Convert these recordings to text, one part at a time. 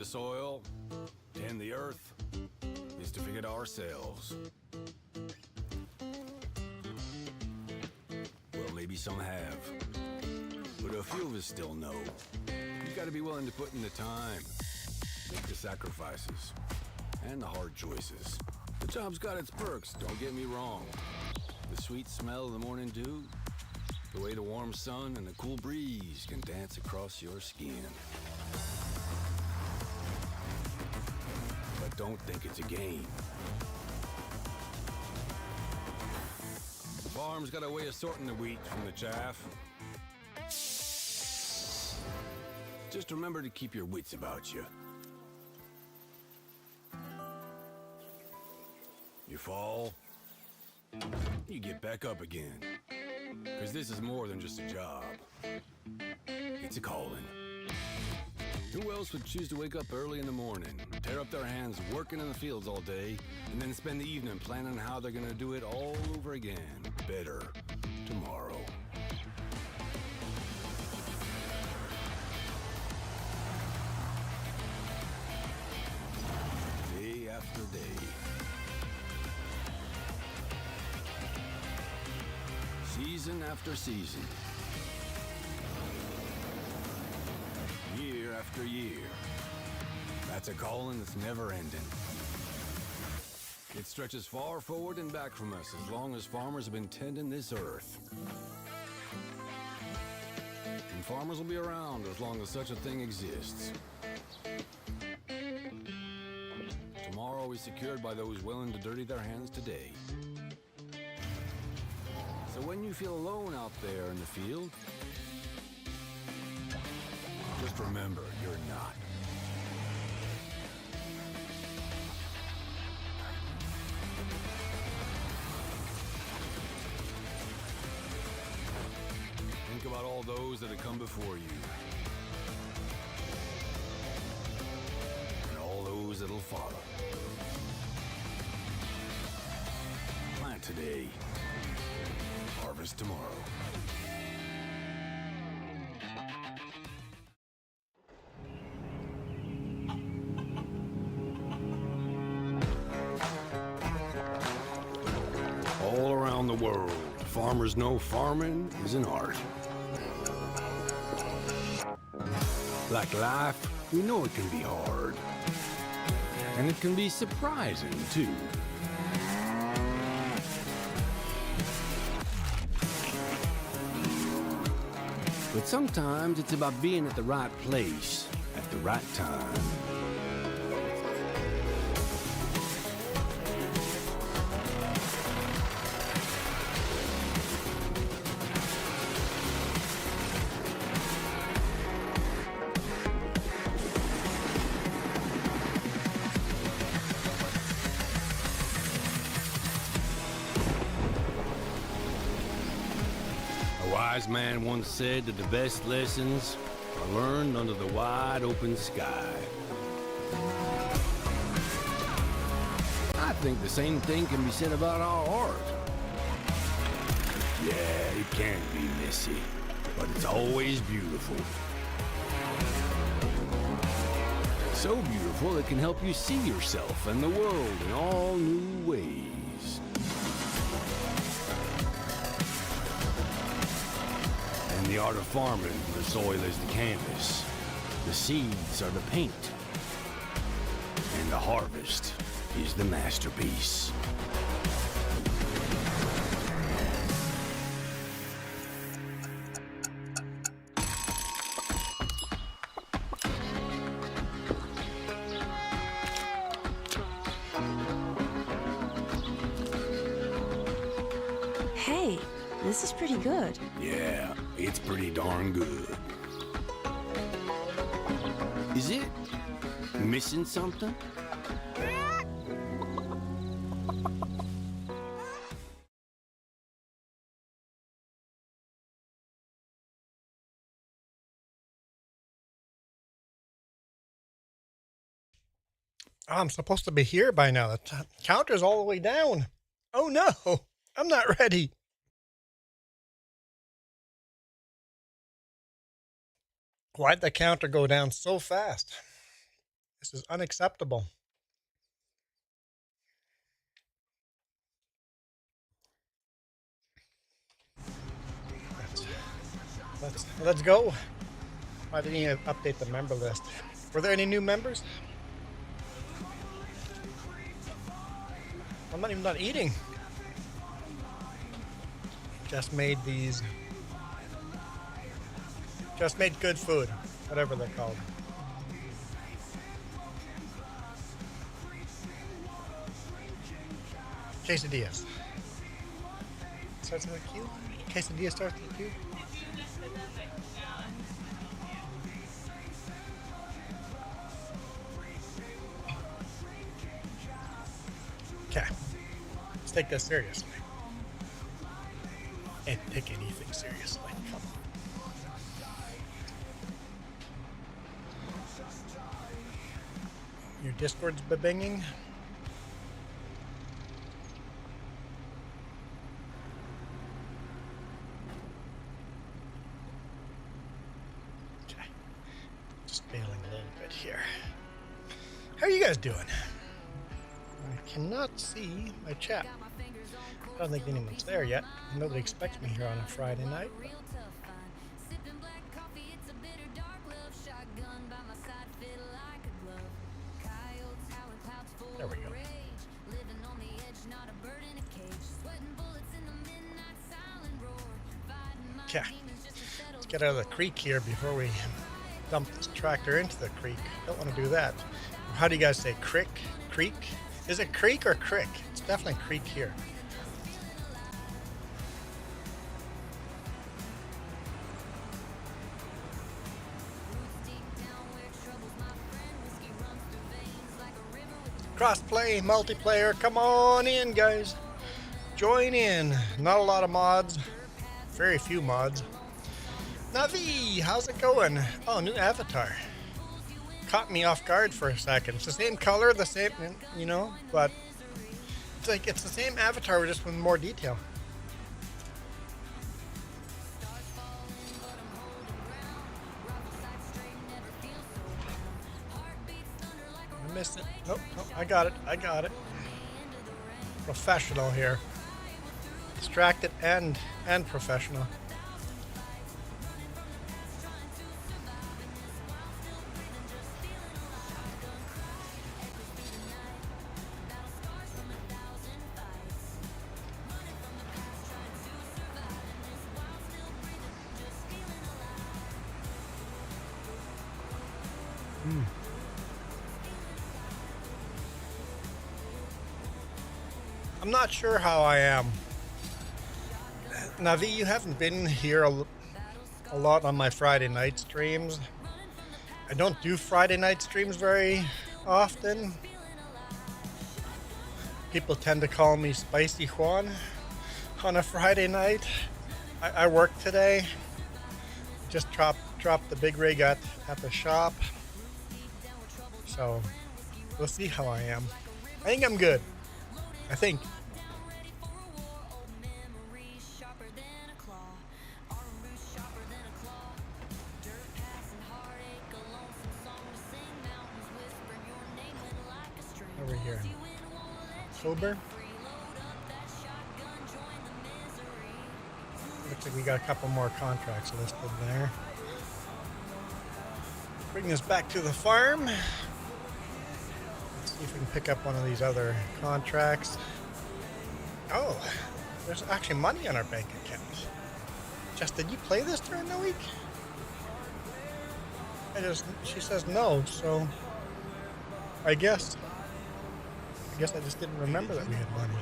The soil, tend the earth, is to figure it ourselves. Well, maybe some have, but a few of us still know. You gotta be willing to put in the time, make the sacrifices, and the hard choices. The job's got its perks, don't get me wrong. The sweet smell of the morning dew, the way the warm sun and the cool breeze can dance across your skin. But don't think it's a game. The farm's got a way of sorting the wheat from the chaff. Just remember to keep your wits about you. You fall, you get back up again. Because this is more than just a job. It's a calling. Who else would choose to wake up early in the morning, tear up their hands working in the fields all day, and then spend the evening planning how they're gonna do it all over again, better, tomorrow? Day after day. Season after season. Year after year. That's a calling that's never ending. It stretches far forward and back from us as long as farmers have been tending this earth. And farmers will be around as long as such a thing exists. Tomorrow is secured by those willing to dirty their hands today. So when you feel alone out there in the field, just remember, you're not. Think about all those that have come before you. And all those that'll follow. Plant today. Harvest tomorrow. All around the world, farmers know farming is an art. Like life, we know it can be hard. And it can be surprising, too. But sometimes it's about being at the right place at the right time. A wise man once said that the best lessons are learned under the wide open sky. I think the same thing can be said about our art. Yeah, it can be messy, but it's always beautiful. So beautiful it can help you see yourself and the world in all new ways. In the art of farming, the soil is the canvas, the seeds are the paint, and the harvest is the masterpiece. Hey, this is pretty good. Yeah, it's pretty darn good. Is it missing something? I'm supposed to be here by now. The counter's all the way down. Oh no, I'm not ready. Why'd the counter go down so fast? This is unacceptable. Let's go. I didn't even update the member list. Were there any new members? I'm not even done eating. Just made these. Just made good food, whatever they're called. Quesadillas. Starts with a Q? Quesadilla starts with a Q? Okay. Let's take this seriously. And take anything seriously. Come on. Your Discord's binging. Okay. Just failing a little bit here. How are you guys doing? I cannot see my chat. I don't think anyone's there yet. Nobody expects me here on a Friday night. There we go. Okay. Let's get out of the creek here before we dump this tractor into the creek. Don't want to do that. How do you guys say crick? Creek? Is it creek or crick? It's definitely creek here. Crossplay, multiplayer, come on in, guys. Join in. Not a lot of mods. Very few mods. Navi, how's it going? Oh, new avatar. Caught me off guard for a second. It's the same color, the same, you know, but it's like it's the same avatar, just with more detail. I missed it. Nope, nope, I got it. I got it. Professional here. Distracted and professional. I'm not sure how I am. Navi, you haven't been here a lot on my Friday night streams. I don't do Friday night streams very often. People tend to call me Spicy Juan on a Friday night. I work today. Just dropped the big rig at the shop. So we'll see how I am. I think I'm good. I think. Over here. Sober. Looks like we got a couple more contracts listed there. Bring this back to the farm. Let's see if we can pick up one of these other contracts. Oh, there's actually money on our bank account. Jess, did you play this during the week? She says no, so I guess I just didn't remember that we had money.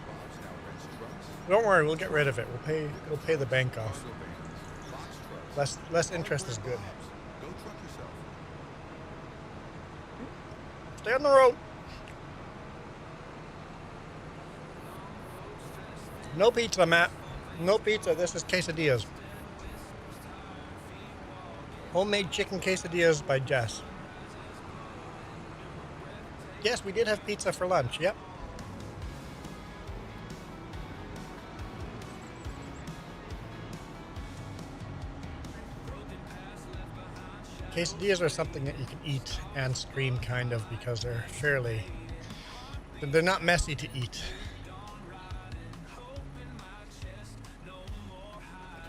Don't worry, we'll get rid of it. We'll pay the bank off. Less interest is good. Stay on the road. No pizza, Matt. No pizza. This is quesadillas. Homemade chicken quesadillas by Jess. Yes, we did have pizza for lunch. Yep. Quesadillas are something that you can eat and stream, kind of, because they're not messy to eat.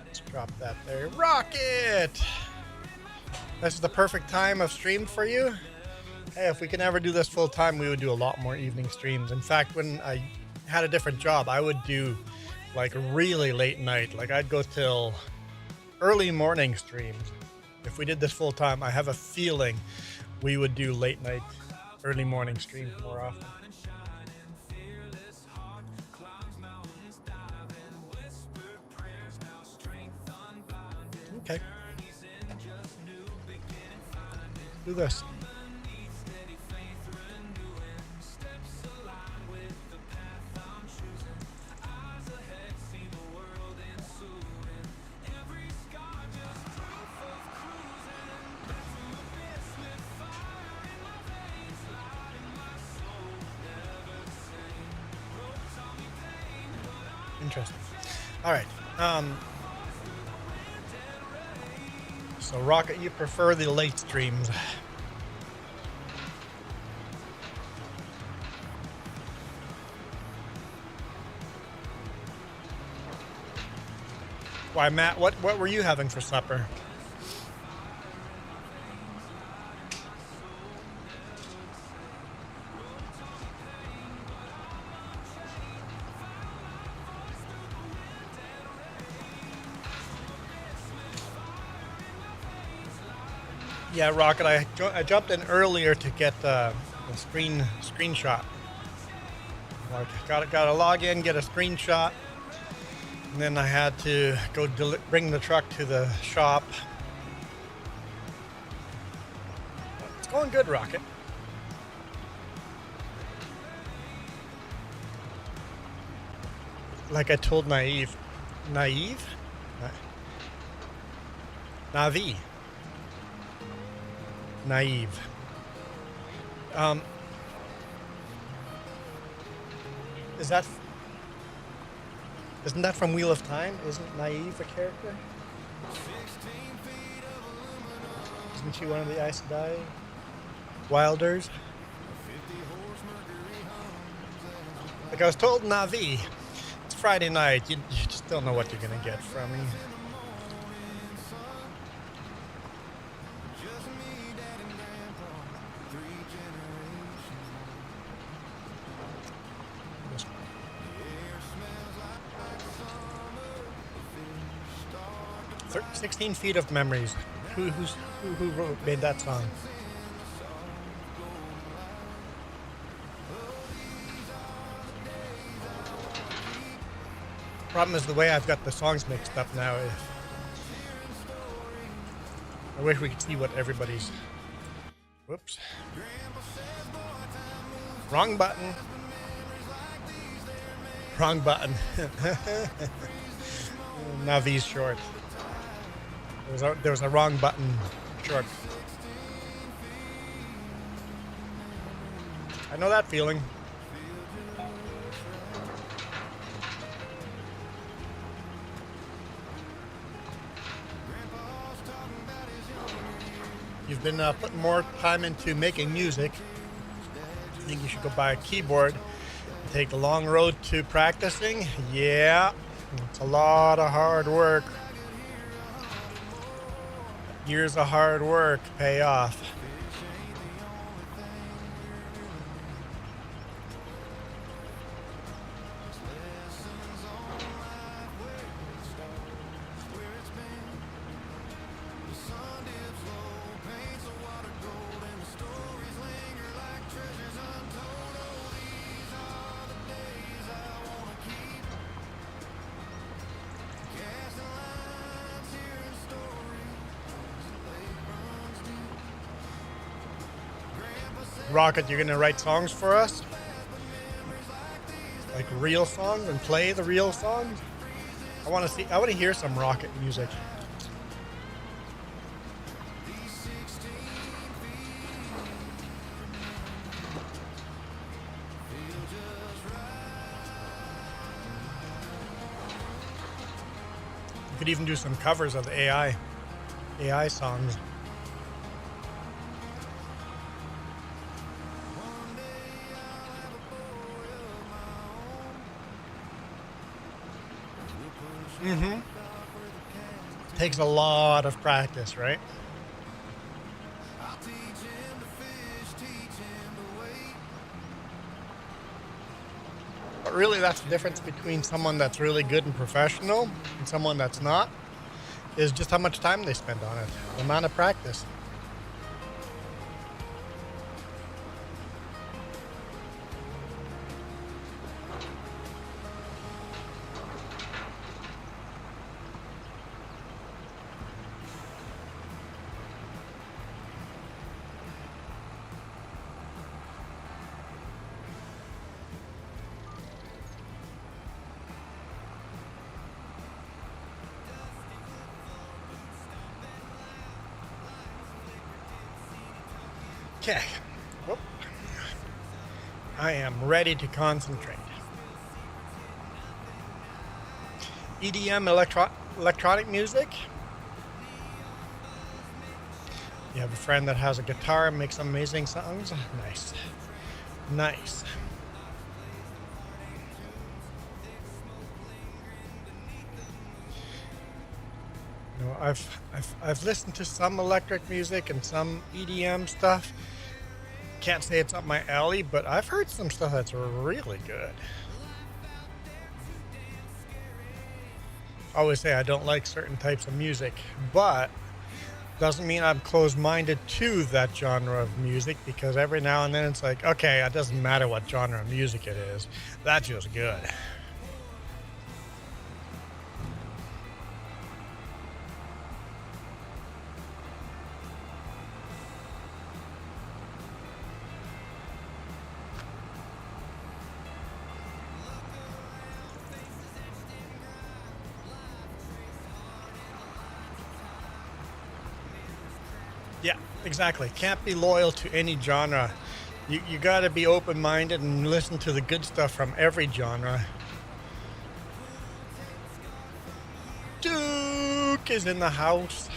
Let's drop that there. Rocket! This is the perfect time of stream for you. Hey, if we can ever do this full time, we would do a lot more evening streams. In fact, when I had a different job, I would do like really late night. Like I'd go till early morning streams. If we did this full time, I have a feeling we would do late night, early morning streams more often. Okay. Do this. Interesting. All right. So Rocket, you prefer the late streams. Why, Matt, what were you having for supper? Yeah, Rocket, I jumped in earlier to get the screenshot. Like, gotta log in, get a screenshot, and then I had to go bring the truck to the shop. It's going good, Rocket. Like I told Navi. Naive. Isn't that from Wheel of Time? Isn't Naive a character? Isn't she one of the Aes Sedai Wilders? Like I was told, Navi, it's Friday night. You just don't know what you're gonna get from me. Thir 16 Feet of Memories. Who made that song? Problem is the way I've got the songs mixed up now. I wish we could see what everybody's... Whoops. Wrong button. Wrong button. Navi's short. There was a wrong button short. I know that feeling. You've been putting more time into making music. I think you should go buy a keyboard and take the long road to practicing. Yeah, it's a lot of hard work. Years of hard work pay off. Rocket, you're gonna write songs for us? Like real songs and play the real songs? I want to hear some Rocket music. You could even do some covers of the AI songs. Mm-hmm. Takes a lot of practice, right? But really, that's the difference between someone that's really good and professional and someone that's not, is just how much time they spend on it, the amount of practice. Okay. Whoop. I am ready to concentrate. EDM electronic music. You have a friend that has a guitar and makes amazing songs. Nice. Nice. You know, I've listened to some electric music and some EDM stuff. Can't say it's up my alley, but I've heard some stuff that's really good. I always say I don't like certain types of music, but doesn't mean I'm closed-minded to that genre of music, because every now and then it's like, okay, it doesn't matter what genre of music it is. That's just good. Yeah, exactly. Can't be loyal to any genre. You got to be open-minded and listen to the good stuff from every genre. Duke is in the house.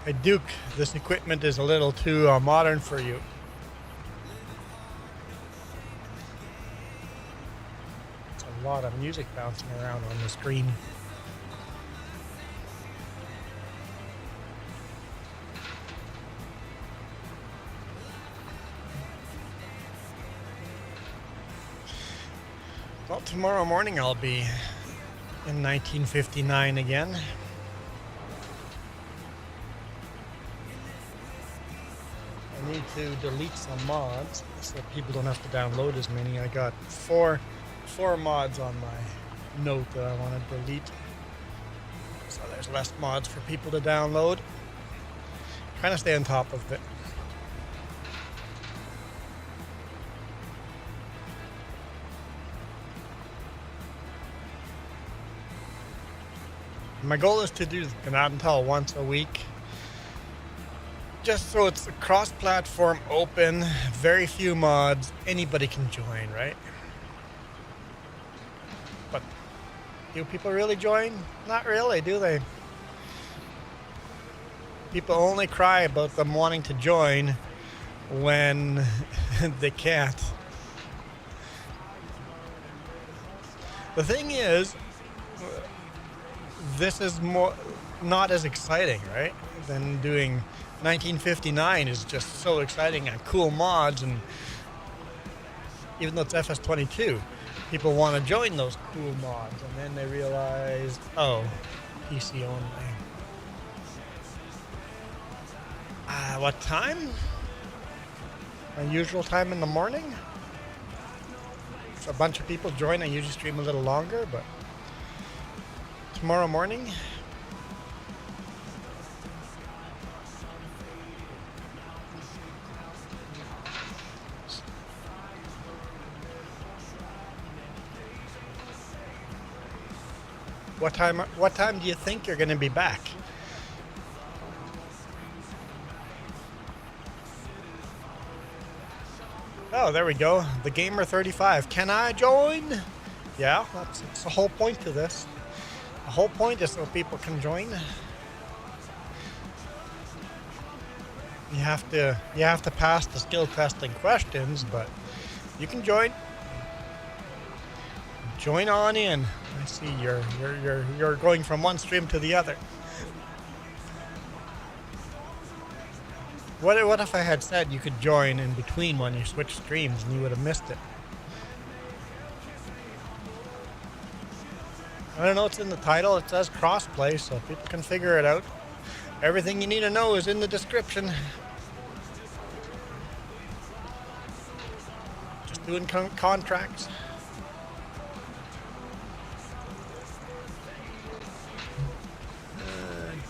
Hey, Duke, this equipment is a little too modern for you. It's a lot of music bouncing around on the screen. Well, tomorrow morning I'll be in 1959 again. I need to delete some mods so people don't have to download as many. I got four mods on my note that I want to delete. So there's less mods for people to download. Trying to stay on top of it. My goal is to do Gnadenthal once a week, just so it's a cross-platform open, very few mods, anybody can join, right? But do people really join? Not really, do they? People only cry about them wanting to join when they can't. The thing is, this is not as exciting, right? Than doing 1959 is just so exciting and cool mods, and even though it's FS22, people want to join those cool mods, and then they realize, oh, PC only. What time? My usual time in the morning. If a bunch of people join, I usually stream a little longer, but tomorrow morning. What time do you think you're going to be back? Oh, there we go. The Gamer 35. Can I join? Yeah, that's the whole point to this. The whole point is so people can join. You have to pass the skill testing questions, but you can join. Join on in. I see you're going from one stream to the other. What if I had said you could join in between when you switch streams and you would have missed it? I don't know, it's in the title. It says Crossplay, so people can figure it out. Everything you need to know is in the description. Just doing contracts.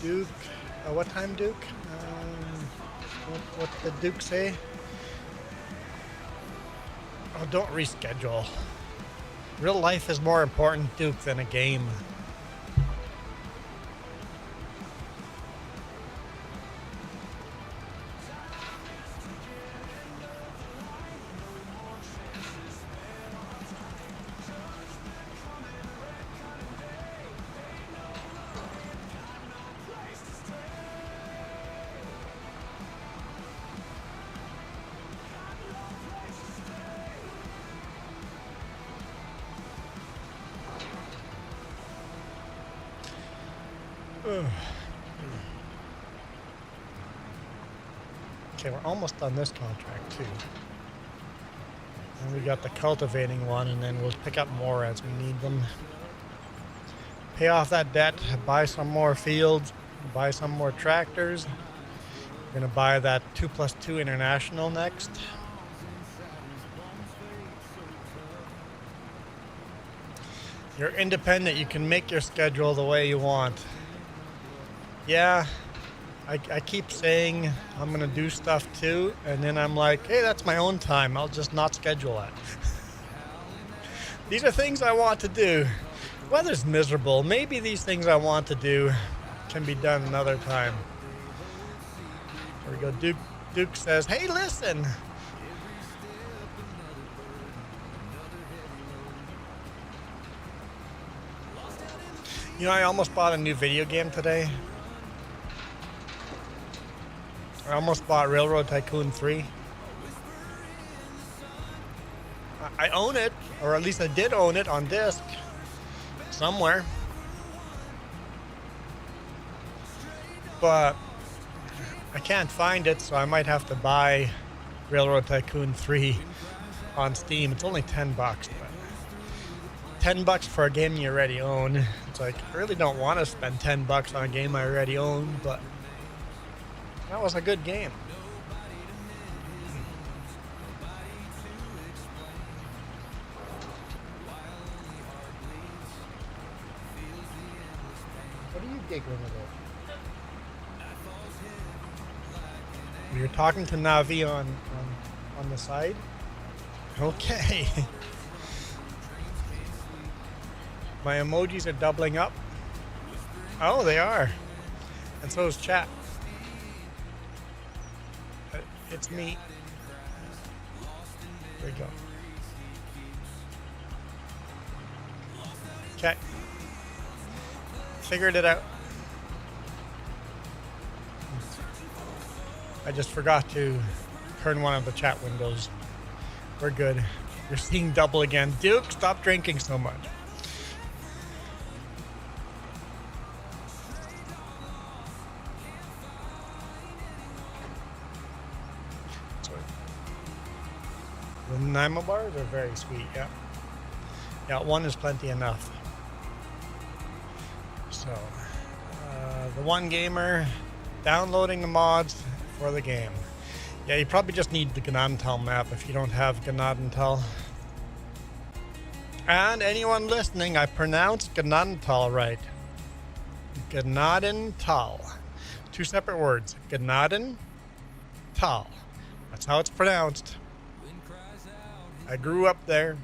Duke. What time, Duke? What did Duke say? Oh, don't reschedule. Real life is more important, Duke, than a game. Okay, we're almost done this contract too. And we got the cultivating one, and then we'll pick up more as we need them. Pay off that debt, buy some more fields, buy some more tractors. We're gonna buy that 2+2 international next. You're independent, you can make your schedule the way you want. Yeah, I keep saying I'm gonna do stuff too, and then I'm like, hey, that's my own time, I'll just not schedule it. These are things I want to do. Weather's miserable. Maybe these things I want to do can be done another time. There we go. Duke says, hey, listen. You know, I almost bought a new video game today. I almost bought Railroad Tycoon 3. I own it, or at least I did own it on disc somewhere. But I can't find it, so I might have to buy Railroad Tycoon 3 on Steam. It's only $10, but $10 for a game you already own. It's like, I really don't want to spend $10 on a game I already own, but that was a good game. What are you giggling about? You're talking to Navi on the side? Okay. My emojis are doubling up. Oh, they are. And so is chat. It's me. There we go. Okay. Figured it out. I just forgot to turn one of the chat windows. We're good. You're seeing double again. Duke, stop drinking so much. The Nima bars are very sweet, yeah. Yeah, one is plenty enough. So, the one gamer downloading the mods for the game. Yeah, you probably just need the Gnadenthal map if you don't have Gnadenthal. And anyone listening, I pronounced Gnadenthal right. Gnadenthal. Two separate words. Gnadenthal. That's how it's pronounced. I grew up there.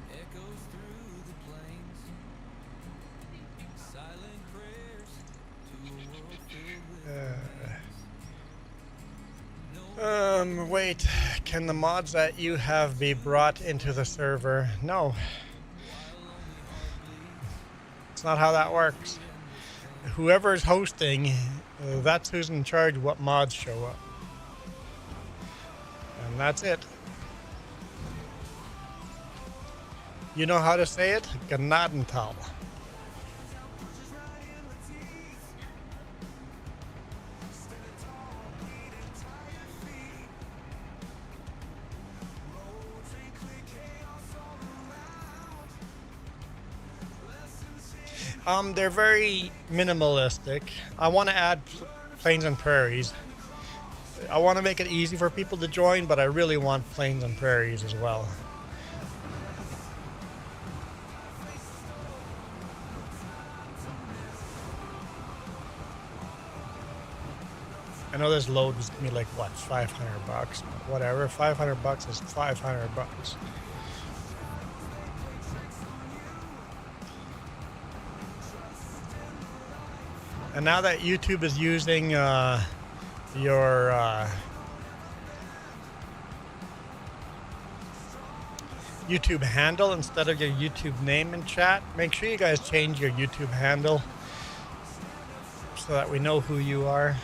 Wait, can the mods that you have be brought into the server? No. It's not how that works. Whoever's hosting, that's who's in charge of what mods show up. And that's it. You know how to say it? Gnadenthal. They're very minimalistic. I want to add plains and prairies. I want to make it easy for people to join, but I really want plains and prairies as well. I know this load was gonna be like what, $500, but whatever. $500 is $500. And now that YouTube is using your YouTube handle instead of your YouTube name in chat, make sure you guys change your YouTube handle so that we know who you are.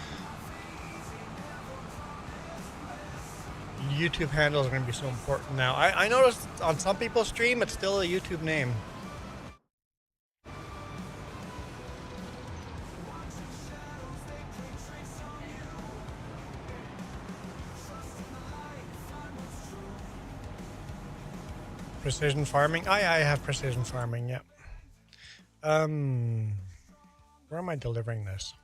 YouTube handles are going to be so important now. I noticed on some people's stream it's still a YouTube name. Precision farming? Oh yeah, I have precision farming, yep. Where am I delivering this?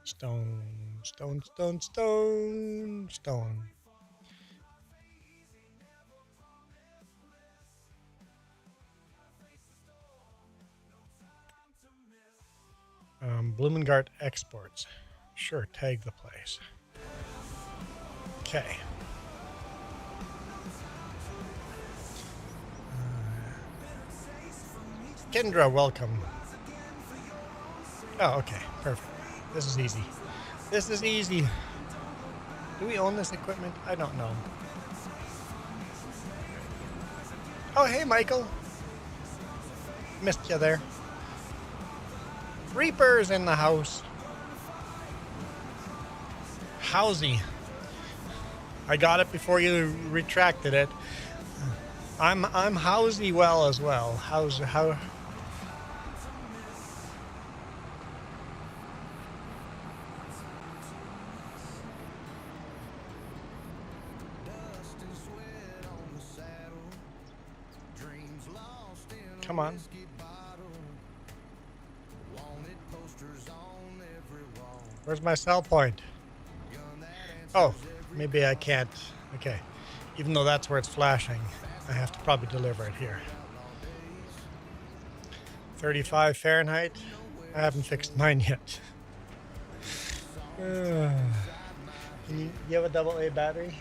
Stone. Blumengart Exports. Sure, tag the place. Okay. Kendra, welcome. Oh, okay, perfect. This is easy. This is easy. Do we own this equipment? I don't know. Oh, hey, Michael. Missed you there. Reaper's in the house. Housey. I got it before you retracted it. I'm Housey well as well. How? Come on. Where's my sell point? Oh, maybe I can't. Okay. Even though that's where it's flashing, I have to probably deliver it here. 35 Fahrenheit. I haven't fixed mine yet. You have a AA battery?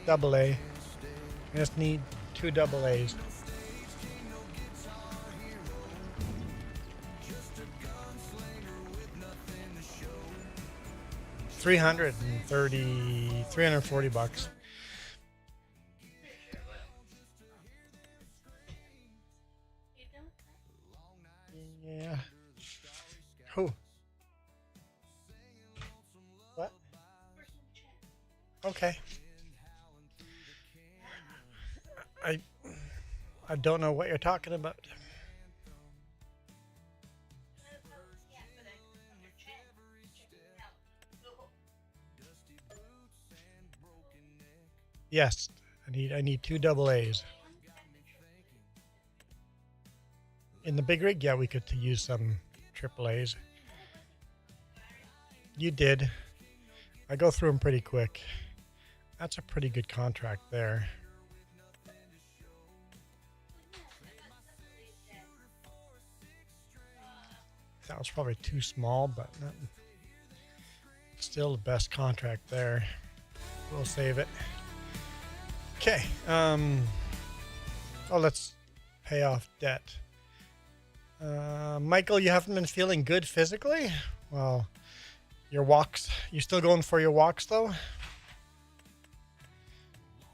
AA. I just need 2 AAs. 340 bucks. Yeah. Who? What? Okay. I don't know what you're talking about. Yes, I need 2 AAs. In the big rig, yeah, we could use some AAAs. You did. I go through them pretty quick. That's a pretty good contract there. That was probably too small, but still the best contract there. We'll save it. Okay. Oh, let's pay off debt. Michael, you haven't been feeling good physically? Well, your walks, you still going for your walks though?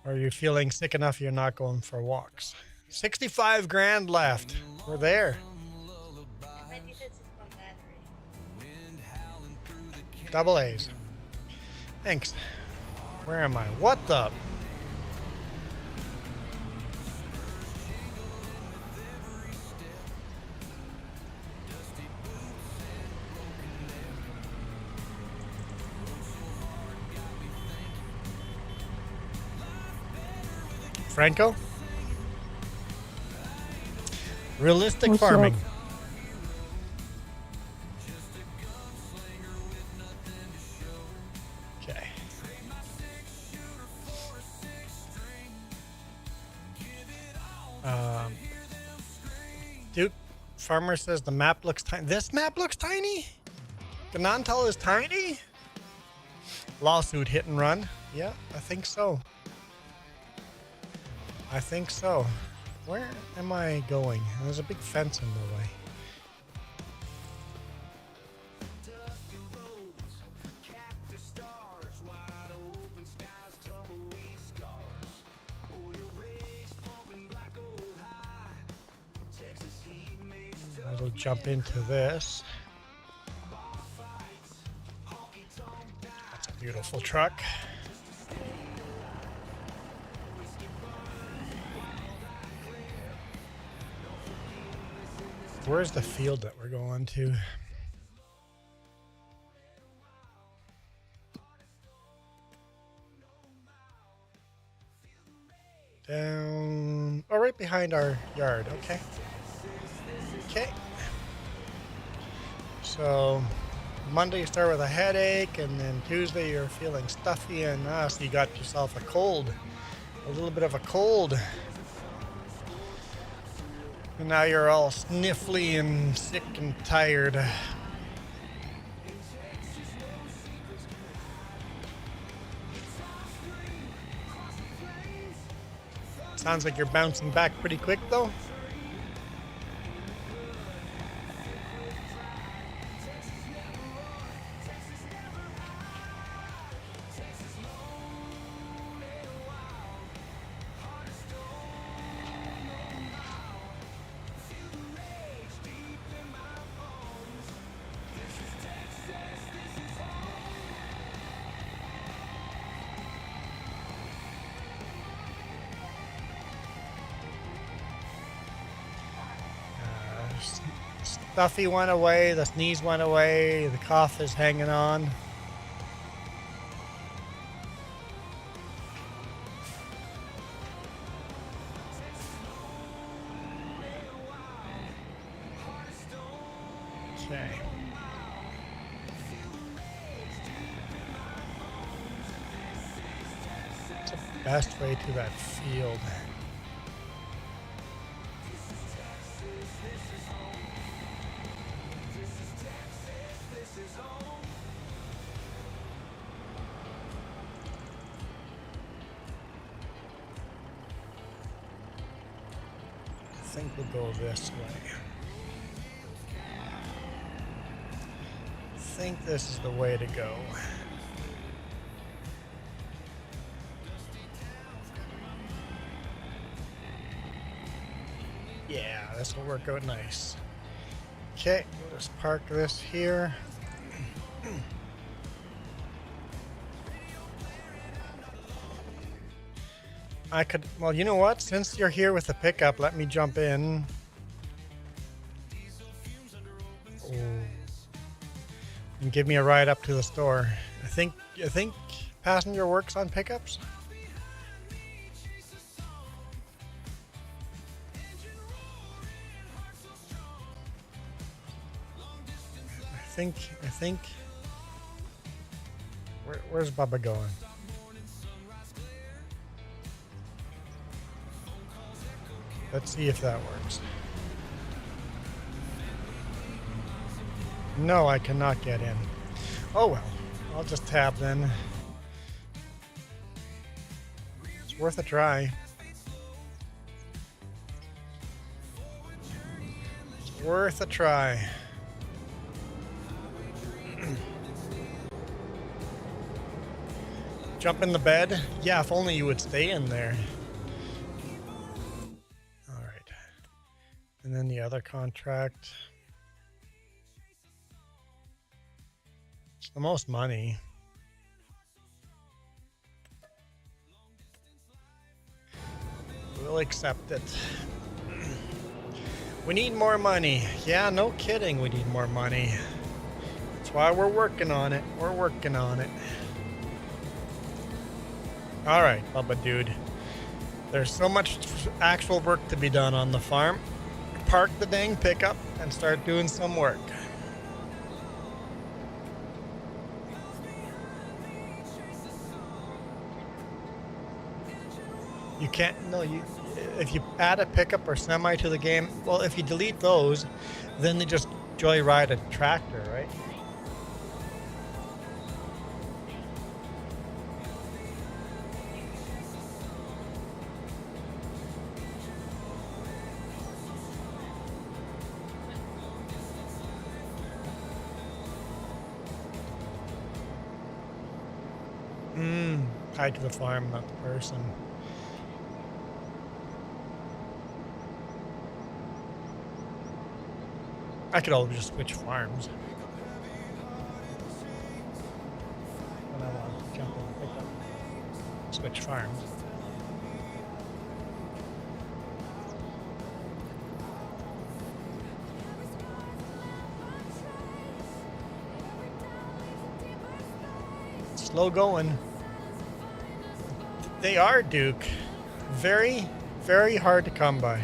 Or are you feeling sick enough you're not going for walks? 65 grand left. We're there. AAs. Thanks. Where am I? What the? Franco? Realistic What's farming. up? Okay. Duke Farmer says the map looks tiny. This map looks tiny? Gnadenthal is tiny? Lawsuit hit and run. Yeah, I think so. I think so. Where am I going? There's a big fence in the way. I'll jump into this. That's a beautiful truck. Where's the field that we're going to? Down, oh, right behind our yard. Okay. Okay. So Monday you start with a headache, and then Tuesday you're feeling stuffy, and so you got yourself a cold, a little bit of a cold. And now you're all sniffly and sick and tired. Sounds like you're bouncing back pretty quick though. Stuffy went away, the sneeze went away, the cough is hanging on. Okay. What's the best way to that field? I think we'll go this way. I think this is the way to go. Yeah, this will work out nice. Okay, we'll just park this here. I could, well, you know what? Since you're here with the pickup, let me jump in. Oh. And give me a ride up to the store. I think passenger works on pickups. I think. Where's Bubba going? Let's see if that works. No, I cannot get in. Oh well, I'll just tab then. It's worth a try. It's worth a try. Jump in the bed? Yeah, if only you would stay in there. Alright. And then the other contract. It's the most money. We'll accept it. We need more money. Yeah, no kidding, we need more money. That's why we're working on it. We're working on it. Alright, Bubba dude. There's so much actual work to be done on the farm. park the dang pickup and start doing some work. You can't, no, if you add a pickup or semi to the game, well, if you delete those, then they just joyride a tractor, right? Tied to the farm, not the person. I could always just switch farms. When I want to jump in and pick up. Switch farms. Slow going. They are, Duke. Very, very hard to come by.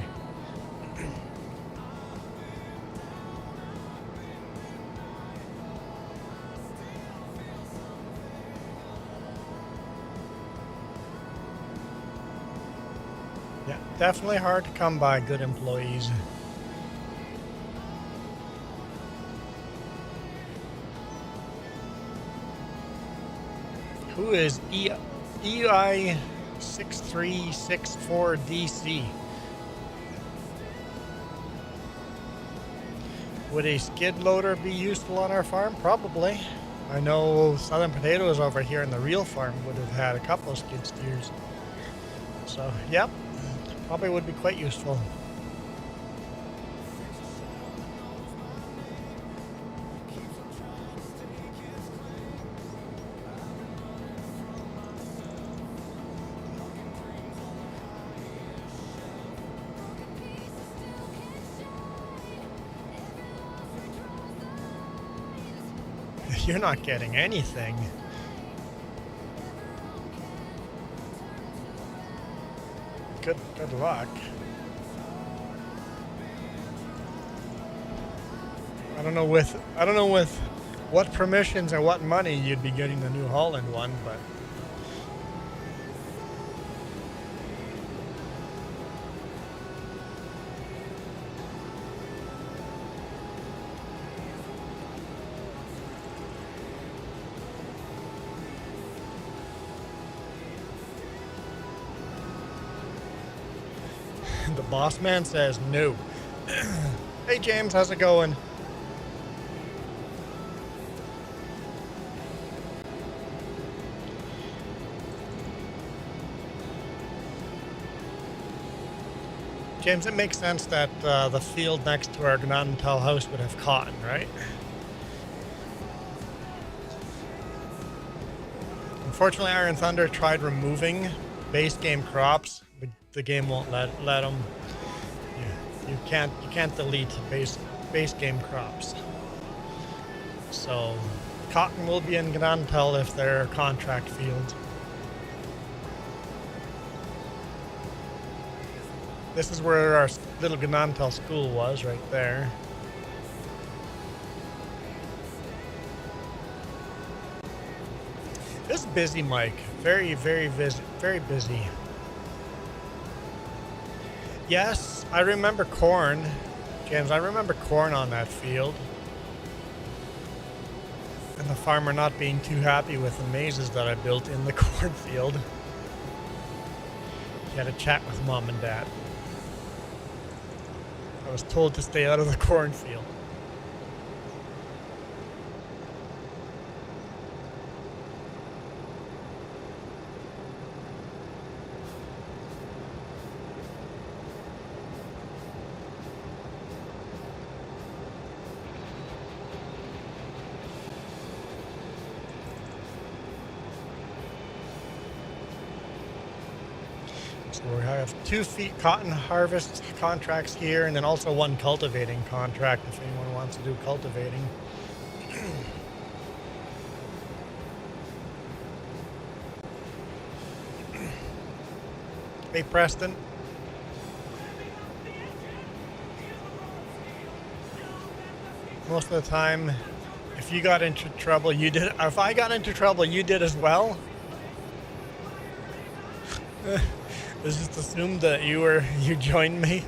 Yeah, definitely hard to come by good employees. Who is EI 6364DC? Would a skid loader be useful on our farm? Probably. I know Southern Potatoes over here in the real farm would have had a couple of skid steers. So, yep, probably would be quite useful. You're not getting anything. Good luck. I don't know with what permissions and what money you'd be getting the New Holland one, but the boss man says no. Hey James, how's it going? James, it makes sense that the field next to our Gnadenthal house would have cotton, right? Unfortunately, Iron Thunder tried removing base game crops. The game won't let them. You can't delete base game crops. So cotton will be in Gnadenthal if they're contract fields. This is where our little Gnadenthal school was, right there. It's busy, Mike. Very, very busy. Very busy. Yes, I remember corn. James, I remember corn on that field. And the farmer not being too happy with the mazes that I built in the cornfield. He had a chat with Mom and Dad. I was told to stay out of the cornfield. We have 2 feet cotton harvest contracts here, and then also 1 cultivating contract if anyone wants to do cultivating. Hey Preston. most of the time, if you got into trouble, you did. Or if I got into trouble, you did as well. Let's just assume that you joined me.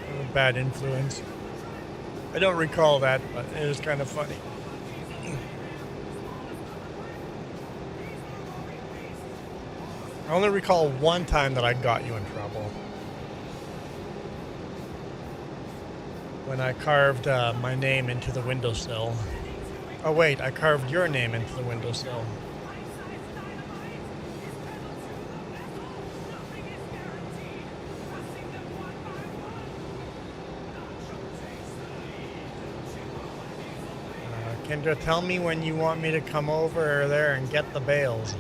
I'm a bad influence. I don't recall that, but it was kind of funny. I only recall one time that I got you in trouble. When I carved my name into the windowsill. Oh wait, I carved your name into the windowsill. Kendra, tell me when you want me to come over there and get the bales.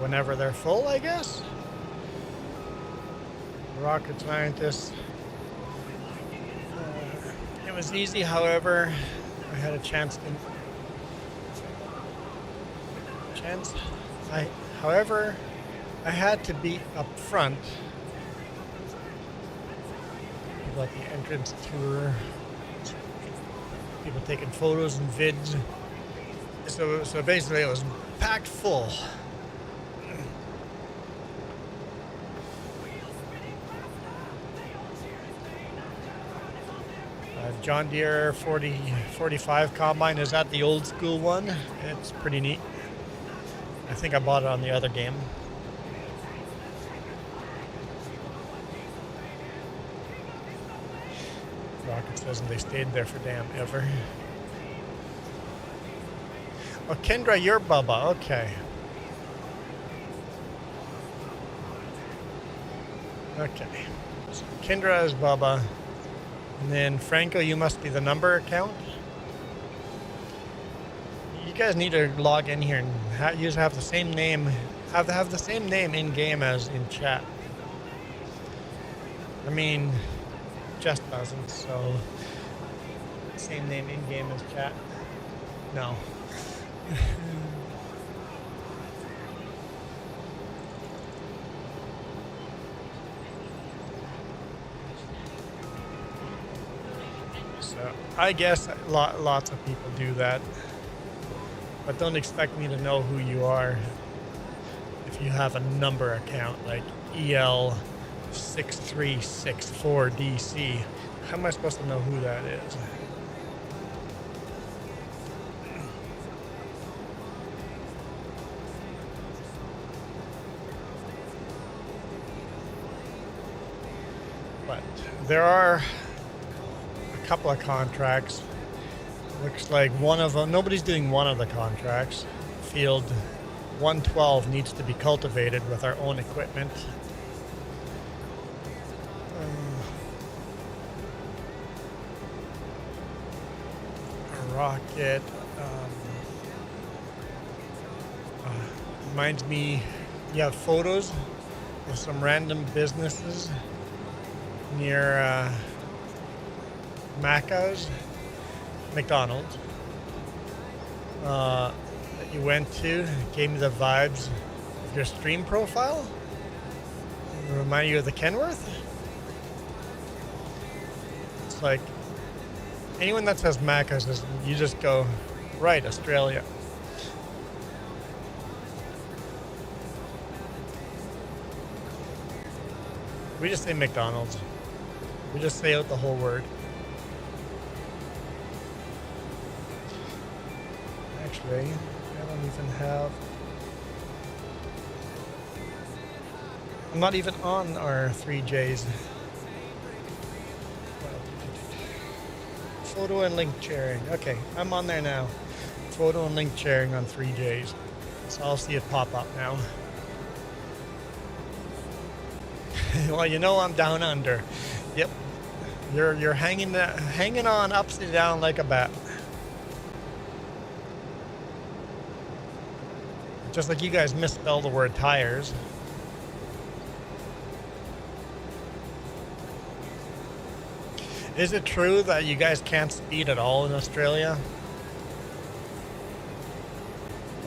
Whenever they're full, I guess. Rocket scientist. It was easy, however, I had a chance. However, I had to be up front. People at the entrance tour. People taking photos and vids. So basically, it was packed full. John Deere 45 combine, is that the old school one? It's pretty neat. I think I bought it on the other game. Rocket says they stayed there for damn ever. Oh, Kendra, you're Bubba. Okay. Okay. So Kendra is Bubba. And then Franco, you must be the number account. You guys need to log in here and you have the same name. Have the same name in game as in chat. I mean, Jess doesn't, so same name in game as chat. No. So I guess lots of people do that, but don't expect me to know who you are if you have a number account like EL6364DC. How am I supposed to know who that is? But there are a couple of contracts. Looks like one of them, nobody's doing one of the contracts. Field 112 needs to be cultivated with our own equipment. A rocket. Reminds me, you have photos of some random businesses near Macca's, McDonald's, that you went to. Gave me the vibes of your stream profile. Remind you of the Kenworth. It's like anyone that says Macca's, you just go, right, Australia. We just say McDonald's. We just say out the whole word. Actually, I don't even have... I'm not even on our 3Js. Photo and link sharing. Okay, I'm on there now. Photo and link sharing on 3Js. So I'll see it pop up now. Well, you know I'm down under. Yep. You're hanging on upside down like a bat. Just like you guys misspell the word tires. Is it true that you guys can't speed at all in Australia?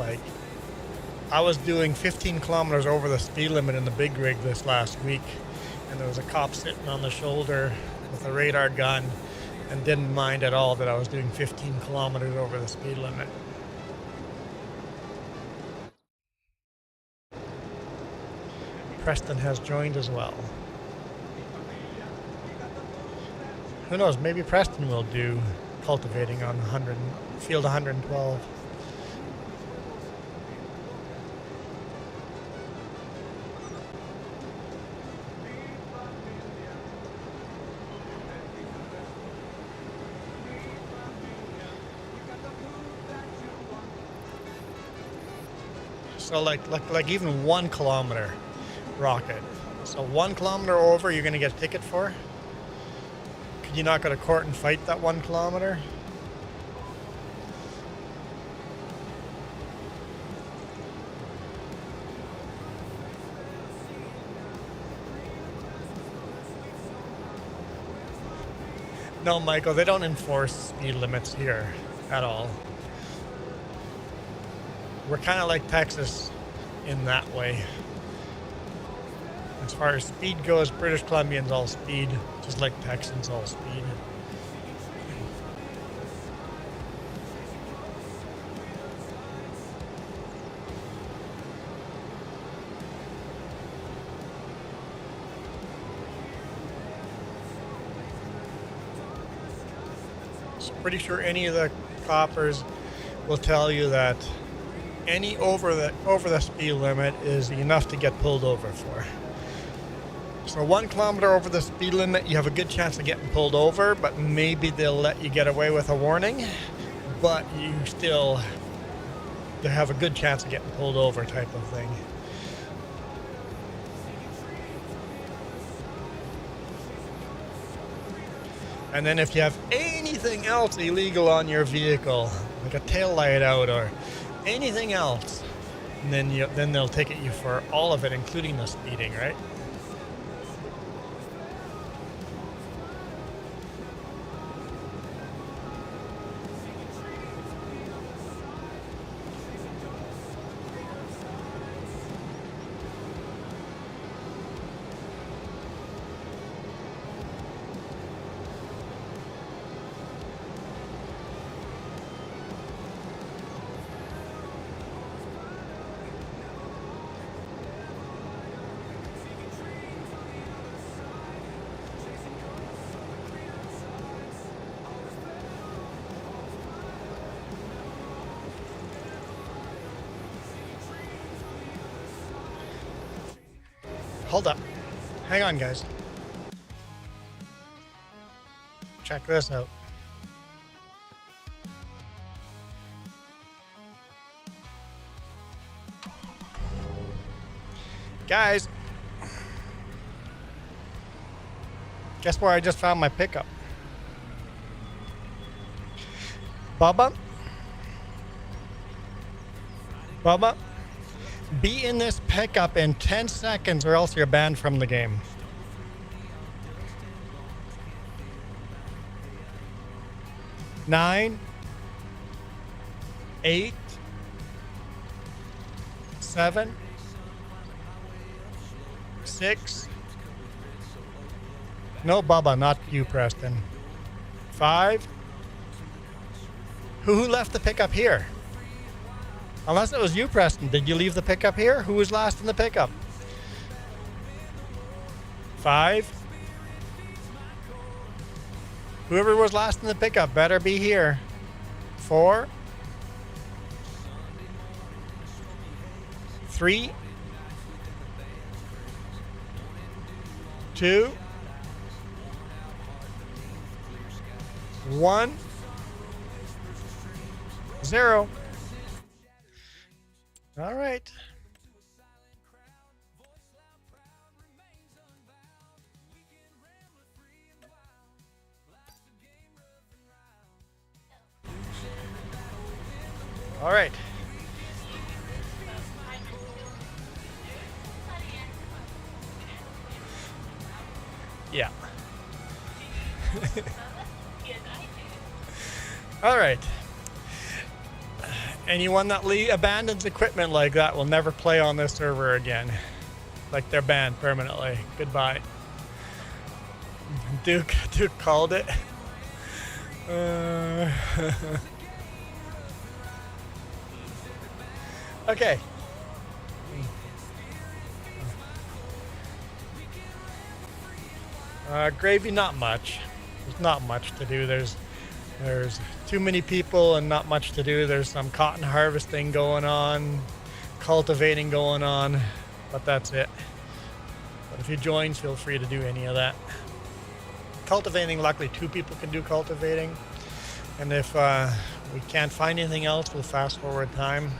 bike. I was doing 15 kilometers over the speed limit in the big rig this last week, and there was a cop sitting on the shoulder with a radar gun and didn't mind at all that I was doing 15 kilometers over the speed limit. Preston has joined as well. Who knows, maybe Preston will do cultivating on field 112. So like even 1 kilometer rocket. So 1 kilometer over you're gonna get a ticket for? Could you not go to court and fight that 1 kilometer? No, Michael, they don't enforce speed limits here at all. We're kind of like Texas in that way. As far as speed goes, British Columbians all speed, just like Texans all speed. So pretty sure any of the coppers will tell you that any over the speed limit is enough to get pulled over for. So 1 kilometer over the speed limit, you have a good chance of getting pulled over, but maybe they'll let you get away with a warning, but they have a good chance of getting pulled over type of thing. And then if you have anything else illegal on your vehicle, like a tail light out or anything else, then they'll ticket you for all of it, including the speeding, right? Hold up. Hang on, guys. Check this out. Guys, guess where I just found my pickup? Bubba? Bubba? Be in this pickup in 10 seconds or else you're banned from the game. Nine, 8, 7, 6. No, Bubba, not you, Preston. 5. Who left the pickup here? Unless it was you, Preston. Did you leave the pickup here? Who was last in the pickup? 5. Whoever was last in the pickup better be here. 4. 3. 2. 1. 0. All right. All right. Yeah. All right. Anyone that abandons equipment like that will never play on this server again. Like they're banned permanently. Goodbye. Duke called it. Okay. Gravy, not much. There's not much to do. There's too many people and not much to do. There's some cotton harvesting going on, cultivating going on, but that's it. But if you join, feel free to do any of that. Cultivating, luckily 2 people can do cultivating. And if we can't find anything else, we'll fast forward time.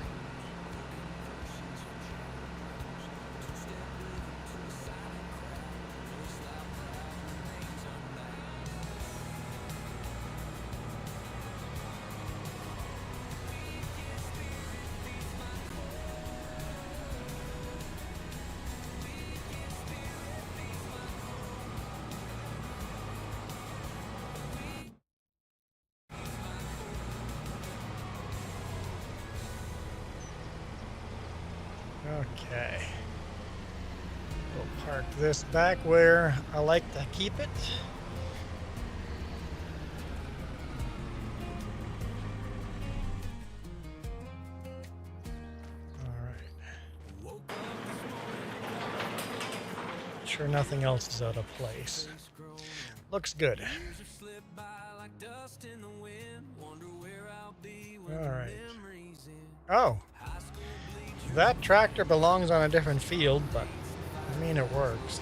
Okay. We'll park this back where I like to keep it. All right. Sure nothing else is out of place. Looks good. All right. Oh. That tractor belongs on a different field, but I mean it works.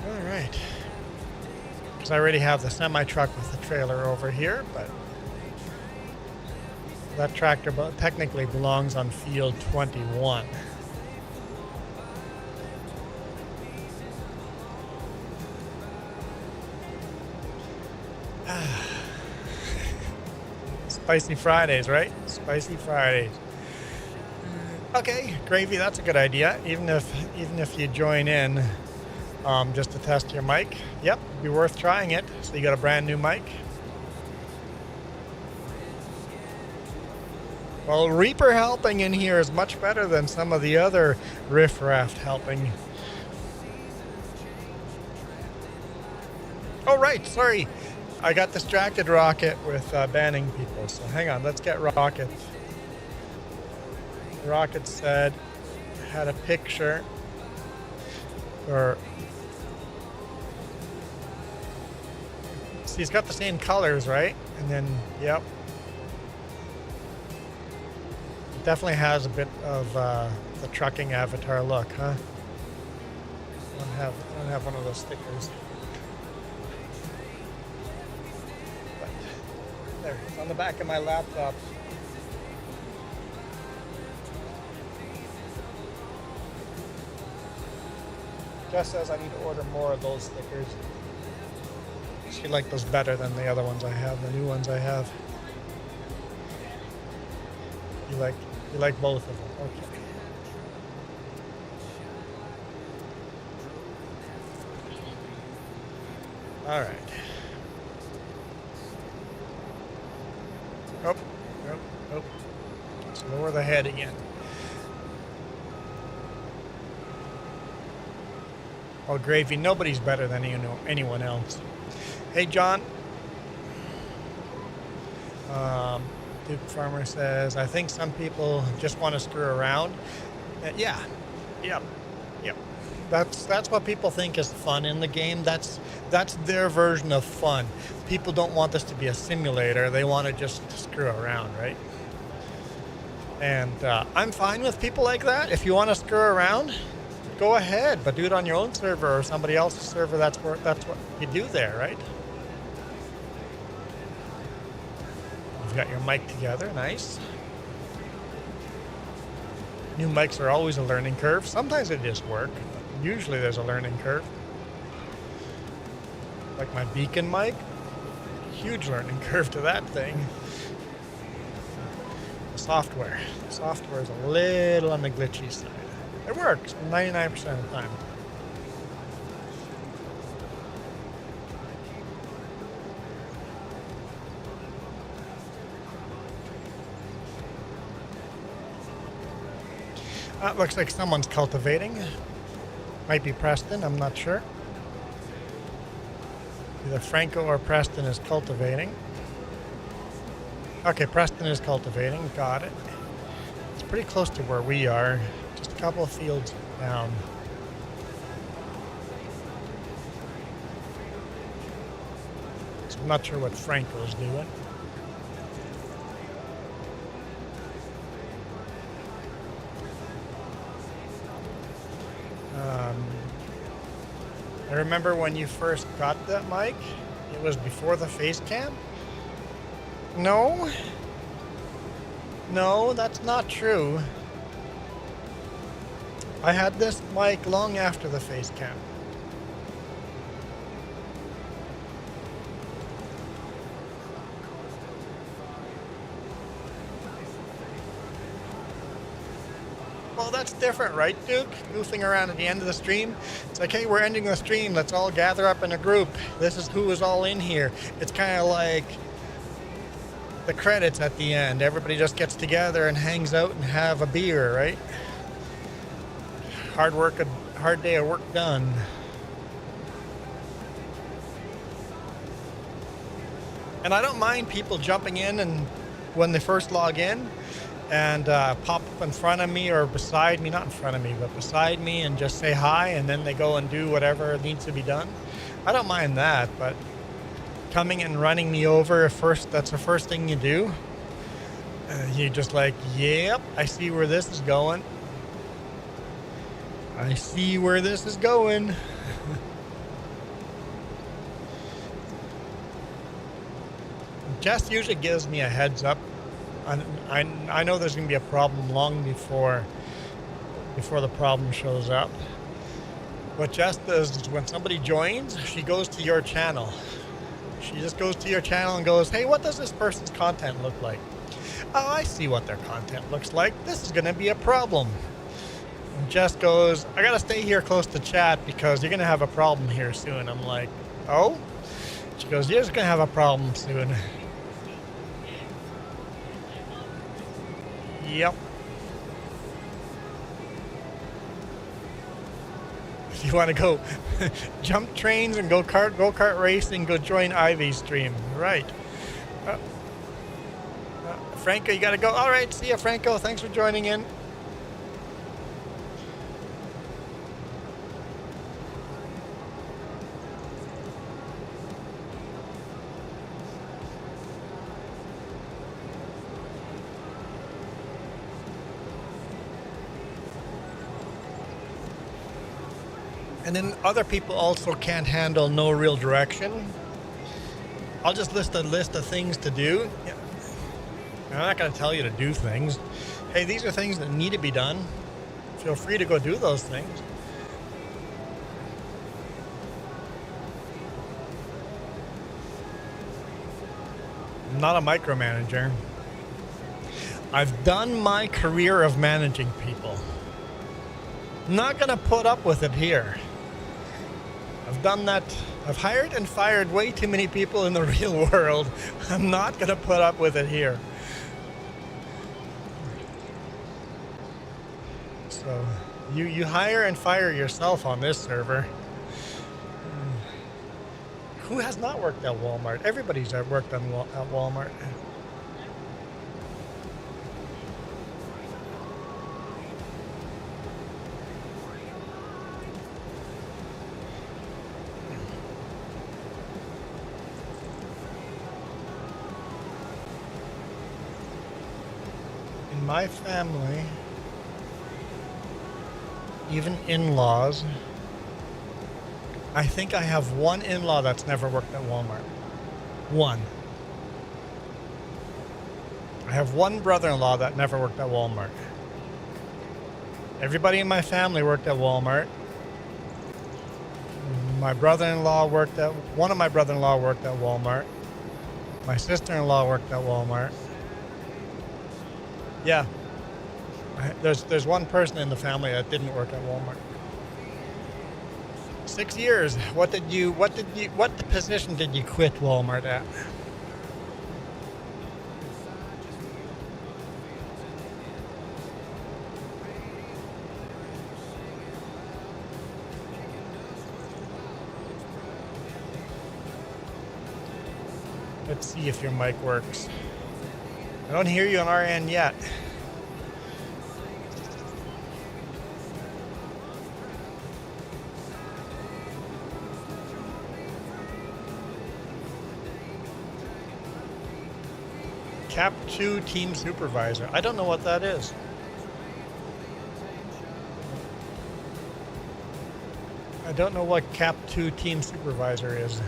All right. Because I already have the semi-truck with the trailer over here, but that tractor technically belongs on field 21. Spicy Fridays, right? Spicy Fridays. Okay, Gravy, that's a good idea. Even if you join in just to test your mic. Yep, be worth trying it. So you got a brand new mic. Well, Reaper helping in here is much better than some of the other riffraff helping. Oh, right, sorry. I got distracted, Rocket, with banning people. So hang on, let's get Rocket. Rocket said, had a picture, or see, he's got the same colors, right? And then, yep, it definitely has a bit of the trucking avatar look, huh? I don't have one of those stickers. There, it's on the back of my laptop. Jess says I need to order more of those stickers. She liked those better than the other ones I have, the new ones I have. You like both of them, okay. All right. Oh. Let's lower the head again. Oh, Gravy, nobody's better than anyone else. Hey, John. Duke Farmer says, I think some people just want to screw around. Yeah. Yep. That's what people think is fun in the game. That's their version of fun. People don't want this to be a simulator. They want to just screw around, right? And I'm fine with people like that. If you want to screw around, go ahead, but do it on your own server or somebody else's server. That's what you do there, right? You've got your mic together, nice. New mics are always a learning curve. Sometimes they just work. Usually there's a learning curve. Like my beacon mic, huge learning curve to that thing. The software is a little on the glitchy side. It works 99% of the time. That looks like someone's cultivating. Might be Preston, I'm not sure. Either Franco or Preston is cultivating. Okay, Preston is cultivating. Got it. It's pretty close to where we are. Just a couple of fields down. So I'm not sure what Franco's doing. I remember when you first got that mic, it was before the face cam? No. No, that's not true. I had this mic long after the face cam. Well, that's different, right, Duke? Goofing around at the end of the stream. It's like, hey, we're ending the stream. Let's all gather up in a group. This is who is all in here. It's kind of like the credits at the end. Everybody just gets together and hangs out and have a beer, right? Hard day of work done. And I don't mind people jumping in and when they first log in and pop up in front of me or beside me, not in front of me, but beside me and just say hi and then they go and do whatever needs to be done. I don't mind that, but coming and running me over first, that's the first thing you do. You're just like, yep, I see where this is going. I see where this is going. Jess usually gives me a heads up. I know there's going to be a problem long before the problem shows up. What Jess does is when somebody joins, she goes to your channel. She just goes to your channel and goes, hey, what does this person's content look like? Oh, I see what their content looks like. This is going to be a problem. And Jess goes, I got to stay here close to chat because you're going to have a problem here soon. I'm like, oh? She goes, you're just going to have a problem soon. Yep. If you want to go jump trains and go kart racing, go join Ivy's stream. Right. Franco, you got to go. All right. See ya, Franco. Thanks for joining in. And then other people also can't handle no real direction. I'll just list a list of things to do. I'm not going to tell you to do things. Hey, these are things that need to be done. Feel free to go do those things. I'm not a micromanager. I've done my career of managing people. I'm not going to put up with it here. I've done that. I've hired and fired way too many people in the real world. I'm not going to put up with it here. So you hire and fire yourself on this server. Who has not worked at Walmart? Everybody's worked at Walmart. My family, even in-laws, I think I have one in-law that's never worked at Walmart. One. I have one brother-in-law that never worked at Walmart. Everybody in my family worked at Walmart. My brother-in-law worked at, one of my brother-in-law worked at Walmart. My sister-in-law worked at Walmart. Yeah, there's one person in the family that didn't work at Walmart. 6 years. What position did you quit Walmart at? Let's see if your mic works. I don't hear you on our end yet. Cap 2 team supervisor. I don't know what that is. I don't know what Cap 2 team supervisor is.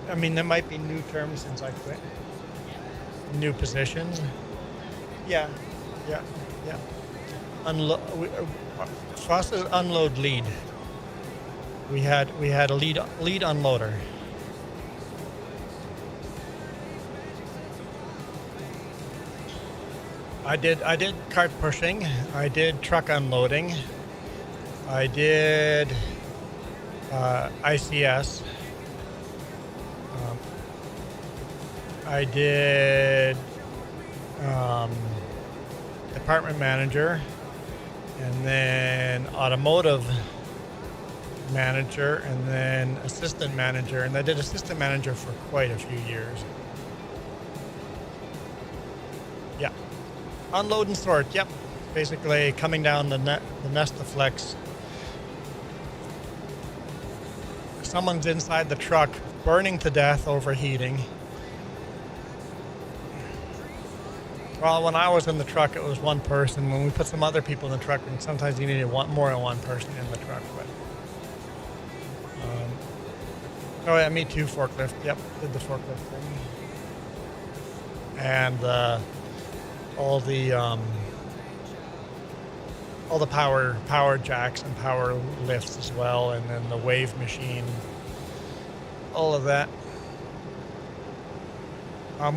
I mean, there might be new terms since I quit. New positions. Yeah. Foster's unload lead. We had a lead unloader. I did cart pushing. I did truck unloading. I did ICS. I did department manager, and then automotive manager, and then assistant manager, and I did assistant manager for quite a few years. Yeah, unload and sort. Yep, basically coming down the Nesta Flex. Someone's inside the truck, burning to death, overheating. Well, when I was in the truck, it was one person. When we put some other people in the truck, and sometimes you needed more than one person in the truck. But oh yeah, me too. Forklift. Yep, did the forklift thing, and all the power jacks and power lifts as well, and then the wave machine. All of that.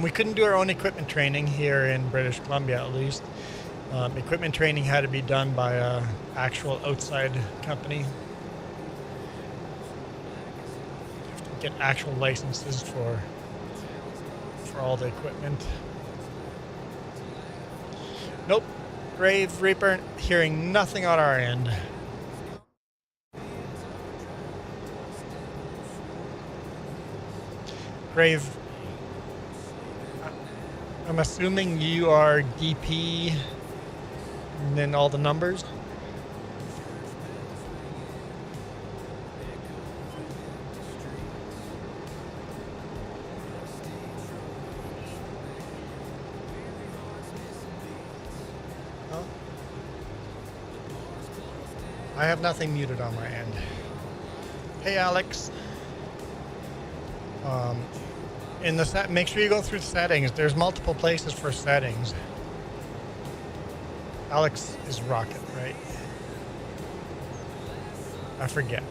We couldn't do our own equipment training here in British Columbia, at least. Equipment training had to be done by an actual outside company. You have to get actual licenses for all the equipment. Nope. Grave Reaper, hearing nothing on our end. Grave, I'm assuming you are DP and then all the numbers. Oh. I have nothing muted on my end. Hey, Alex. In the make sure you go through settings. There's multiple places for settings. Alex is Rocket, right? I forget.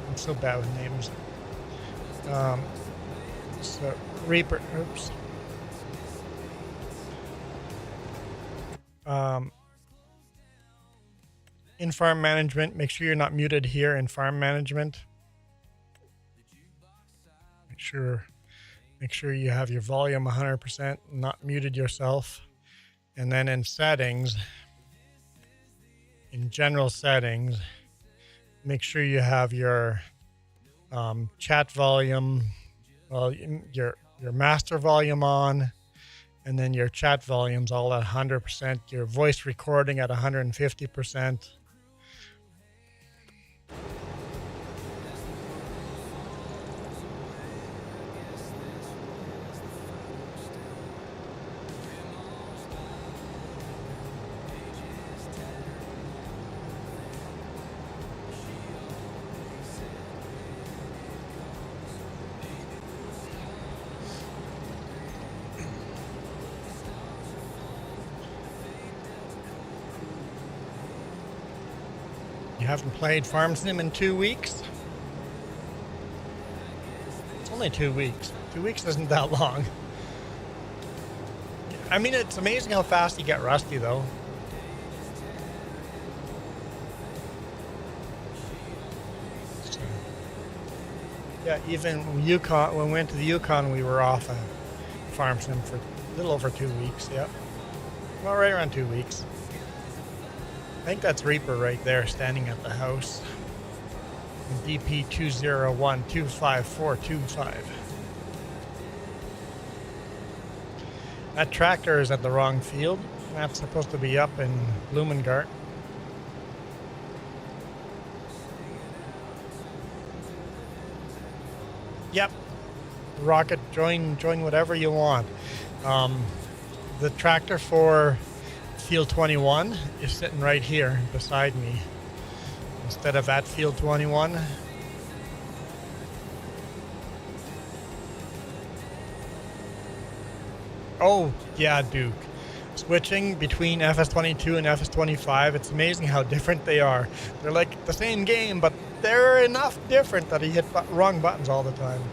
I'm so bad with names. So Reaper. Oops. In farm management, make sure you're not muted here in farm management. Make sure you have your volume 100%, not muted yourself. And then in settings, in general settings, make sure you have your chat volume, well, your master volume on, and then your chat volumes all at 100%, your voice recording at 150%. You haven't played Farm Sim in 2 weeks? It's only 2 weeks. 2 weeks isn't that long. I mean, it's amazing how fast you get rusty, though. So, yeah, even Yukon, when we went to the Yukon, we were off a Farm Sim for a little over 2 weeks. Yep. Well, right around 2 weeks. I think that's Reaper right there standing at the house. DP 201254225. That tractor is at the wrong field. That's supposed to be up in Blumengart. Yep. Rocket, join whatever you want. The tractor for field 21 is sitting right here beside me instead of at field 21. Oh, yeah, Duke. Switching between FS22 and FS25, it's amazing how different they are. They're like the same game, but they're enough different that he hit wrong buttons all the time.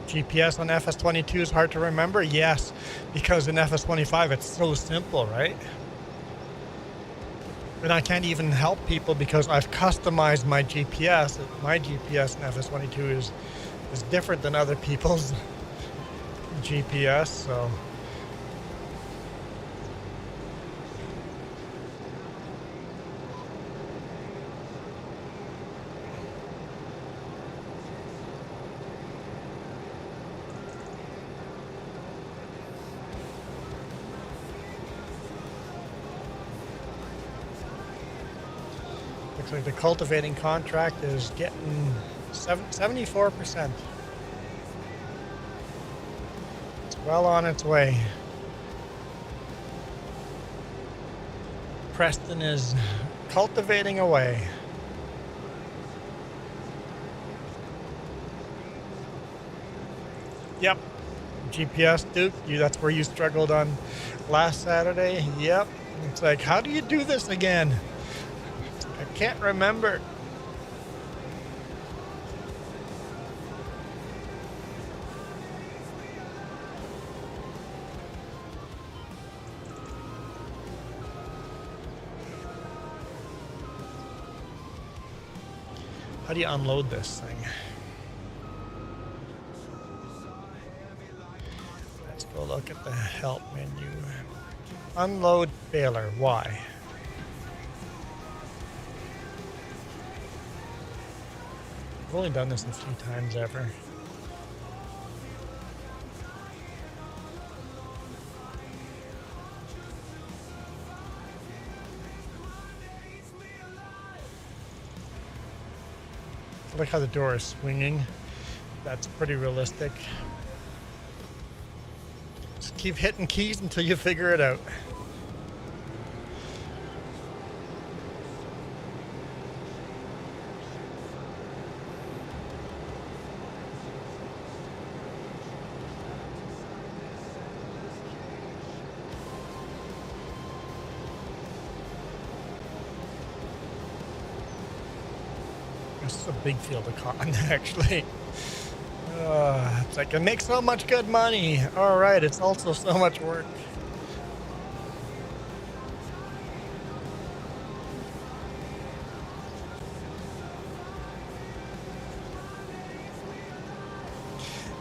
GPS on FS22 is hard to remember? Yes, because in FS25 it's so simple, right? And I can't even help people because I've customized my GPS. My GPS in FS22 is different than other people's GPS, so... Looks like the cultivating contract is getting 74%. It's well on its way. Preston is cultivating away. Yep. GPS, Duke, that's where you struggled on last Saturday. Yep. It's like, how do you do this again? I can't remember. How do you unload this thing? Let's go look at the help menu. Unload baler. Why? I've only done this a few times ever. I like how the door is swinging. That's pretty realistic. Just keep hitting keys until you figure it out. This is a big field of cotton, actually. It's like, it makes so much good money. All right, it's also so much work.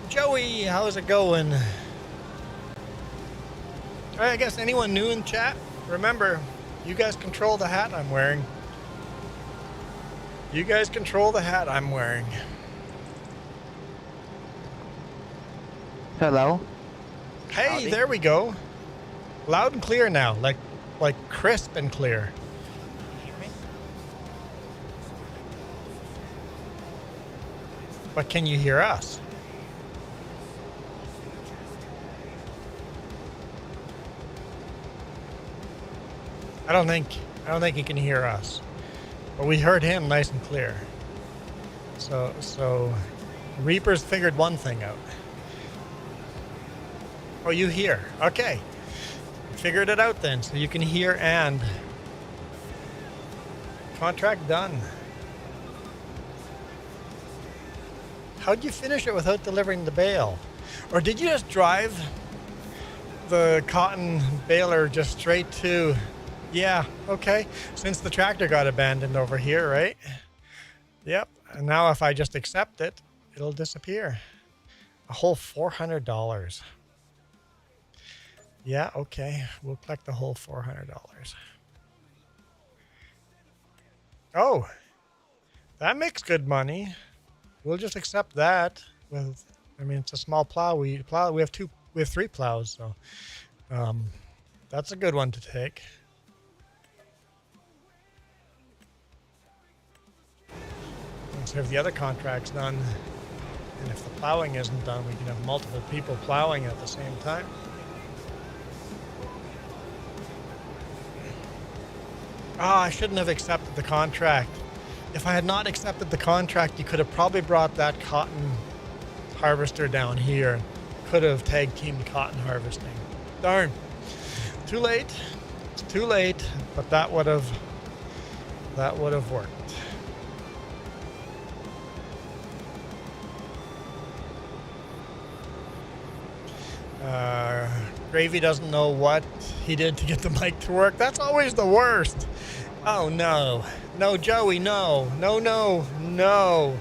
Joey, how's it going? All right, I guess anyone new in chat? Remember, you guys control the hat I'm wearing. You guys control the hat I'm wearing. Hello. Hey, Howdy. there we go. Loud and clear now, like crisp and clear. Can you hear me? But can you hear us? I don't think he can hear us. But we heard him nice and clear. So Reaper's figured one thing out. Oh, you hear? Okay. Figured it out then, so you can hear and contract done. How'd you finish it without delivering the bale? Or did you just drive the cotton baler just straight to Yeah, okay. Since the tractor got abandoned over here, right? Yep. And now if I just accept it, it'll disappear. A whole $400. Yeah, okay. We'll collect the whole $400. Oh, that makes good money. We'll just accept that. With, I mean, it's a small plow. We have three plows, so that's a good one to take. So if the other contract's done, and if the plowing isn't done, we can have multiple people plowing at the same time. Ah, I shouldn't have accepted the contract. If I had not accepted the contract, you could have probably brought that cotton harvester down here. Could have tag teamed cotton harvesting. Darn. Too late. It's too late, but that would have worked. Gravy doesn't know what he did to get the mic to work. That's always the worst. Oh no. No, Joey, no. No, no, no.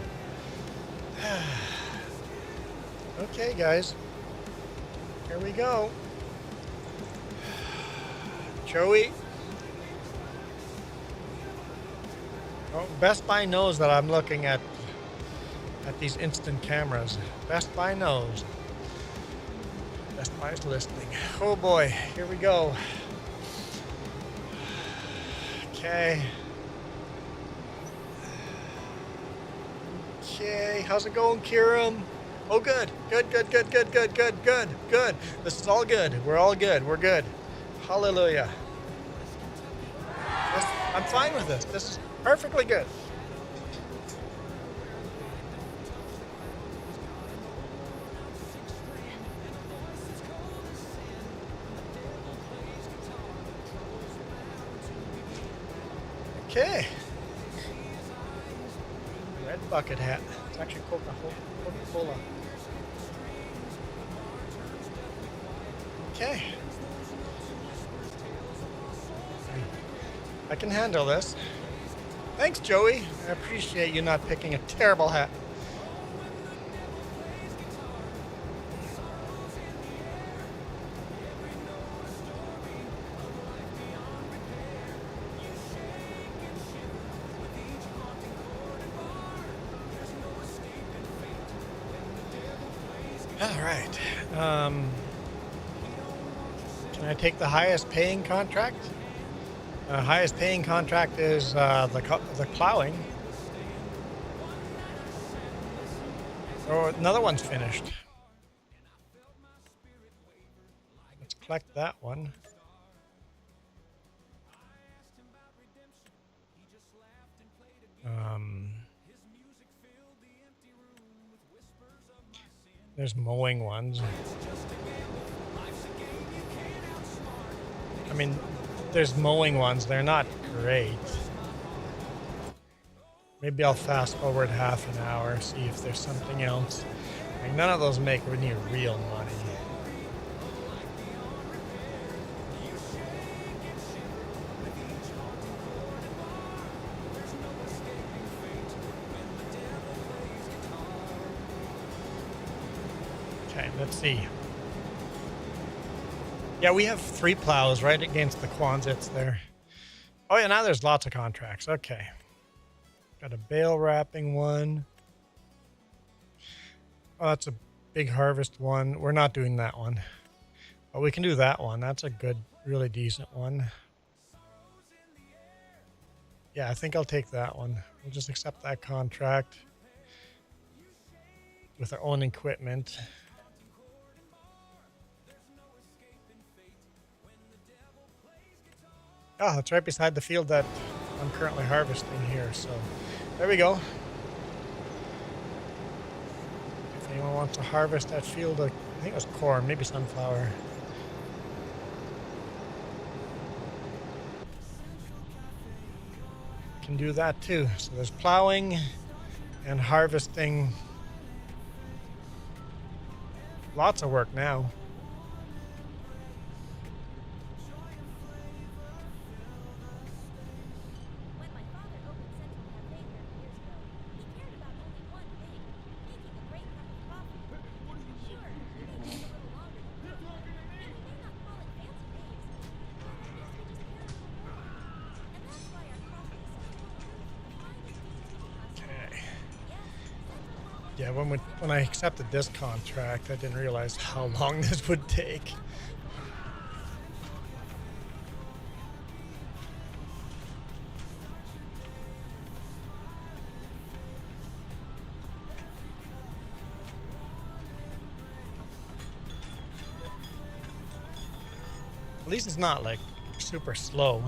Okay, guys. Here we go. Joey. Oh, Best Buy knows that I'm looking at these instant cameras. Best Buy knows. Best Buy's listening. Oh boy, here we go. Okay. Okay, how's it going, Kiram? Oh, good. Good. This is all good. We're all good. We're good. Hallelujah. I'm fine with this. This is perfectly good. Okay. Red bucket hat. It's actually Coca-Cola. Okay. I can handle this. Thanks, Joey. I appreciate you not picking a terrible hat. All right. Can I take the highest paying contract? Highest paying contract is the plowing. Oh, another one's finished. Let's collect that one. There's mowing ones. I mean, there's mowing ones. They're not great. Maybe I'll fast forward half an hour, see if there's something else. Like, none of those make any real money. Okay, let's see. Yeah, we have 3 plows right against the Quonsets there. Oh yeah, now there's lots of contracts. Okay. Got a bale wrapping one. Oh, that's a big harvest one. We're not doing that one. But we can do that one. That's a good, really decent one. Yeah, I think I'll take that one. We'll just accept that contract with our own equipment. Oh, that's right beside the field that I'm currently harvesting here. So there we go. If anyone wants to harvest that field, I think it was corn, maybe sunflower. Can do that too. So there's plowing and harvesting. Lots of work now. Yeah, when I accepted this contract, I didn't realize how long this would take. At least it's not like super slow.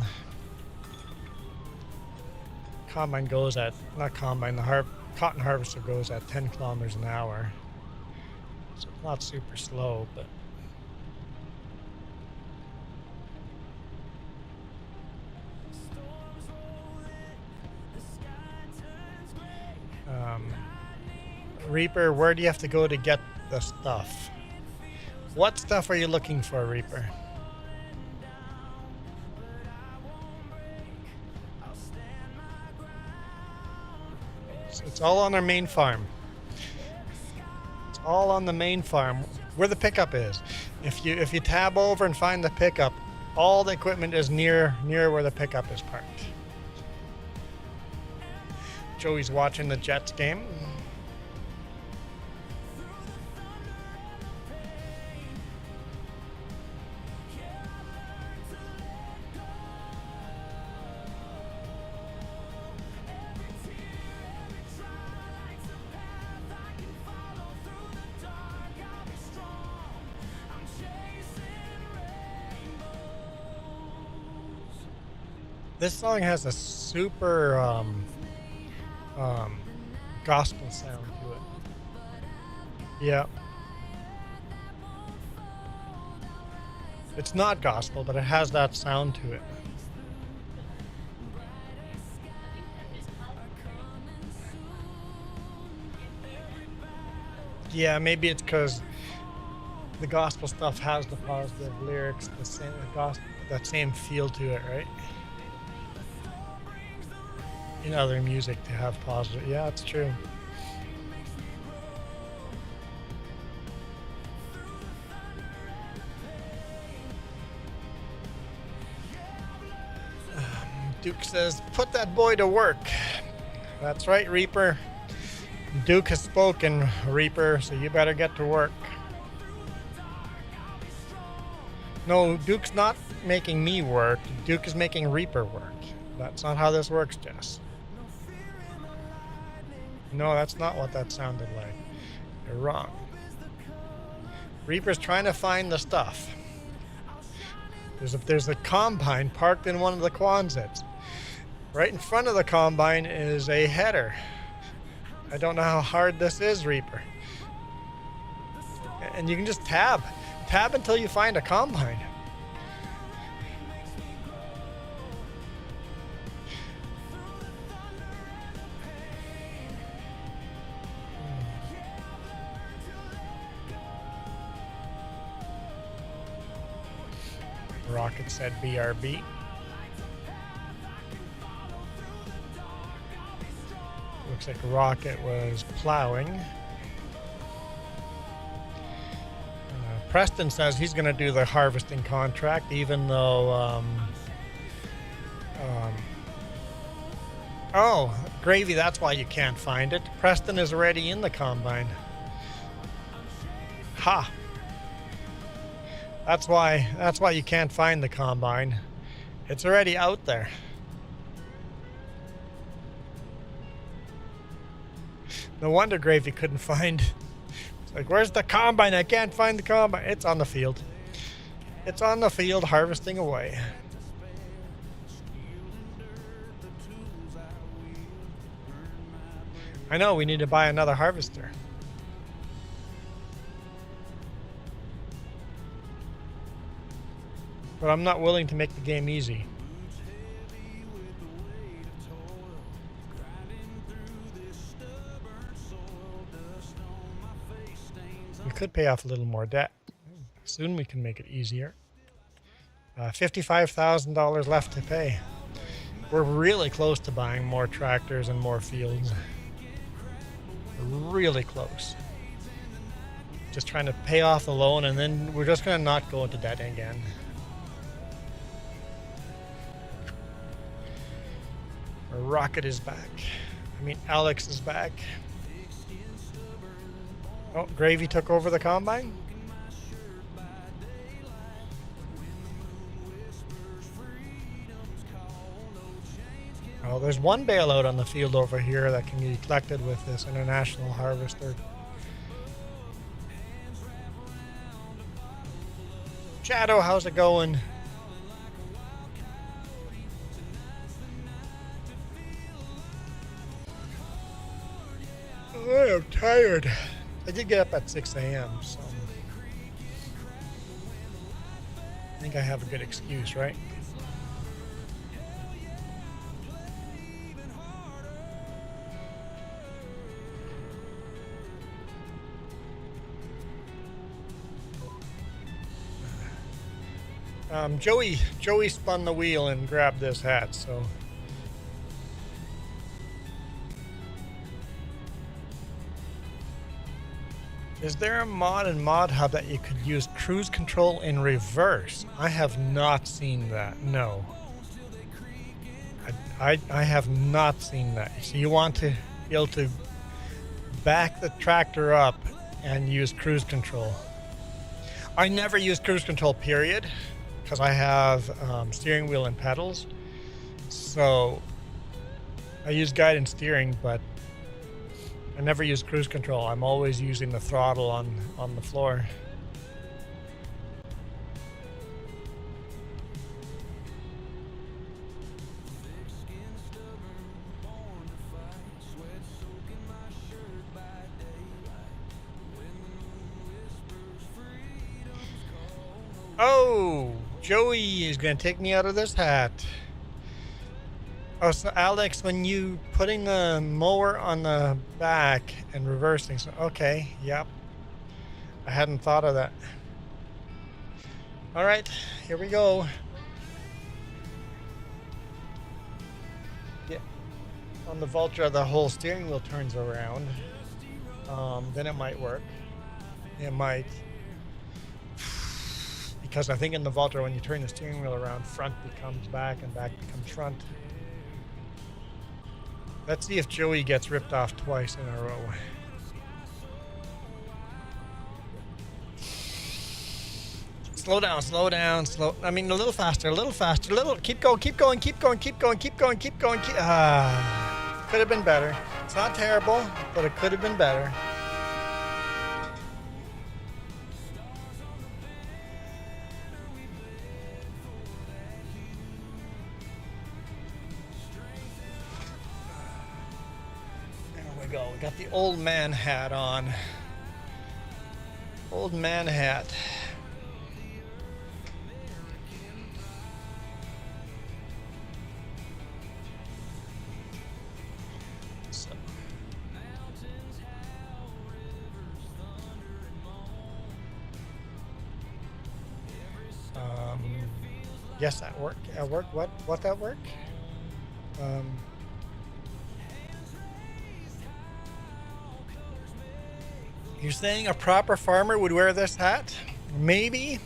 Combine goes at, not combine, the cotton harvester goes at 10 kilometers an hour. So it's not super slow, but Reaper, where do you have to go to get the stuff? What stuff are you looking for, Reaper? So it's all on our main farm. It's all on the main farm where the pickup is. If you tab over and find the pickup, all the equipment is near where the pickup is parked. Joey's watching the Jets game. This song has a super gospel sound to it. Yeah. It's not gospel, but it has that sound to it. Yeah, maybe it's because the gospel stuff has the positive lyrics, the same gospel, that same feel to it, right? In other music to have positive. Yeah, it's true. Duke says, put that boy to work. That's right, Reaper. Duke has spoken, Reaper, so you better get to work. No, Duke's not making me work. Duke is making Reaper work. That's not how this works, Jess. No, that's not what that sounded like. You're wrong. Reaper's trying to find the stuff. There's a combine parked in one of the Quonsets. Right in front of the combine is a header. I don't know how hard this is, Reaper. And you can just tab. Tab until you find a combine. Rocket said BRB. Looks like Rocket was plowing. Preston says he's going to do the harvesting contract, even though... oh, Gravy, that's why you can't find it. Preston is already in the combine. Ha! That's why you can't find the combine. It's already out there. No wonder Gravy couldn't find. It's like, where's the combine? I can't find the combine. It's on the field. It's on the field harvesting away. I know, we need to buy another harvester. But I'm not willing to make the game easy. We could pay off a little more debt. Soon we can make it easier. $55,000 left to pay. We're really close to buying more tractors and more fields. We're really close. Just trying to pay off the loan, and then we're just going to not go into debt again. Rocket is back. I mean, Alex is back. Oh, Gravy took over the combine? Oh, there's one bailout on the field over here that can be collected with this international harvester. Shadow, how's it going? I am tired. I did get up at 6 a.m., so I think I have a good excuse, right? Joey spun the wheel and grabbed this hat, so. Is there a mod in Mod Hub that you could use cruise control in reverse? I have not seen that, no. I have not seen that. So you want to be able to back the tractor up and use cruise control. I never use cruise control, period, because I have steering wheel and pedals. So I use guide and steering, but I never use cruise control. I'm always using the throttle on the floor. Oh, Joey is going to take me out of this hat. Oh, so Alex, when you putting the mower on the back and reversing, so okay, yep. I hadn't thought of that. All right, here we go. Yeah, on the Vulture, the whole steering wheel turns around. Then it might work. It might. Because I think in the Vulture, when you turn the steering wheel around, front becomes back and back becomes front. Let's see if Joey gets ripped off twice in a row. Slow down, slow down, slow. I mean, a little faster, a little faster, a little. Keep going, keep going, keep going, keep going, keep going, keep going. Could have been better. It's not terrible, but it could have been better. Go. We got the old man hat on. Old man hat. So. Yes, that worked. That worked. What that work? You're saying a proper farmer would wear this hat? Maybe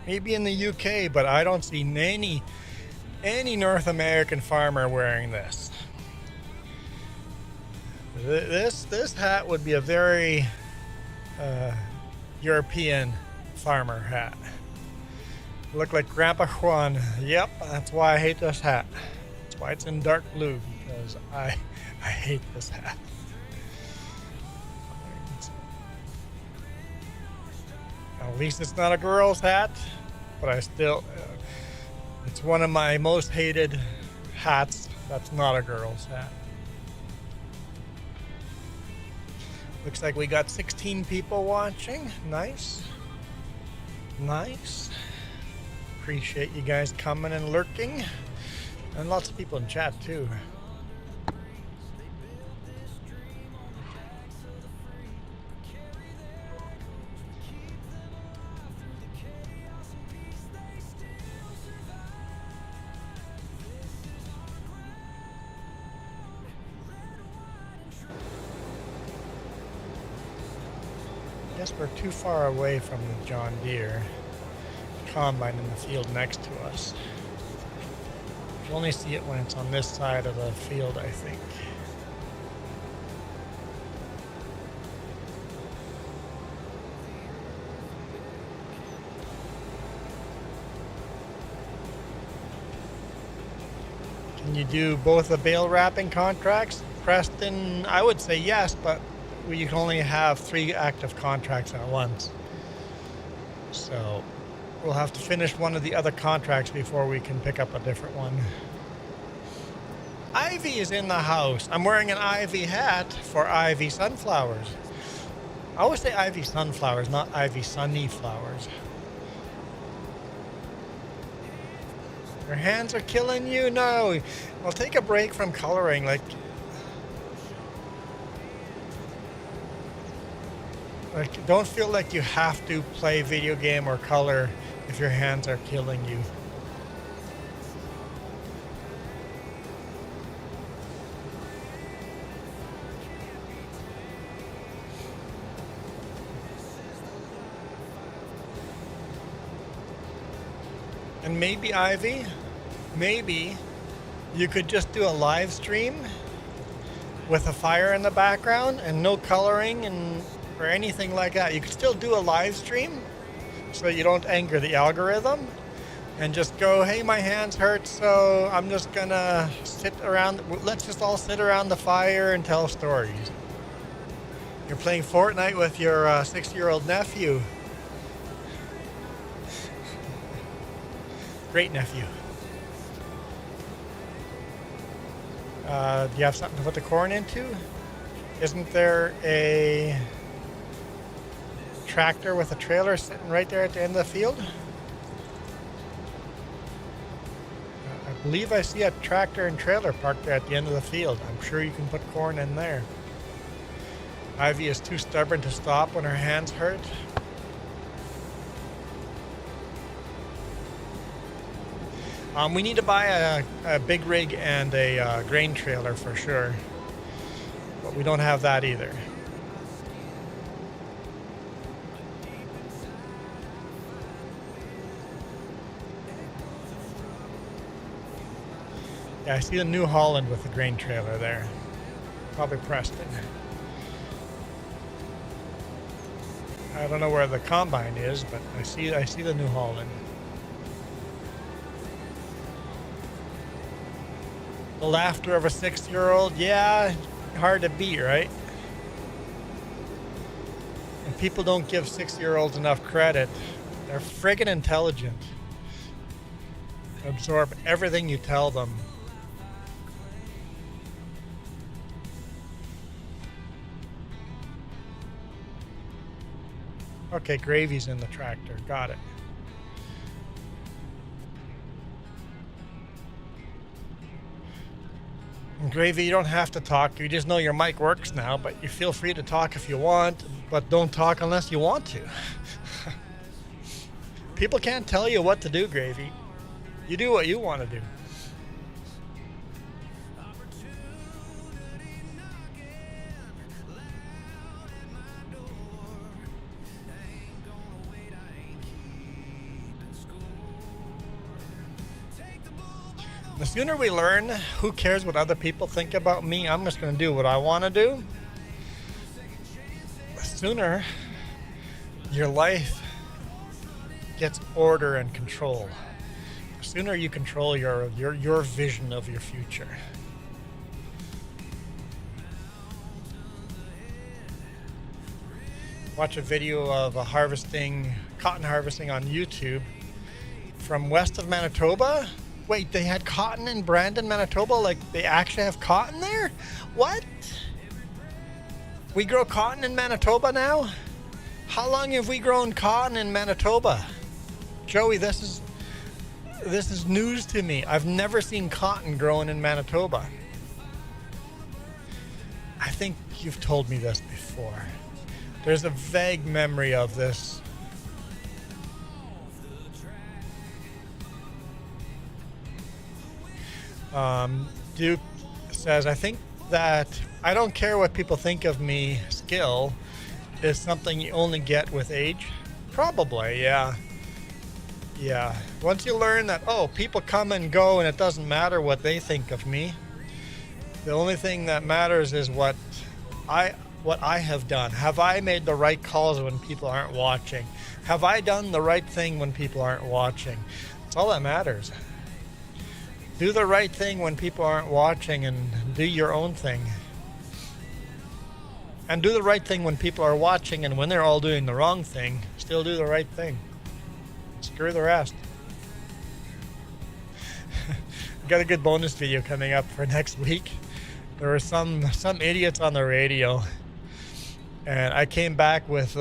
in the UK, but I don't see any North American farmer wearing this. This hat would be a very European farmer hat. Look like Grandpa Juan. Yep, that's why I hate this hat. That's why it's in dark blue, because I hate this hat. At least it's not a girl's hat, but I still, it's one of my most hated hats that's not a girl's hat. Looks like we got 16 people watching. Nice. Nice. Appreciate you guys coming and lurking. And lots of people in chat too. Guess we're too far away from the John Deere combine in the field next to us. You only see it when it's on this side of the field, I think. Can you do both the bale wrapping contracts? Preston, I would say yes, but you can only have 3 active contracts at once. So we'll have to finish one of the other contracts before we can pick up a different one. Ivy is in the house. I'm wearing an Ivy hat for Ivy sunflowers. I always say Ivy sunflowers, not Ivy sunny flowers. Your hands are killing you? No. Well, take a break from coloring. Like don't feel like you have to play video game or color if your hands are killing you. And maybe, Ivy, maybe you could just do a live stream with a fire in the background and no coloring and or anything like that. You could still do a live stream so you don't anger the algorithm, and just go, hey, my hands hurt, so I'm just gonna sit around, let's just all sit around the fire and tell stories. You're playing Fortnite with your 6-year-old nephew. Great nephew. Do you have something to put the corn into? Isn't there a tractor with a trailer sitting right there at the end of the field? I believe I see a tractor and trailer parked there at the end of the field. I'm sure you can put corn in there. Ivy is too stubborn to stop when her hands hurt. We need to buy a big rig and a grain trailer for sure, but we don't have that either. Yeah, I see the New Holland with the grain trailer there. Probably Preston. I don't know where the combine is, but I see the New Holland. The laughter of a 6-year-old, yeah, hard to beat, right? And people don't give 6-year-olds enough credit. They're friggin' intelligent. Absorb everything you tell them. Okay, gravy's in the tractor. Got it. And Gravy, you don't have to talk. You just know your mic works now, but you feel free to talk if you want, but don't talk unless you want to. People can't tell you what to do, Gravy. You do what you want to do. The sooner we learn who cares what other people think about me, I'm just going to do what I want to do, the sooner your life gets order and control. The sooner you control your vision of your future. Watch a video of cotton harvesting on YouTube from west of Manitoba. Wait, they had cotton in Brandon, Manitoba? Like, they actually have cotton there? What? We grow cotton in Manitoba now? How long have we grown cotton in Manitoba? Joey, this is news to me. I've never seen cotton growing in Manitoba. I think you've told me this before. There's a vague memory of this. Duke says, I think that I don't care what people think of me, skill is something you only get with age. Probably, yeah. Yeah. Once you learn that, oh, people come and go and it doesn't matter what they think of me. The only thing that matters is what I have done. Have I made the right calls when people aren't watching? Have I done the right thing when people aren't watching? That's all that matters. Do the right thing when people aren't watching and do your own thing. And do the right thing when people are watching, and when they're all doing the wrong thing, still do the right thing. Screw the rest. Got a good bonus video coming up for next week. There were some idiots on the radio, and I came back with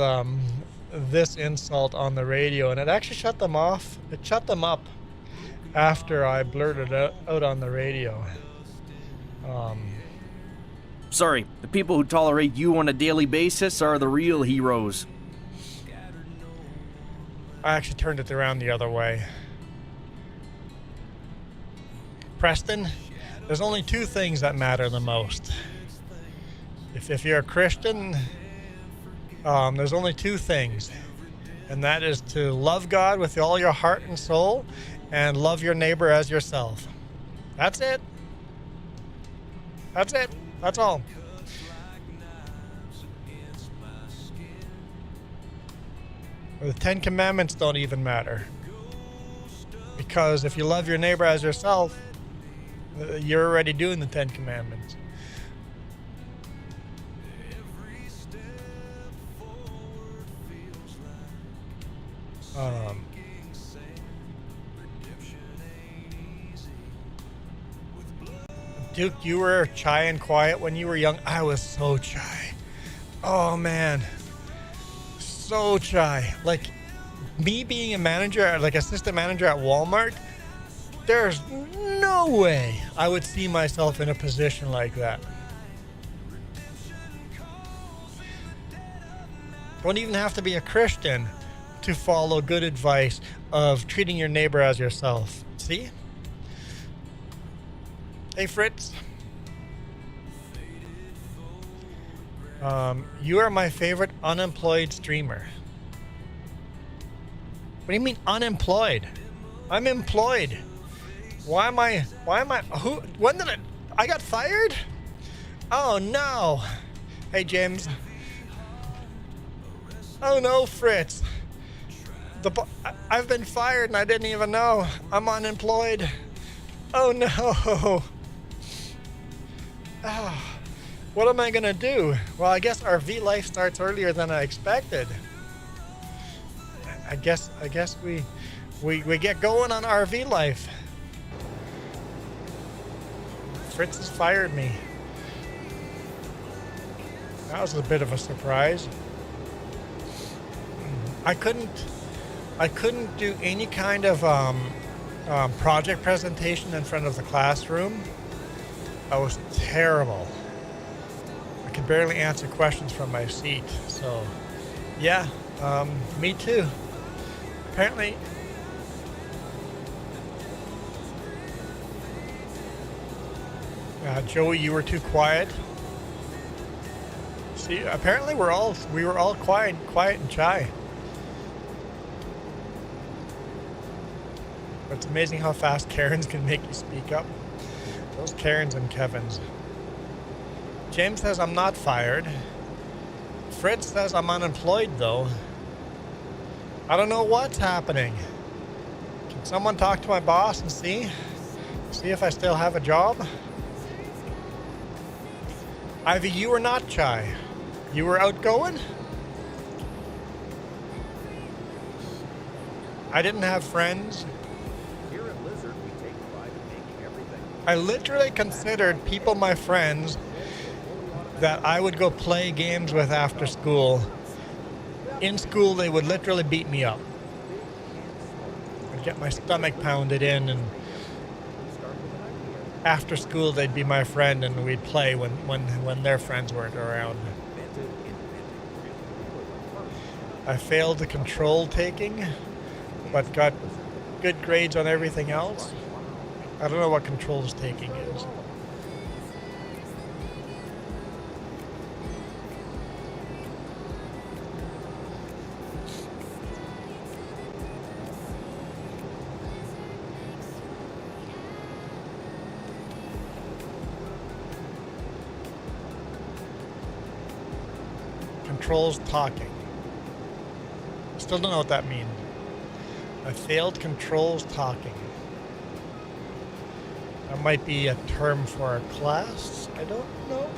this insult on the radio, and it actually shut them off. It shut them up after I blurted it out on the radio. Sorry, the people who tolerate you on a daily basis are the real heroes. I actually turned it around the other way. Preston, there's only two things that matter the most. If you're a Christian, there's only two things. And that is to love God with all your heart and soul, and love your neighbor as yourself. That's it. That's it. That's all. The 10 Commandments don't even matter. Because if you love your neighbor as yourself, you're already doing the 10 Commandments. Duke, you were shy and quiet when you were young. I was so shy. Oh man, so shy. Like me being a manager, like assistant manager at Walmart, there's no way I would see myself in a position like that. Don't even have to be a Christian to follow good advice of treating your neighbor as yourself. See? Hey Fritz. You are my favorite unemployed streamer. What do you mean unemployed? I'm employed. When did I got fired? Oh no. Hey James. Oh no, Fritz. I've been fired and I didn't even know. I'm unemployed. Oh no. What am I gonna do? Well, I guess RV life starts earlier than I expected. I guess we get going on RV life. Fritz has fired me. That was a bit of a surprise. I couldn't do any kind of project presentation in front of the classroom. I was terrible. I could barely answer questions from my seat. So, yeah, me too. Apparently, Joey, you were too quiet. See, apparently we were all quiet and shy. But it's amazing how fast Karens can make you speak up. Those Karens and Kevins. James says I'm not fired. Fritz says I'm unemployed though. I don't know what's happening. Can someone talk to my boss and see if I still have a job? Ivy, you were not shy. You were outgoing? I didn't have friends. I literally considered people my friends that I would go play games with after school. In school, they would literally beat me up. I'd get my stomach pounded in, and after school, they'd be my friend, and we'd play when their friends weren't around. I failed the control taking, but got good grades on everything else. I don't know what controls taking is. Controls talking. Still don't know what that means. I failed controls talking. That might be a term for a class. I don't know.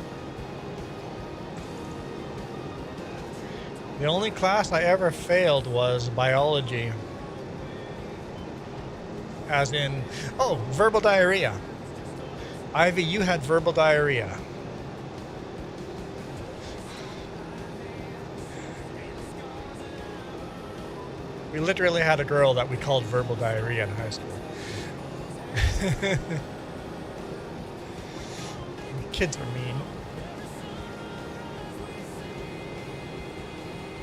The only class I ever failed was biology. As in, oh, verbal diarrhea. Ivy, you had verbal diarrhea. We literally had a girl that we called verbal diarrhea in high school. Kids are mean.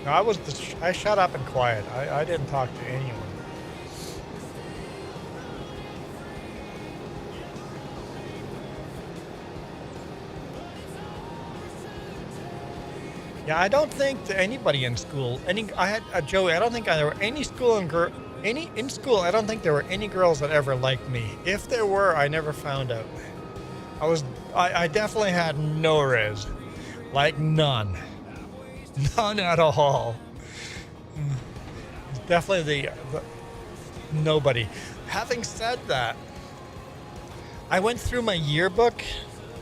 No, I shut up and quiet. I didn't talk to anyone. Yeah, I don't think that anybody in school. I had Joey. I don't think there were any school in school. I don't think there were any girls that ever liked me. If there were, I never found out. I definitely had no res, like none at all. Definitely the nobody. Having said that, I went through my yearbook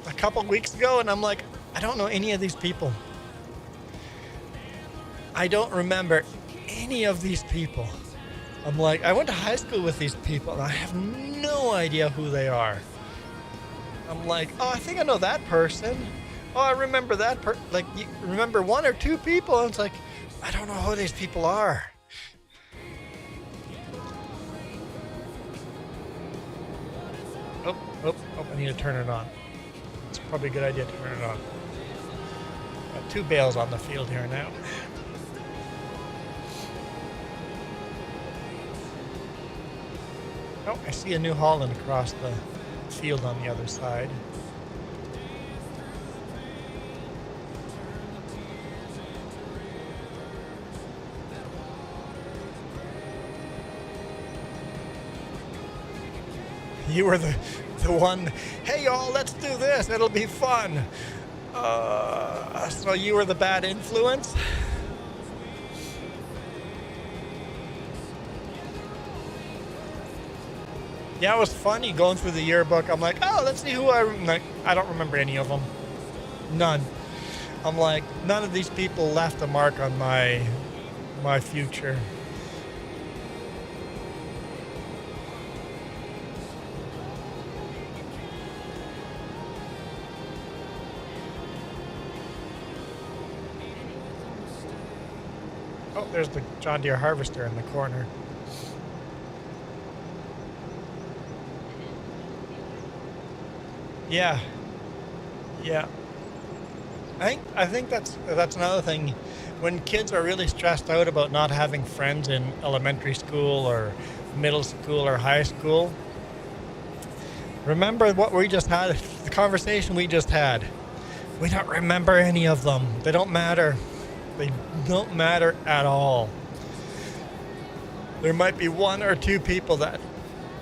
a couple weeks ago, and I'm like, I don't know any of these people. I don't remember any of these people. I'm like, I went to high school with these people, and I have no idea who they are. I'm like, oh, I think I know that person. Oh, I remember that like, you remember one or two people, and it's like, I don't know who these people are. Oh, I need to turn it on. It's probably a good idea to turn it on. Got 2 bales on the field here now. Oh, I see a New Holland across the field on the other side. You were the one, hey y'all, let's do this, it'll be fun. So you were the bad influence? Yeah, it was funny going through the yearbook. I'm like, oh, let's see who I don't remember any of them. None. I'm like, none of these people left a mark on my future. Oh, there's the John Deere harvester in the corner. Yeah. I think that's another thing. When kids are really stressed out about not having friends in elementary school or middle school or high school, remember what we just had, the conversation we just had. We don't remember any of them. They don't matter. They don't matter at all. There might be 1 or 2 people that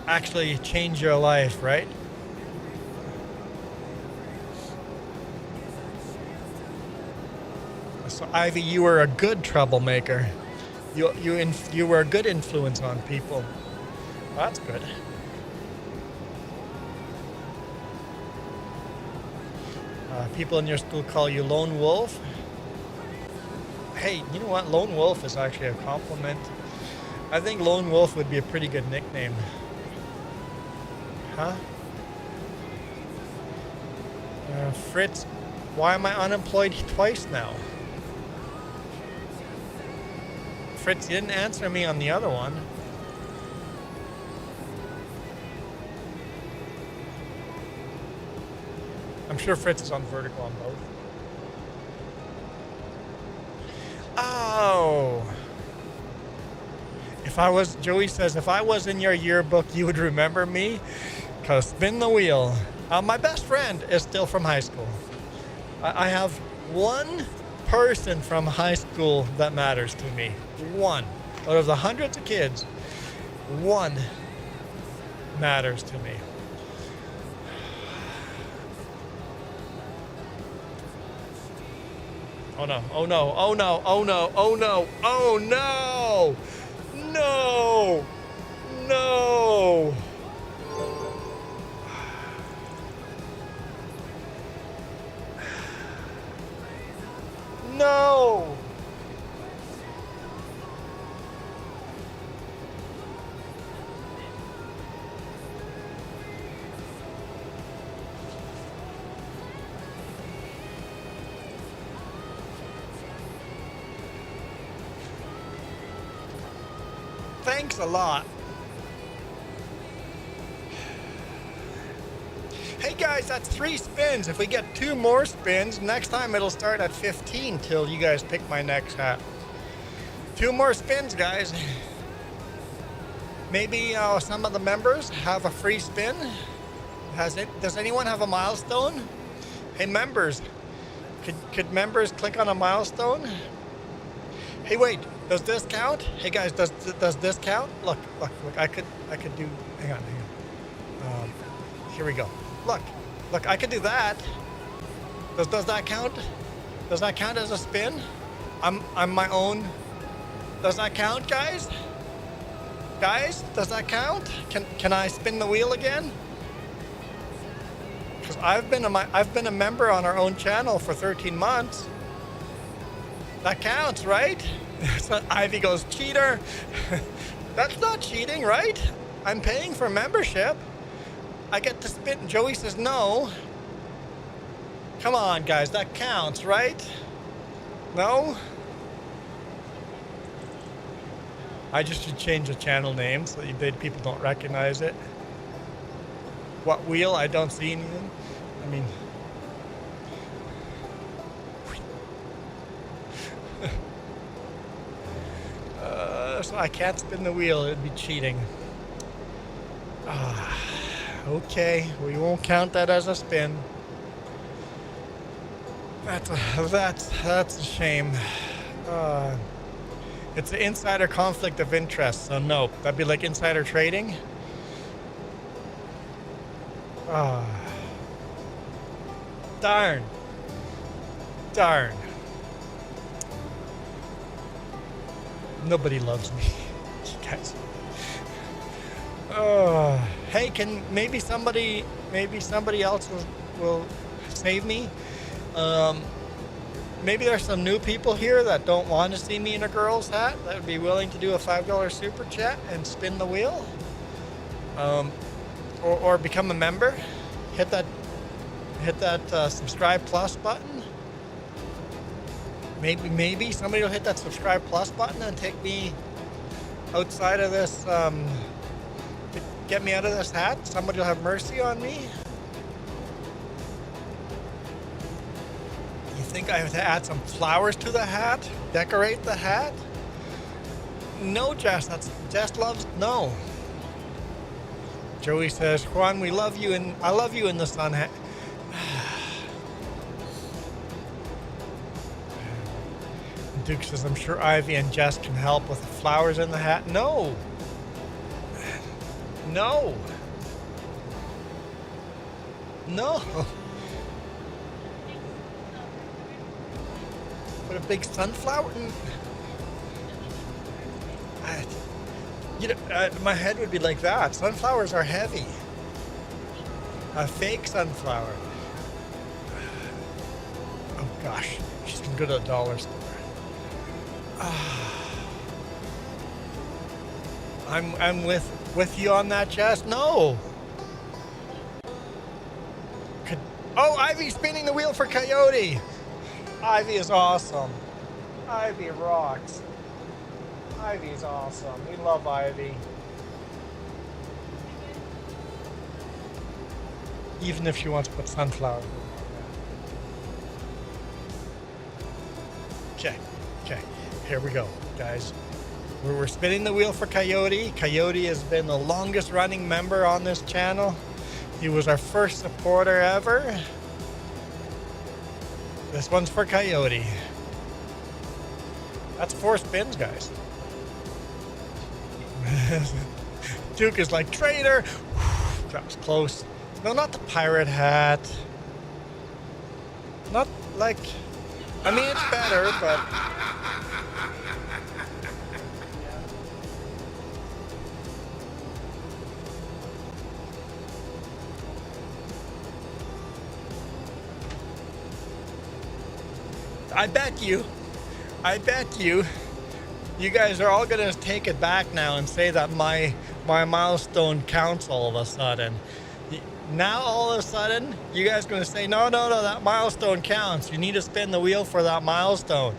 actually change your life, right? So Ivy, you were a good troublemaker. You were a good influence on people. Well, that's good. People in your school call you Lone Wolf. Hey, you know what? Lone Wolf is actually a compliment. I think Lone Wolf would be a pretty good nickname. Huh? Fritz, why am I unemployed twice now? Fritz, you didn't answer me on the other one. I'm sure Fritz is on vertical on both. Oh. Joey says, if I was in your yearbook, you would remember me? Because spin the wheel. My best friend is still from high school. I have one person from high school that matters to me. One. Out of the hundreds of kids, one matters to me. Oh no, oh no, oh no, oh no, oh no, oh no! No! No! Thanks a lot. Hey guys, that's 3 spins. If we get 2 more spins, next time it'll start at 15 till you guys pick my next hat. 2 more spins, guys. Maybe some of the members have a free spin. Does anyone have a milestone? Hey members, could members click on a milestone? Hey wait, does this count? Hey guys, does this count? Look, I could do, hang on. Here we go. Look, I could do that. Does that count? Does that count as a spin? I'm my own. Does that count, guys? Guys, does that count? Can I spin the wheel again? Because I've been a member on our own channel for 13 months. That counts, right? Ivy goes, cheater. That's not cheating, right? I'm paying for membership. I get to spin. Joey says no. Come on, guys, that counts, right? No? I just should change the channel name so that people don't recognize it. What wheel? I don't see anything. I mean... so I can't spin the wheel. It'd be cheating. Okay, we won't count that as a spin. That's a shame. It's an insider conflict of interest, so no. That'd be like insider trading. Darn. Nobody loves me. You guys. Hey, can maybe somebody else will save me? Maybe there's some new people here that don't want to see me in a girl's hat that would be willing to do a $5 super chat and spin the wheel, or become a member. Hit that subscribe plus button. Maybe somebody will hit that subscribe plus button and take me outside of this. Get me out of this hat. Somebody will have mercy on me. You think I have to add some flowers to the hat? Decorate the hat? No, Jess. Jess loves no. Joey says, Juan, we love you, and I love you in the sun hat. Duke says, I'm sure Ivy and Jess can help with the flowers in the hat. No. Put a big sunflower in. My head would be like that. Sunflowers are heavy. A fake sunflower. Oh gosh, she's gonna go to the dollar store. I'm with you on that, Jess. No. Oh, Ivy's spinning the wheel for Coyote. Ivy is awesome. Ivy rocks. Ivy's awesome. We love Ivy. Even if she wants to put sunflower. Okay. Here we go, guys. We're spinning the wheel for Coyote. Coyote has been the longest running member on this channel. He was our first supporter ever. This one's for Coyote. That's 4 spins, guys. Duke is like, traitor. That was close. No, not the pirate hat. Not like, I mean, it's better, but... I bet you guys are all gonna take it back now and say that my milestone counts all of a sudden. Now all of a sudden, you guys are going to say, no, that milestone counts. You need to spin the wheel for that milestone.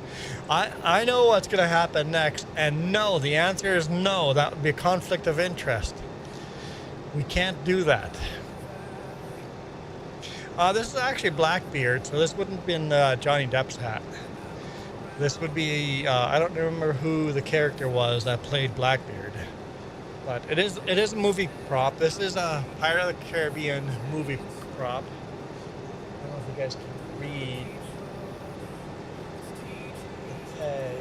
I know what's going to happen next, and no, the answer is no. That would be a conflict of interest. We can't do that. This is actually Blackbeard, so this wouldn't have been Johnny Depp's hat. This would be, I don't remember who the character was that played Blackbeard. But it is a movie prop. This is a Pirate of the Caribbean movie prop. I don't know if you guys can read the tag.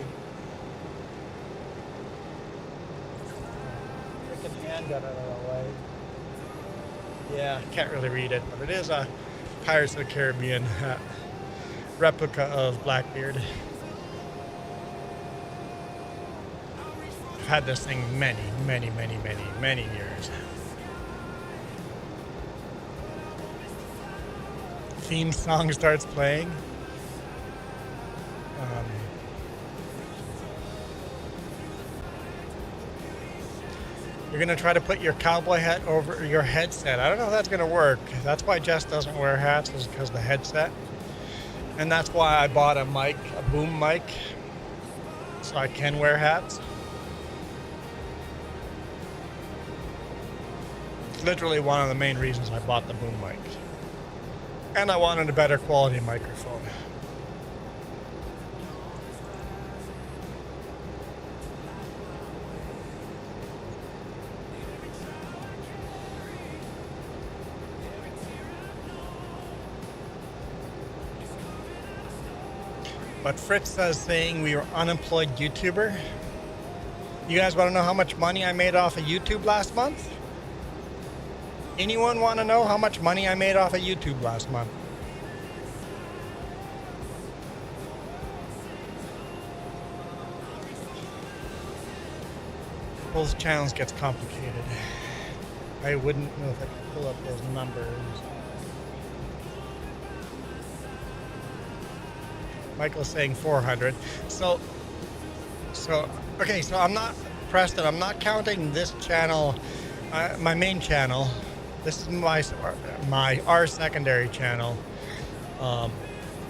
Freaking hand got out of the way. Yeah, can't really read it, but it is a Pirates of the Caribbean replica of Blackbeard. Had this thing many years. Theme song starts playing. You're gonna try to put your cowboy hat over your headset. I don't know if that's gonna work. That's why Jess doesn't wear hats, is because of the headset. And that's why I bought a mic, a boom mic, so I can wear hats. Literally one of the main reasons I bought the boom mic. And I wanted a better quality microphone. But Fritz says saying we were unemployed YouTuber. You guys want to know how much money I made off of YouTube last month? Anyone want to know how much money I made off of YouTube last month? Both channels gets complicated. I wouldn't know if I could pull up those numbers. Michael's saying 400. So I'm not, Preston, I'm not counting this channel, my main channel. This is our secondary channel.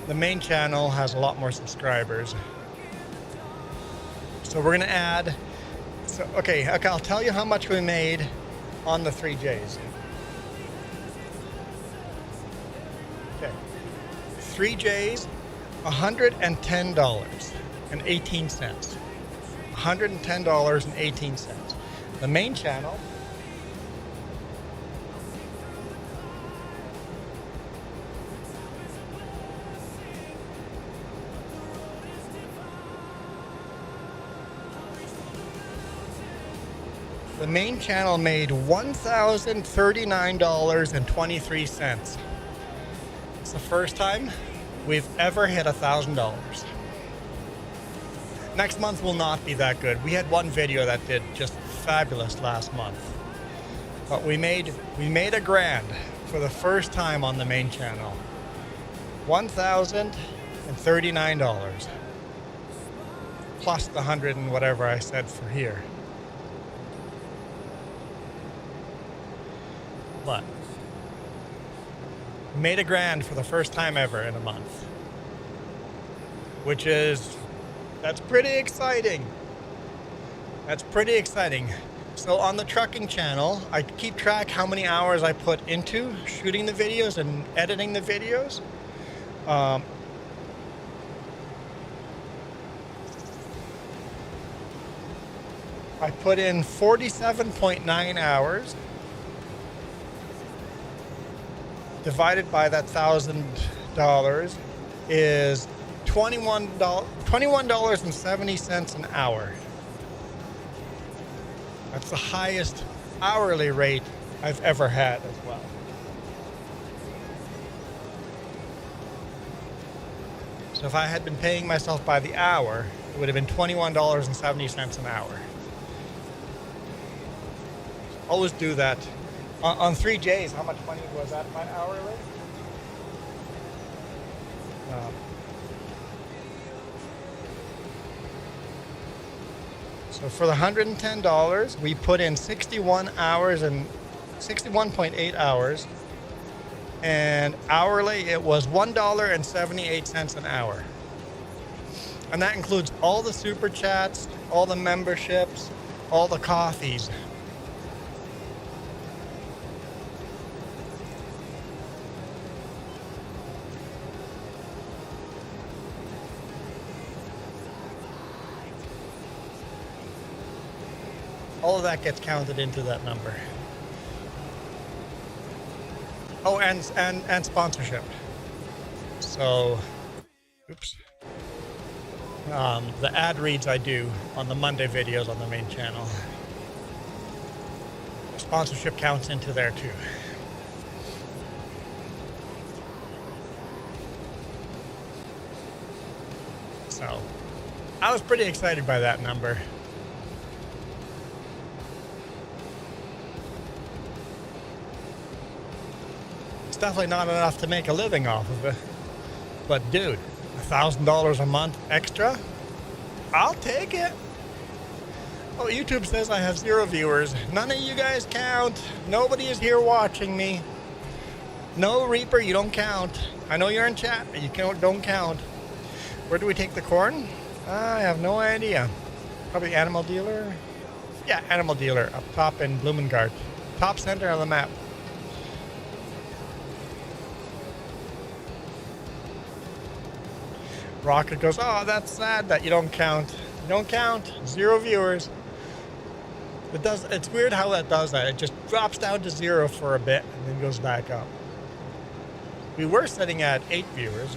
The main channel has a lot more subscribers. So we're gonna add, okay, I'll tell you how much we made on the 3Js. Okay, 3Js, $110.18. $110.18. The main channel, made $1,039.23. It's the first time we've ever hit $1,000. Next month will not be that good. We had one video that did just fabulous last month. But we made a grand for the first time on the main channel. $1,039. Plus the 100 and whatever I said for here. But made a grand for the first time ever in a month. That's pretty exciting. That's pretty exciting. So on the trucking channel, I keep track how many hours I put into shooting the videos and editing the videos. I put in 47.9 hours divided by that $1,000 is $21.70 an hour. That's the highest hourly rate I've ever had as well. So if I had been paying myself by the hour, it would have been $21.70 an hour. Always do that. On 3Js, how much money was that by hourly? So for the $110, we put in 61 hours and 61.8 hours and hourly it was $1.78 an hour. And that includes all the super chats, all the memberships, all the coffees. All of that gets counted into that number. Oh, and sponsorship. So, oops. The ad reads I do on the Monday videos on the main channel. Sponsorship counts into there too. So, I was pretty excited by that number. Definitely not enough to make a living off of it, but dude, $1,000 a month extra, I'll take it. Oh, YouTube says I have 0 viewers. None of you guys count. Nobody is here watching me. No, Reaper, you don't count. I know you're in chat, but you don't count. Where do we take the corn? I have no idea. Probably animal dealer. Yeah, animal dealer up top in Blumengard, top center of the map. Rocket goes, oh, that's sad that you don't count. You don't count. 0 viewers. It's weird how that does that. It just drops down to 0 for a bit and then goes back up. We were sitting at 8 viewers.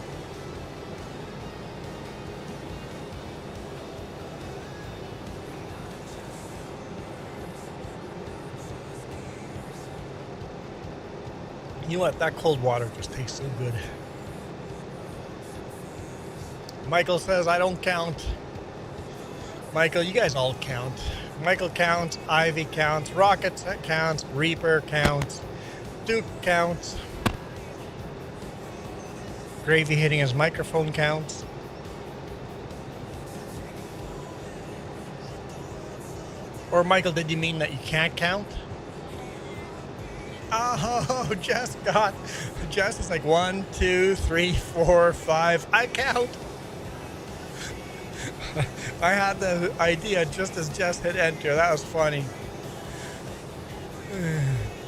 You know what? That cold water just tastes so good. Michael says, I don't count. Michael, you guys all count. Michael counts, Ivy counts, Rocket counts, Reaper counts, Duke counts. Gravy hitting his microphone counts. Or Michael, did you mean that you can't count? Oh, Jess is like 1, 2, 3, 4, 5. I count. I had the idea just as Jess hit enter. That was funny.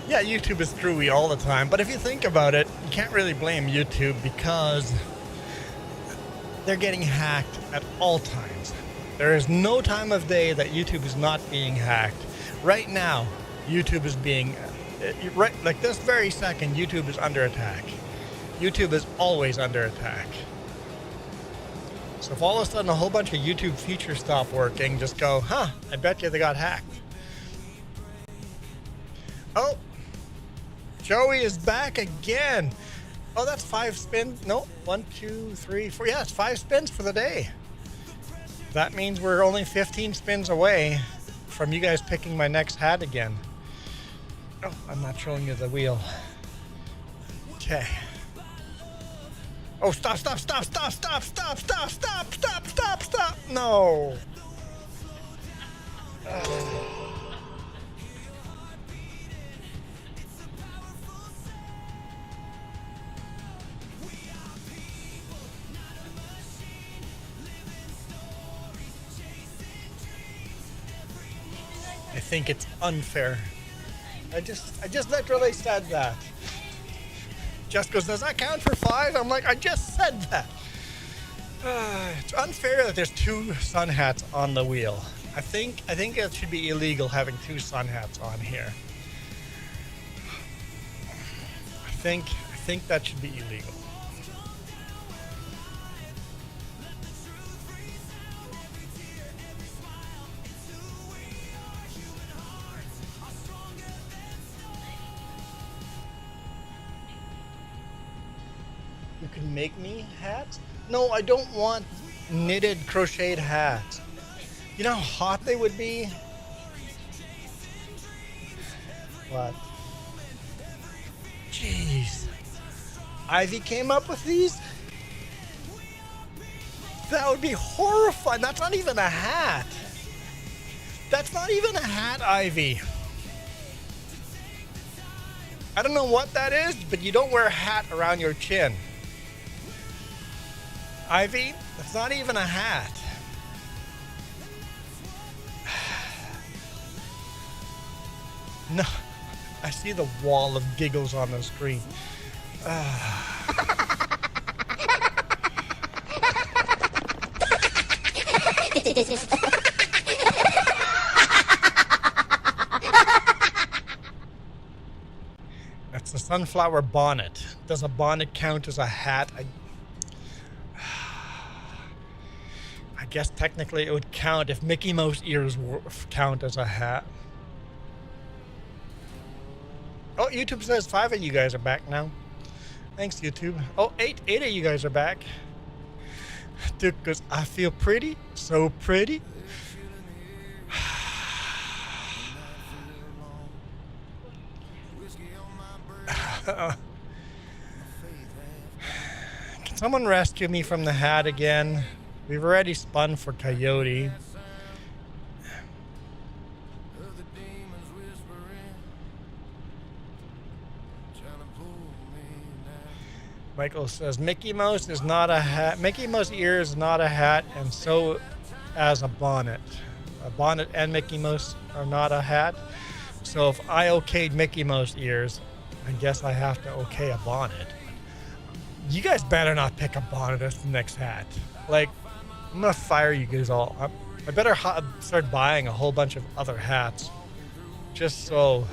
Yeah, YouTube is screwy all the time. But if you think about it, you can't really blame YouTube because they're getting hacked at all times. There is no time of day that YouTube is not being hacked. Right now, YouTube is being... right, like this very second, YouTube is under attack. YouTube is always under attack. So if all of a sudden a whole bunch of YouTube features stop working, just go, huh, I bet you they got hacked. Oh, Joey is back again. Oh, that's 5 spins. No, 1, 2, 3, 4. Yeah, it's 5 spins for the day. That means we're only 15 spins away from you guys picking my next hat again. Oh, I'm not showing you the wheel. Okay. Oh, stop. No. I think it's unfair. I just literally said that. Jess goes, does that count for 5? I'm like, I just said that. It's unfair that there's 2 sun hats on the wheel. I think it should be illegal having 2 sun hats on here. I think that should be illegal. You can make me hats? No, I don't want knitted crocheted hats. You know how hot they would be? What? Jeez. Ivy came up with these? That would be horrifying. That's not even a hat. That's not even a hat, Ivy. I don't know what that is, but you don't wear a hat around your chin. Ivy, that's not even a hat. No, I see the wall of giggles on the screen. That's the sunflower bonnet. Does a bonnet count as a hat? I guess technically it would count if Mickey Mouse ears count as a hat. Oh, YouTube says 5 of you guys are back now. Thanks, YouTube. Oh, 8 of you guys are back. Duke goes, I feel pretty, so pretty. Can someone rescue me from the hat again? We've already spun for Coyote. Michael says Mickey Mouse is not a hat. Mickey Mouse ear is not a hat, and so as a bonnet. A bonnet and Mickey Mouse are not a hat. So if I okayed Mickey Mouse ears, I guess I have to okay a bonnet. You guys better not pick a bonnet as the next hat. Like, I'm gonna fire you guys all. I better start buying a whole bunch of other hats, just so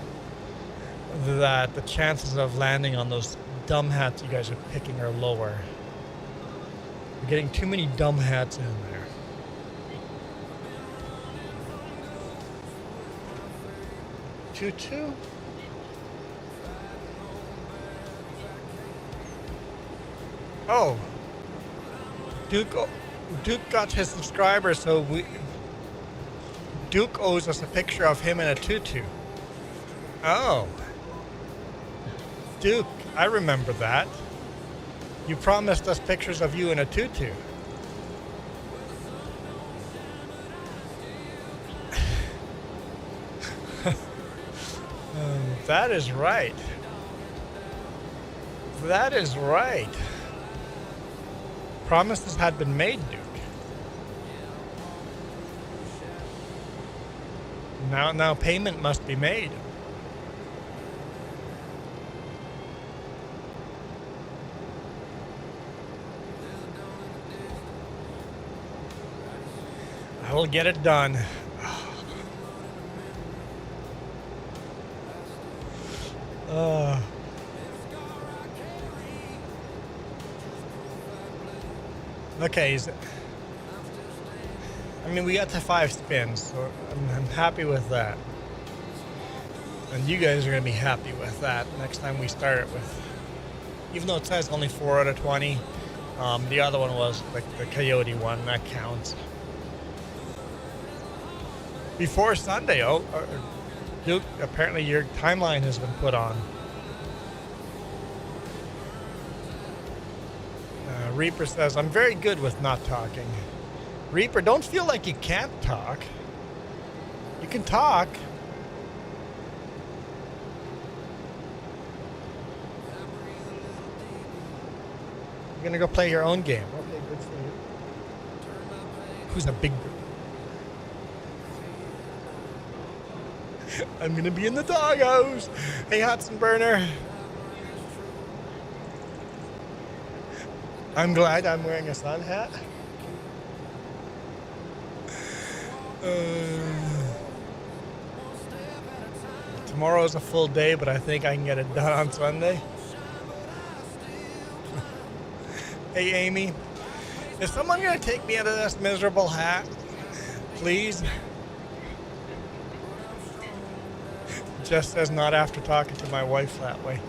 that the chances of landing on those dumb hats you guys are picking are lower. You're getting too many dumb hats in there. Tutu? Oh, Duke got his subscriber, so Duke owes us a picture of him in a tutu. Oh, Duke, I remember that. You promised us pictures of you in a tutu. That is right. That is right. Promises had been made, Duke. Now payment must be made. I will get it done. Okay, I mean, we got to 5 spins, so I'm happy with that. And you guys are going to be happy with that next time we start it with. Even though it says only 4 out of 20, the other one was like the Coyote one, that counts. Before Sunday, Duke, apparently your timeline has been put on. Reaper says, I'm very good with not talking. Reaper, don't feel like you can't talk. You can talk. You're gonna go play your own game. Okay, good for you. Who's a big girl? I'm gonna be in the doghouse. Hey, Hudson Burner. I'm glad I'm wearing a sun hat. Tomorrow's a full day, but I think I can get it done on Sunday. Hey, Amy. Is someone going to take me out of this miserable hat? Please? Just says not after talking to my wife that way.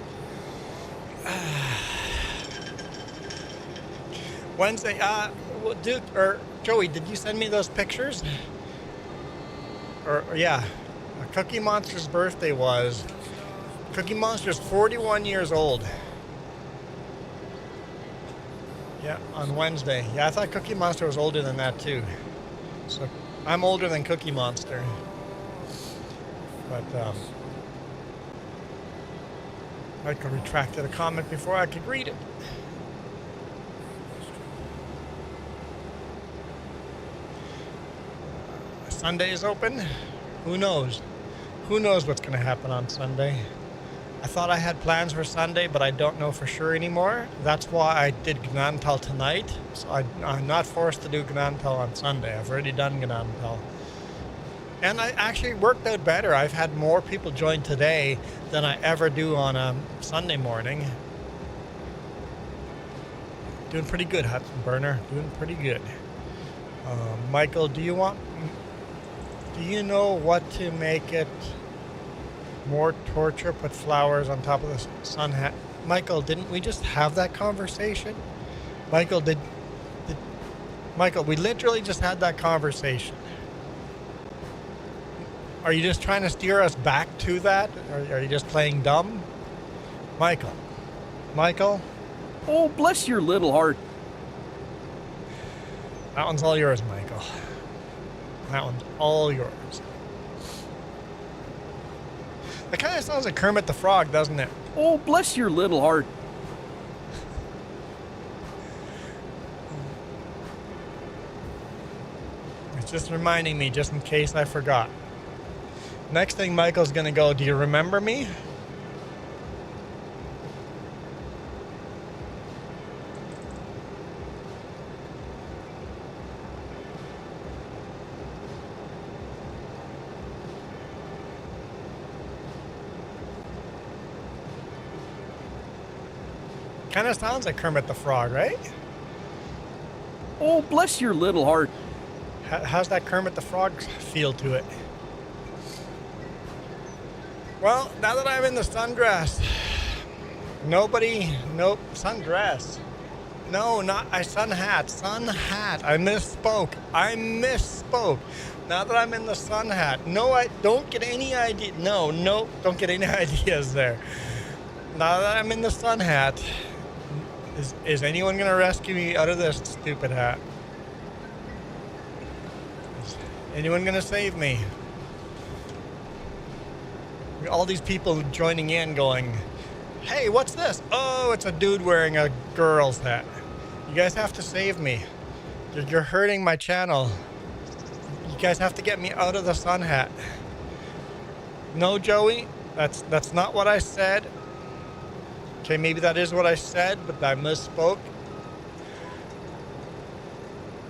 Wednesday, Duke, or Joey, did you send me those pictures? Or yeah, Cookie Monster's birthday was. Cookie Monster's 41 years old. Yeah, on Wednesday. Yeah, I thought Cookie Monster was older than that too. So I'm older than Cookie Monster. But Michael retracted a comment before I could read it. Sunday is open. Who knows? Who knows what's going to happen on Sunday? I thought I had plans for Sunday, but I don't know for sure anymore. That's why I did Gnadenthal tonight. So I'm not forced to do Gnadenthal on Sunday. I've already done Gnadenthal. And I actually worked out better. I've had more people join today than I ever do on a Sunday morning. Doing pretty good, Hudson Burner. Doing pretty good. Michael, do you know what to make it more torture? Put flowers on top of the sun hat. Michael, didn't we just have that conversation? Michael, Michael, we literally just had that conversation. Are you just trying to steer us back to that? Or are you just playing dumb? Michael. Michael? Oh, bless your little heart. That one's all yours, Michael. That one's all yours. That kind of sounds like Kermit the Frog, doesn't it? Oh, bless your little heart. It's just reminding me, just in case I forgot. Next thing Michael's going to go, do you remember me? Kind of sounds like Kermit the Frog, right? Oh, bless your little heart. How's that Kermit the Frog feel to it? Well, now that I'm in the sundress, sundress. No, sun hat. I misspoke. Now that I'm in the sun hat. No, I don't get any idea. No, don't get any ideas there. Now that I'm in the sun hat, is anyone going to rescue me out of this stupid hat? Is anyone going to save me? All these people joining in going, hey, what's this? Oh, it's a dude wearing a girl's hat. You guys have to save me. You're hurting my channel. You guys have to get me out of the sun hat. No, Joey, that's not what I said. Okay, maybe that is what I said, but I misspoke.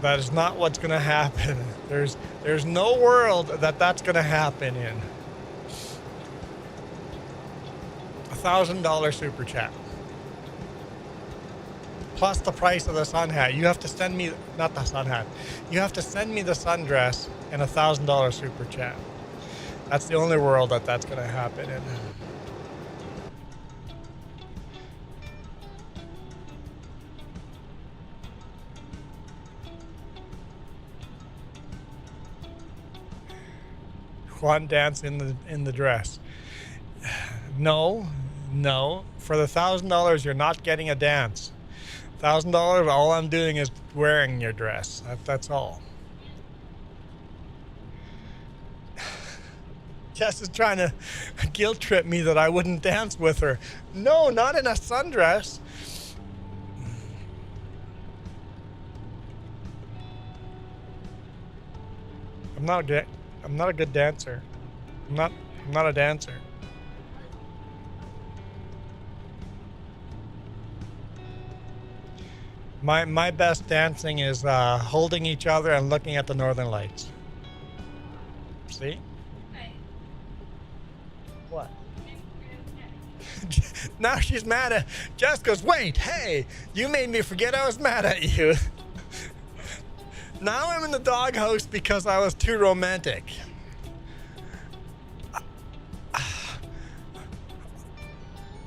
That is not what's going to happen. There's no world that's going to happen in. $1,000 super chat. Plus the price of the sun hat. You have to send me, not the sun hat. You have to send me the sundress and $1,000 super chat. That's the only world that's going to happen in. Juan dance in the dress. No. For the $1,000, you're not getting a dance. $1,000, all I'm doing is wearing your dress. That's all. Jess is trying to guilt trip me that I wouldn't dance with her. No, not in a sundress. I'm not a good dancer. I'm not a dancer. My best dancing is holding each other and looking at the northern lights. See? Hey. What? Now she's mad at Jess goes, wait, hey, you made me forget I was mad at you. Now I'm in the doghouse because I was too romantic.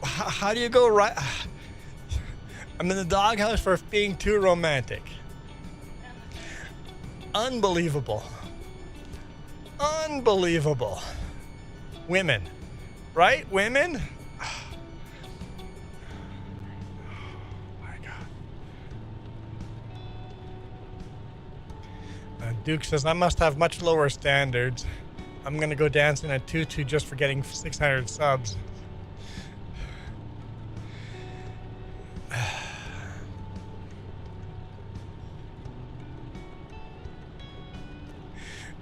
How do you go right? I'm in the doghouse for being too romantic. Unbelievable. Unbelievable. Women. Right? Women? Oh my God. Duke says, I must have much lower standards. I'm going to go dance in a tutu just for getting 600 subs.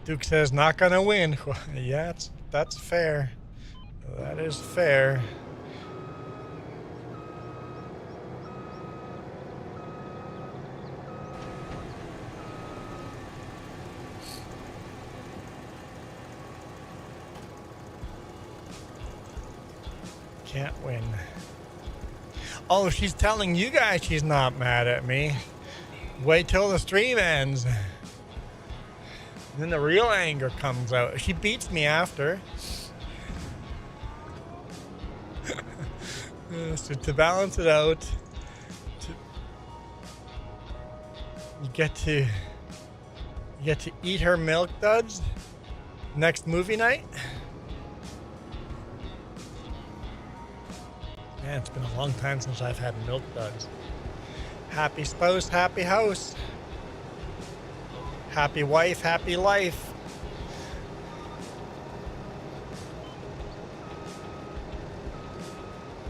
Duke says not gonna win. Yeah, that's fair. That is fair. Can't win. Oh, she's telling you guys she's not mad at me. Wait till the stream ends. Then the real anger comes out. She beats me after. So to balance it out, you get to eat her milk duds next movie night. Man, it's been a long time since I've had milk duds. Happy spouse, happy house. Happy wife, happy life.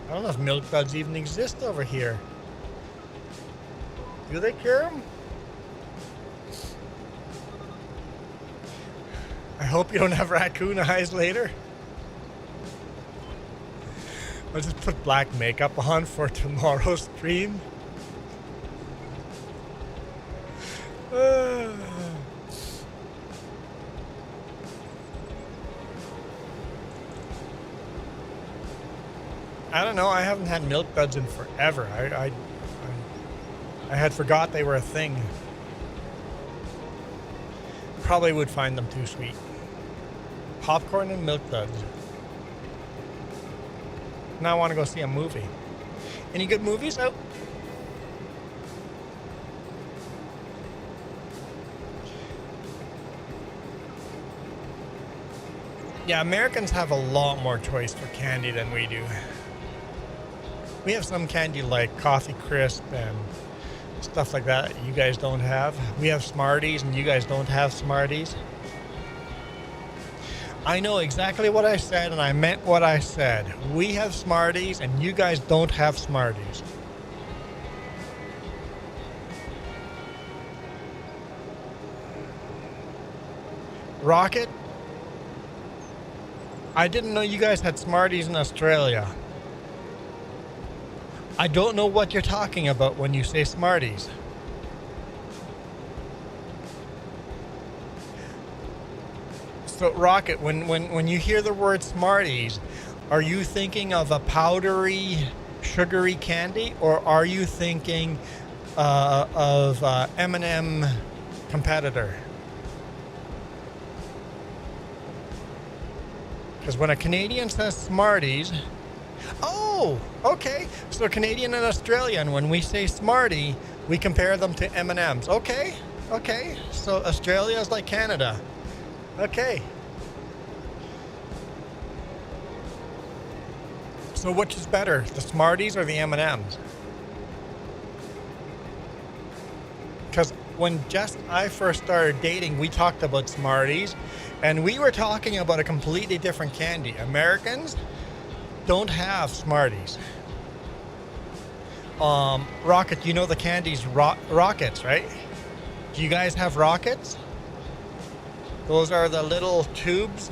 I don't know if milk duds even exist over here. Do they cure them? I hope you don't have raccoon eyes later. I'll just put black makeup on for tomorrow's stream. I don't know. I haven't had milk duds in forever. I had forgot they were a thing. Probably would find them too sweet. Popcorn and milk duds. Now I want to go see a movie. Any good movies out? Yeah, Americans have a lot more choice for candy than we do. We have some candy like Coffee Crisp and stuff like that you guys don't have. We have Smarties and you guys don't have Smarties. I know exactly what I said and I meant what I said. We have Smarties and you guys don't have Smarties. Rocket? I didn't know you guys had Smarties in Australia. I don't know what you're talking about when you say Smarties. So, Rocket, when you hear the word Smarties, are you thinking of a powdery, sugary candy, or are you thinking of M&M competitor? Because when a Canadian says Smarties, oh, okay. So Canadian and Australian, when we say Smartie, we compare them to M&Ms. Okay. So Australia is like Canada. Okay. So which is better, the Smarties or the M&Ms? Because when Jess and I first started dating, we talked about Smarties, and we were talking about a completely different candy. Americans don't have Smarties. Rocket, you know the candies Rockets, right? Do you guys have Rockets? Those are the little tubes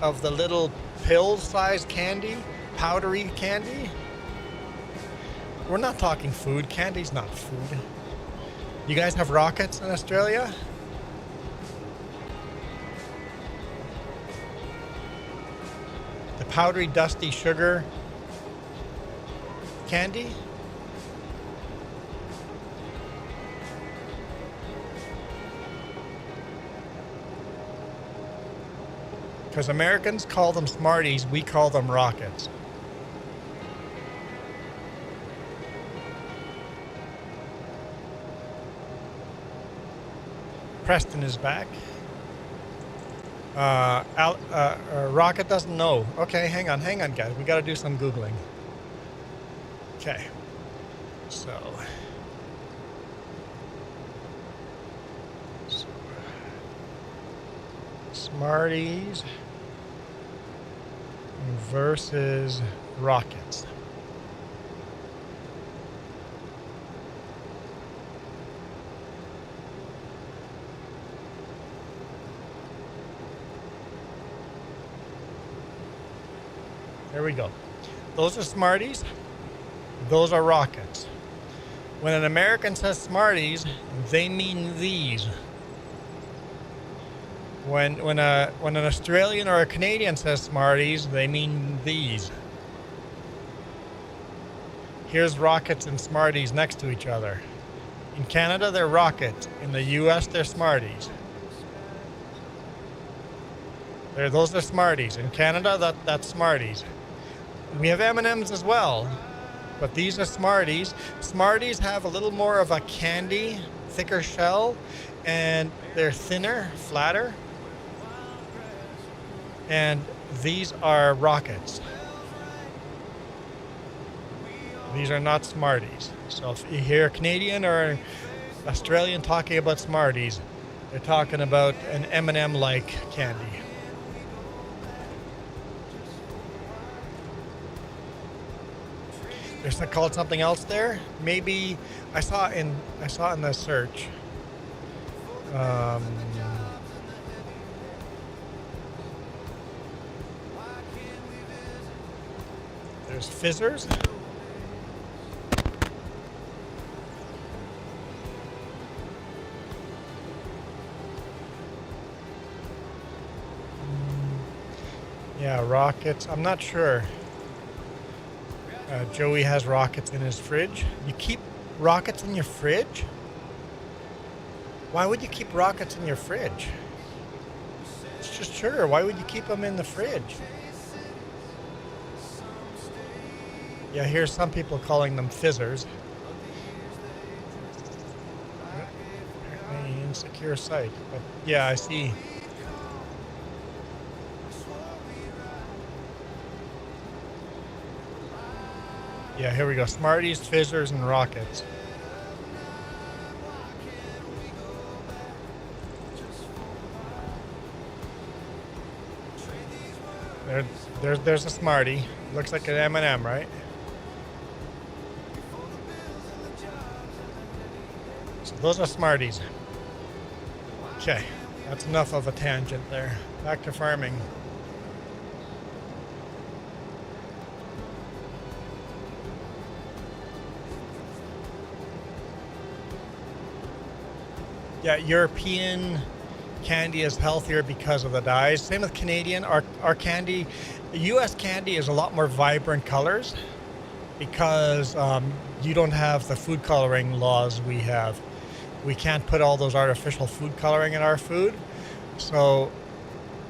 of the little pill-sized candy, powdery candy. We're not talking food. Candy's not food. You guys have Rockets in Australia? The powdery, dusty sugar candy? Because Americans call them Smarties, we call them Rockets. Preston is back. Rocket doesn't know. Okay, hang on, guys. We got to do some Googling. Okay. So Smarties versus Rockets. Here we go. Those are Smarties. Those are rockets. When an American says Smarties, they mean these. When an Australian or a Canadian says Smarties, they mean these. Here's rockets and Smarties next to each other. In Canada, they're rockets. In the US, they're Smarties. Those are Smarties. In Canada, that's Smarties. We have M&Ms as well, but these are Smarties. Smarties have a little more of a candy, thicker shell, and they're thinner, flatter. And these are rockets. These are not Smarties. So if you hear a Canadian or Australian talking about Smarties, they're talking about an M&M-like candy. There's called something else there. Maybe I saw it in the search. There's fizzers. Yeah, rockets. I'm not sure. Joey has rockets in his fridge. You keep rockets in your fridge? Why would you keep rockets in your fridge? It's just sugar. Why would you keep them in the fridge? Yeah, here's some people calling them fizzers. Apparently insecure site. But yeah, I see. Yeah, here we go. Smarties, fizzers, and rockets. There's a Smartie. Looks like an M&M, right? So those are Smarties. Okay, that's enough of a tangent there. Back to farming. Yeah, European candy is healthier because of the dyes. Same with Canadian. Our candy, U.S. candy is a lot more vibrant colors because you don't have the food coloring laws we have. We can't put all those artificial food coloring in our food. So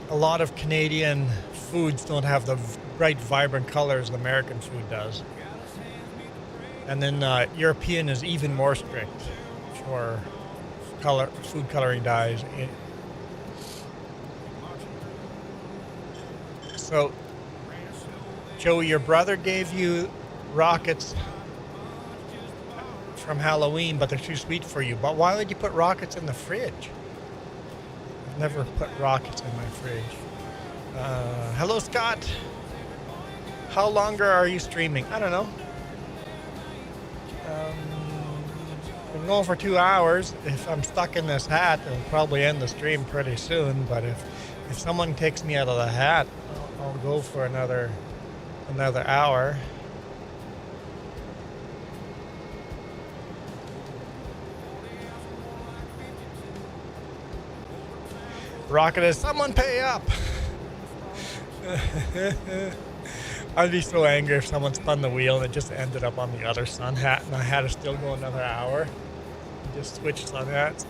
a lot of Canadian foods don't have the bright, vibrant colors the American food does. And then European is even more strict for food coloring dyes. So, Joey, your brother gave you rockets from Halloween, but they're too sweet for you. But why would you put rockets in the fridge? I've never put rockets in my fridge. Hello, Scott. How longer are you streaming? I don't know. I'm going for 2 hours. If I'm stuck in this hat, it'll probably end the stream pretty soon. But if someone takes me out of the hat, I'll go for another hour. Rocket is someone pay up. I'd be so angry if someone spun the wheel and it just ended up on the other sun hat and I had to still go another hour. Just switch sun hats.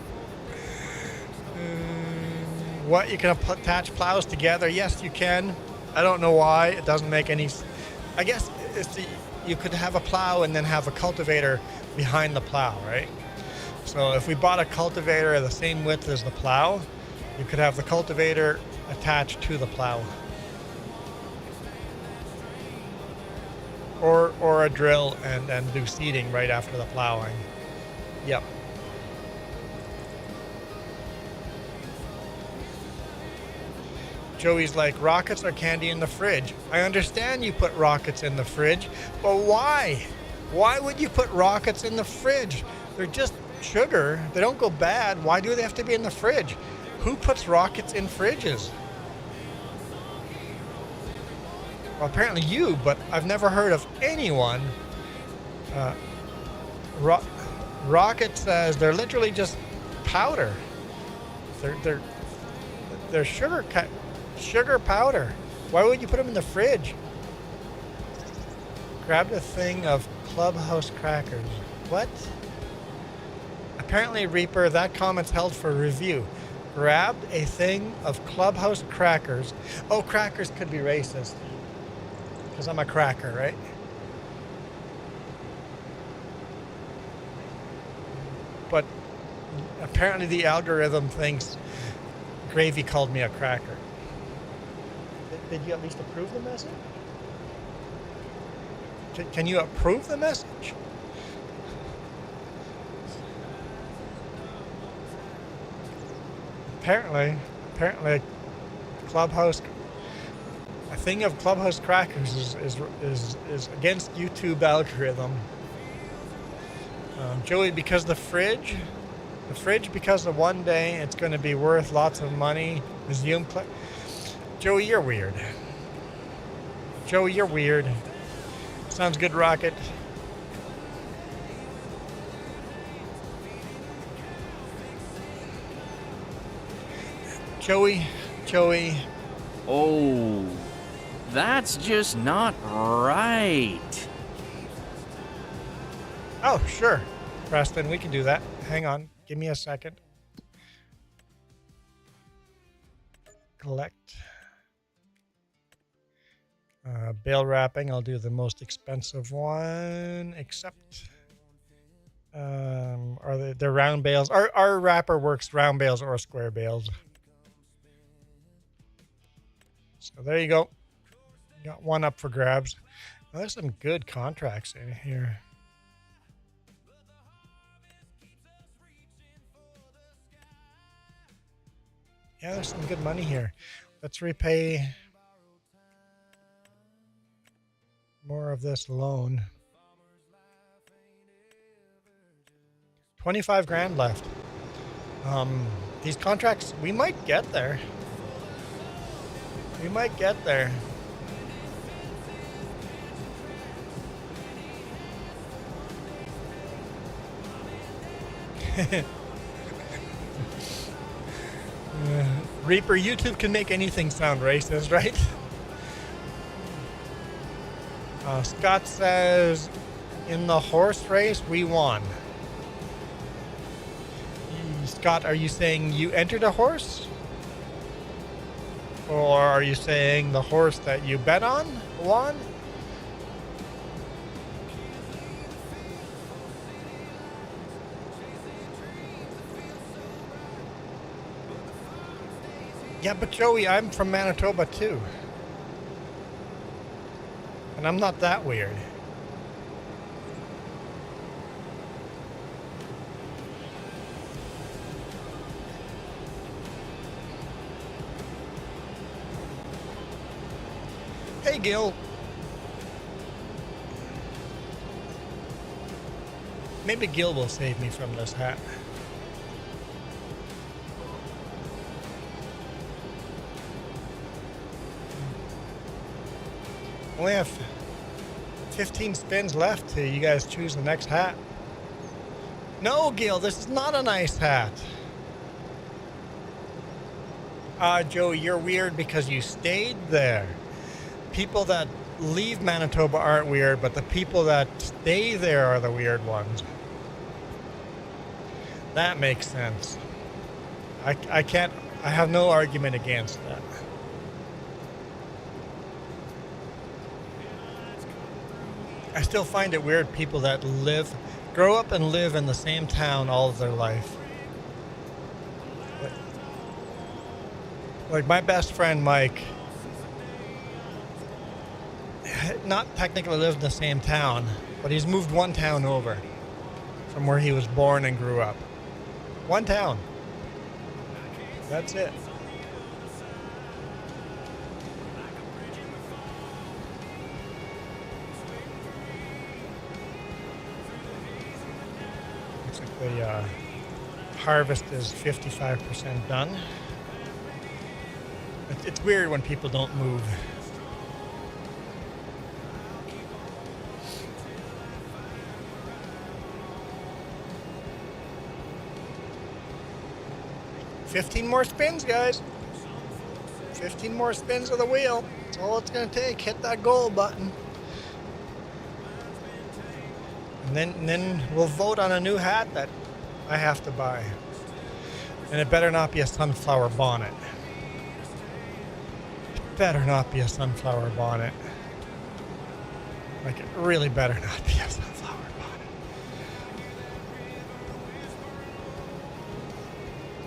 What, you can attach plows together? Yes, you can. I don't know why. It doesn't make any... I guess you could have a plow and then have a cultivator behind the plow, right? So if we bought a cultivator the same width as the plow, you could have the cultivator attached to the plow. Or a drill and do seeding right after the plowing. Yep. Joey's like, rockets are candy in the fridge. I understand you put rockets in the fridge, but why? Why would you put rockets in the fridge? They're just sugar. They don't go bad. Why do they have to be in the fridge? Who puts rockets in fridges? Well, apparently you, but I've never heard of anyone. Rocket says they're literally just powder. They're sugar powder. Why would you put them in the fridge? Grabbed a thing of Clubhouse crackers. What? Apparently, Reaper, that comment's held for review. Grabbed a thing of Clubhouse crackers. Oh, crackers could be racist. Because I'm a cracker, right? But apparently the algorithm thinks Gravy called me a cracker. Did you at least approve the message? Can you approve the message? Apparently, Clubhouse, a thing of Clubhouse crackers is against YouTube algorithm. Joey, because the fridge, because of one day it's going to be worth lots of money. Museum, Joey, you're weird. Joey, you're weird. Sounds good, Rocket. Joey. Oh, that's just not right. Oh, sure. Preston, we can do that. Hang on. Give me a second. Collect. Bale wrapping. I'll do the most expensive one. Except. They're round bales. Our wrapper works round bales or square bales. So there you go. Got one up for grabs. Well, there's some good contracts in here. Yeah, there's some good money here. Let's repay more of this loan. 25 grand left. These contracts, we might get there. We might get there. Reaper, YouTube can make anything sound racist, right? Scott says, in the horse race, we won. Scott, are you saying you entered a horse? Or are you saying the horse that you bet on won? Yeah, but Joey, I'm from Manitoba too. And I'm not that weird. Hey, Gil. Maybe Gil will save me from this hat. Only have 15 spins left till you guys choose the next hat. No, Gil, this is not a nice hat. Joe, you're weird because you stayed there. People that leave Manitoba aren't weird, but the people that stay there are the weird ones. That makes sense. I have no argument against that. I still find it weird people that grow up and live in the same town all of their life. Like my best friend Mike, not technically lives in the same town, but he's moved one town over from where he was born and grew up. One town. That's it. Looks like the harvest is 55% done. It's weird when people don't move. 15 more spins, guys. 15 more spins of the wheel. That's all it's going to take. Hit that goal button. And then we'll vote on a new hat that I have to buy. And it better not be a sunflower bonnet. It better not be a sunflower bonnet. Like, it really better not be a sunflower bonnet.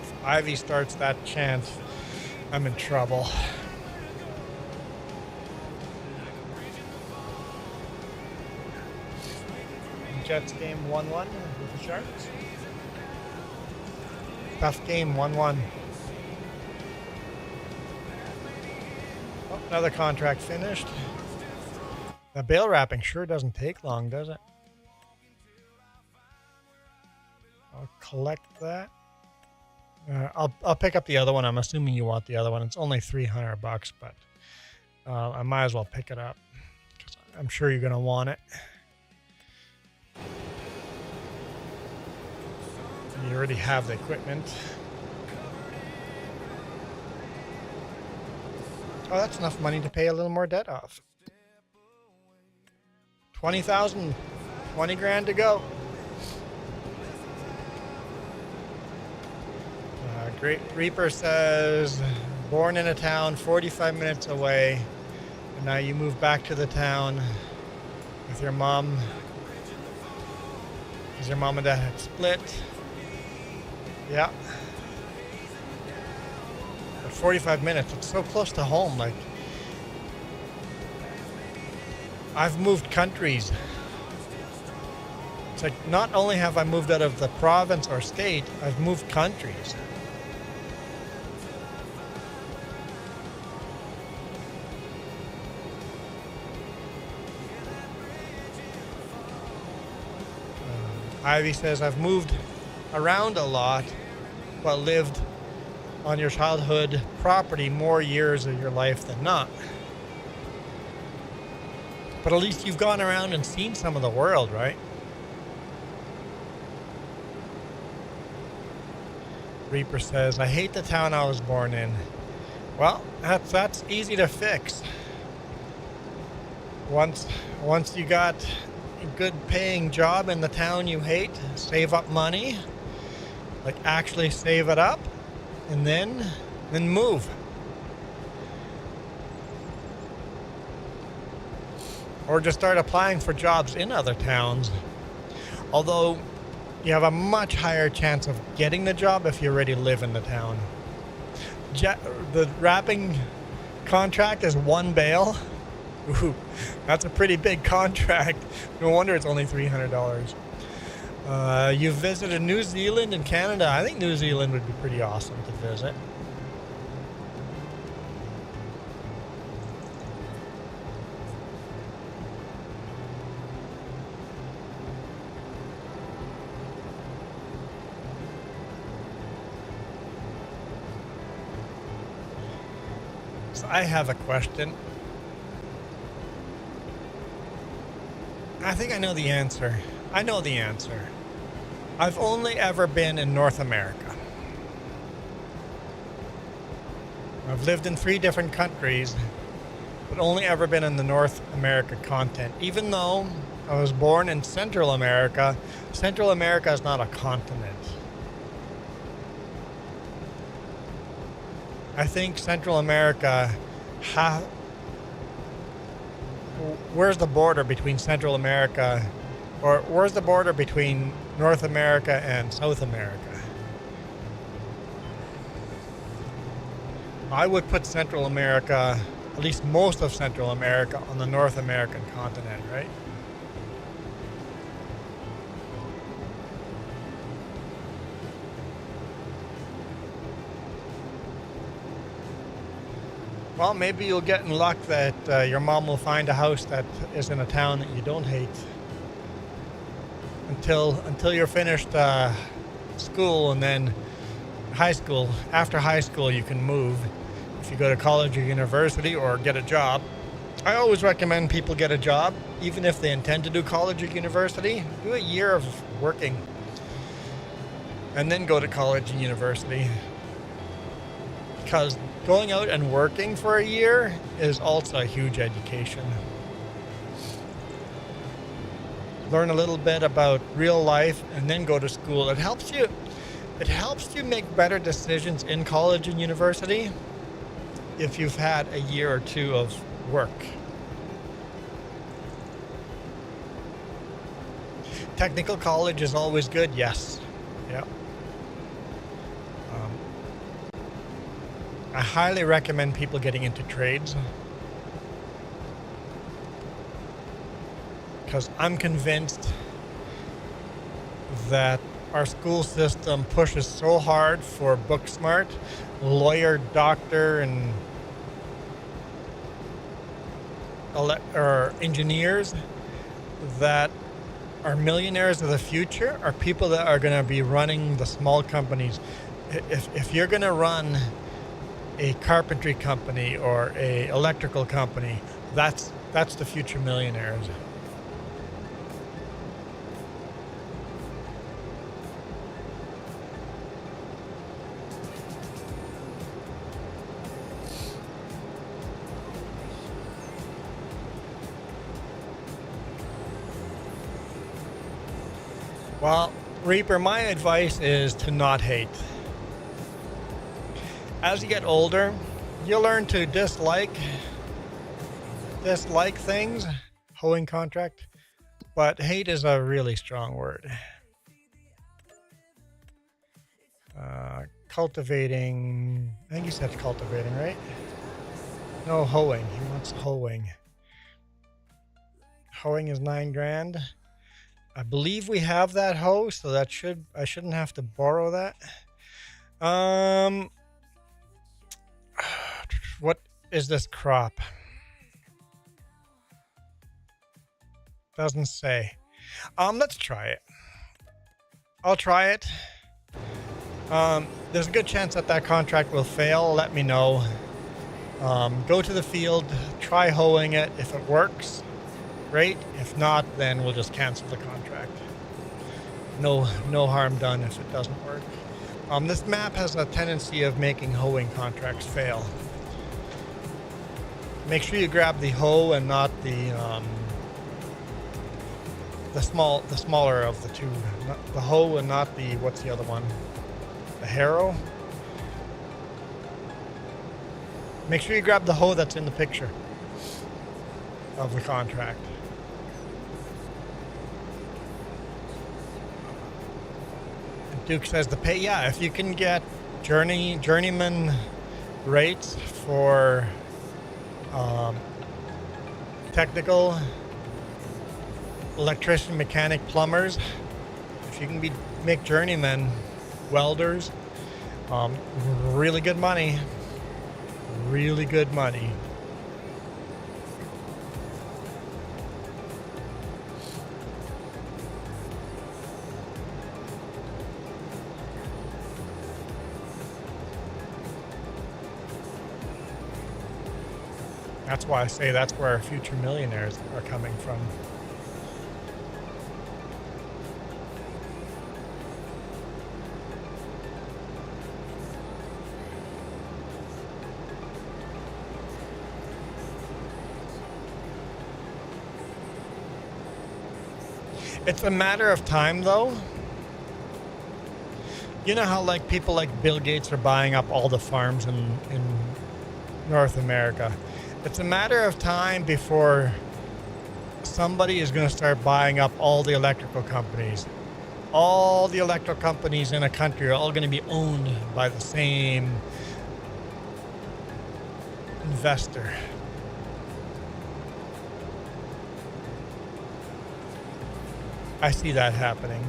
If Ivy starts that chant, I'm in trouble. Jets game 1-1 with the Sharks. Tough game, 1-1. Oh, another contract finished. The bale wrapping sure doesn't take long, does it? I'll collect that. I'll pick up the other one. I'm assuming you want the other one. It's only $300, but I might as well pick it up because I'm sure you're gonna want it. You already have the equipment. Oh, that's enough money to pay a little more debt off. 20,000, 20 grand to go. Great Reaper says, born in a town 45 minutes away, and now you move back to the town with your mom, because your mom and dad had split. Yeah. But 45 minutes, it's so close to home. Like, I've moved countries. It's like, not only have I moved out of the province or state, I've moved countries. Ivy says, I've moved around a lot, but lived on your childhood property more years of your life than not. But at least you've gone around and seen some of the world, right? Reaper says, I hate the town I was born in. Well, that's easy to fix. Once you got a good paying job in the town you hate, save up money, like actually save it up, and then move. Or just start applying for jobs in other towns. Although you have a much higher chance of getting the job if you already live in the town. The wrapping contract is 1 bale. Ooh, that's a pretty big contract. No wonder it's only $300. You've visited New Zealand and Canada. I think New Zealand would be pretty awesome to visit. So I have a question. I think I know the answer. I know the answer. I've only ever been in North America. I've lived in 3 different countries, but only ever been in the North America continent. Even though I was born in Central America is not a continent. I think Central America, where's the border between Central America, or where's the border between North America and South America? I would put Central America, at least most of Central America, on the North American continent, right? Well, maybe you'll get in luck that your mom will find a house that is in a town that you don't hate. Until you're finished school, and then high school. After high school, you can move if you go to college or university or get a job. I always recommend people get a job, even if they intend to do college or university. Do a year of working and then go to college and university. Because going out and working for a year is also a huge education. Learn a little bit about real life and then go to school. It helps you make better decisions in college and university if you've had a year or two of work. Technical college is always good, yes. Yep. I highly recommend people getting into trades, because I'm convinced that our school system pushes so hard for book smart, lawyer, doctor, and or engineers that our millionaires of the future are people that are going to be running the small companies. If you're going to run a carpentry company or a electrical company, that's the future millionaires. Well, Reaper, my advice is to not hate. As you get older, you'll learn to dislike things, hoeing contract, but hate is a really strong word. Cultivating, I think you said cultivating, right? No, hoeing. He wants hoeing. Hoeing is $9,000. I believe we have that hoe, so I shouldn't have to borrow that. What is this crop? Doesn't say. Let's try it. I'll try it. There's a good chance that contract will fail. Let me know. Go to the field, try hoeing it. If it works, great. If not, then we'll just cancel the contract. No harm done if it doesn't work. This map has a tendency of making hoeing contracts fail. Make sure you grab the hoe and not the smaller of the two. Not the hoe and not the, what's the other one? The harrow. Make sure you grab the hoe that's in the picture of the contract. Duke says the pay, yeah, if you can get journeyman rates for technical, electrician, mechanic, plumbers, if you can make journeymen, welders, really good money. Really good money. That's why I say that's where our future millionaires are coming from. It's a matter of time, though. You know how like people like Bill Gates are buying up all the farms in North America. It's a matter of time before somebody is going to start buying up all the electrical companies. All the electrical companies in a country are all going to be owned by the same investor. I see that happening.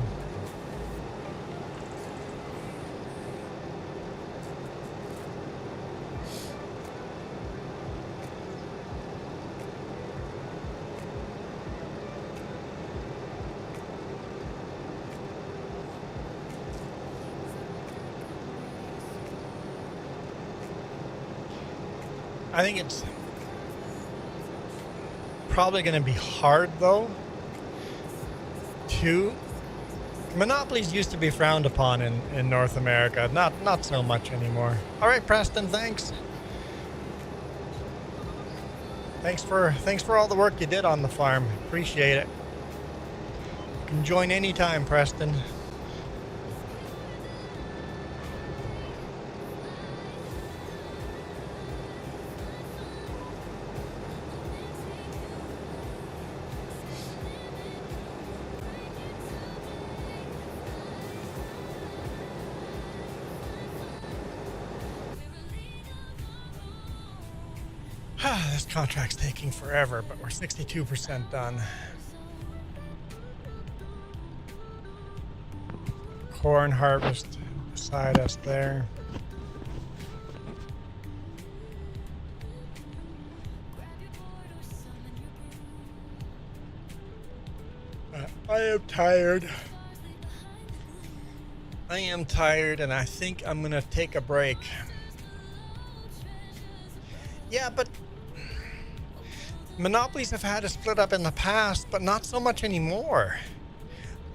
I think it's probably going to be hard, though, to Monopolies used to be frowned upon in North America. Not so much anymore. All right, Preston, thanks. Thanks for all the work you did on the farm. Appreciate it. You can join anytime, Preston. This contract's taking forever, but we're 62% done. Corn harvest beside us there. I am tired. I am tired, and I think I'm gonna take a break. Yeah, but monopolies have had to split up in the past, but not so much anymore.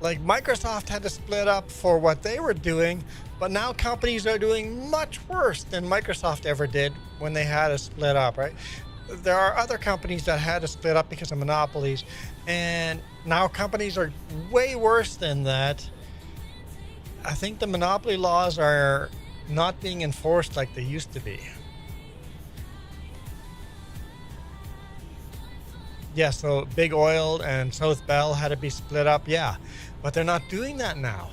Like Microsoft had to split up for what they were doing, but now companies are doing much worse than Microsoft ever did when they had to split up, right? There are other companies that had to split up because of monopolies, and now companies are way worse than that. I think the monopoly laws are not being enforced like they used to be. Yeah, so Big Oil and South Bell had to be split up, yeah. But they're not doing that now.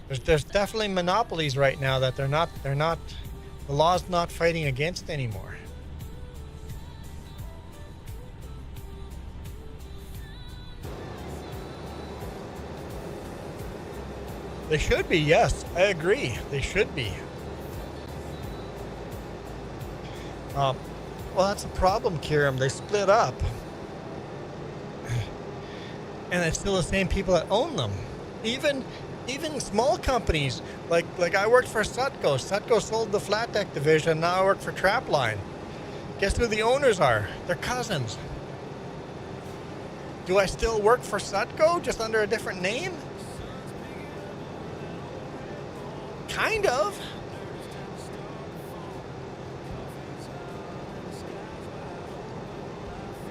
There's definitely monopolies right now that they're not, the law's not fighting against anymore. They should be, yes, I agree. They should be. Well, that's a problem, Kiram. They split up. And it's still the same people that own them. Even small companies, like I worked for Sutco. Sutco sold the flat deck division. Now I work for Trapline. Guess who the owners are? They're cousins. Do I still work for Sutco, just under a different name? Kind of.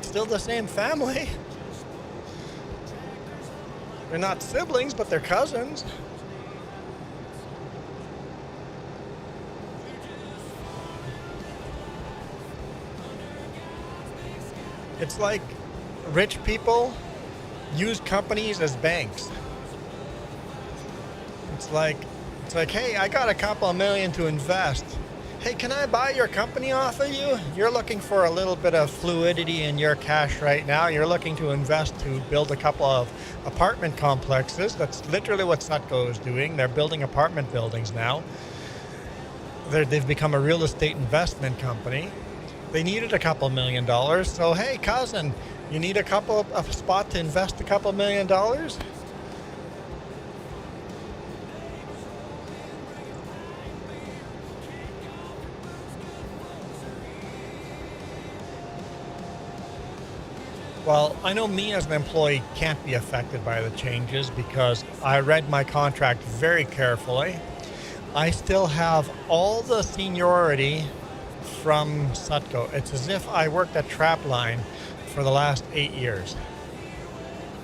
Still the same family. They're not siblings, but they're cousins. It's like rich people use companies as banks. It's like, hey, I got a couple of million to invest. Hey, can I buy your company off of you? You're looking for a little bit of fluidity in your cash right now. You're looking to invest to build a couple of apartment complexes. That's literally what Sutco is doing. They're building apartment buildings now. They've become a real estate investment company. They needed a couple $1 million. So, hey, cousin, you need a spot to invest a couple $1 million? Well, I know me as an employee can't be affected by the changes because I read my contract very carefully. I still have all the seniority from Sutco. It's as if I worked at Trapline for the last 8 years.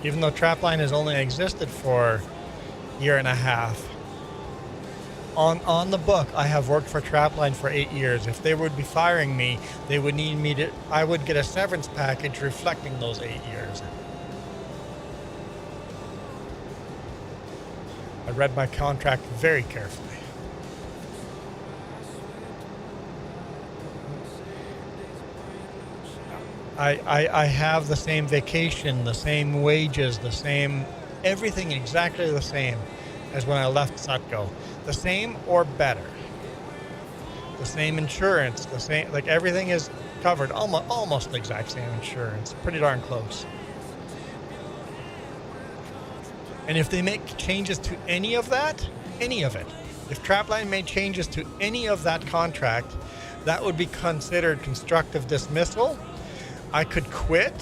Even though Trapline has only existed for a year and a half. On the book, I have worked for Trapline for 8 years. If they would be firing me, they would need me to, I would get a severance package reflecting those 8 years. I read my contract very carefully. I have the same vacation, the same wages, the same, everything exactly the same as when I left Sutco. The same or better. The same insurance, the same, like everything is covered, almost the exact same insurance, pretty darn close. And if they make changes to any of that, any of it, if Trapline made changes to any of that contract, that would be considered constructive dismissal. I could quit,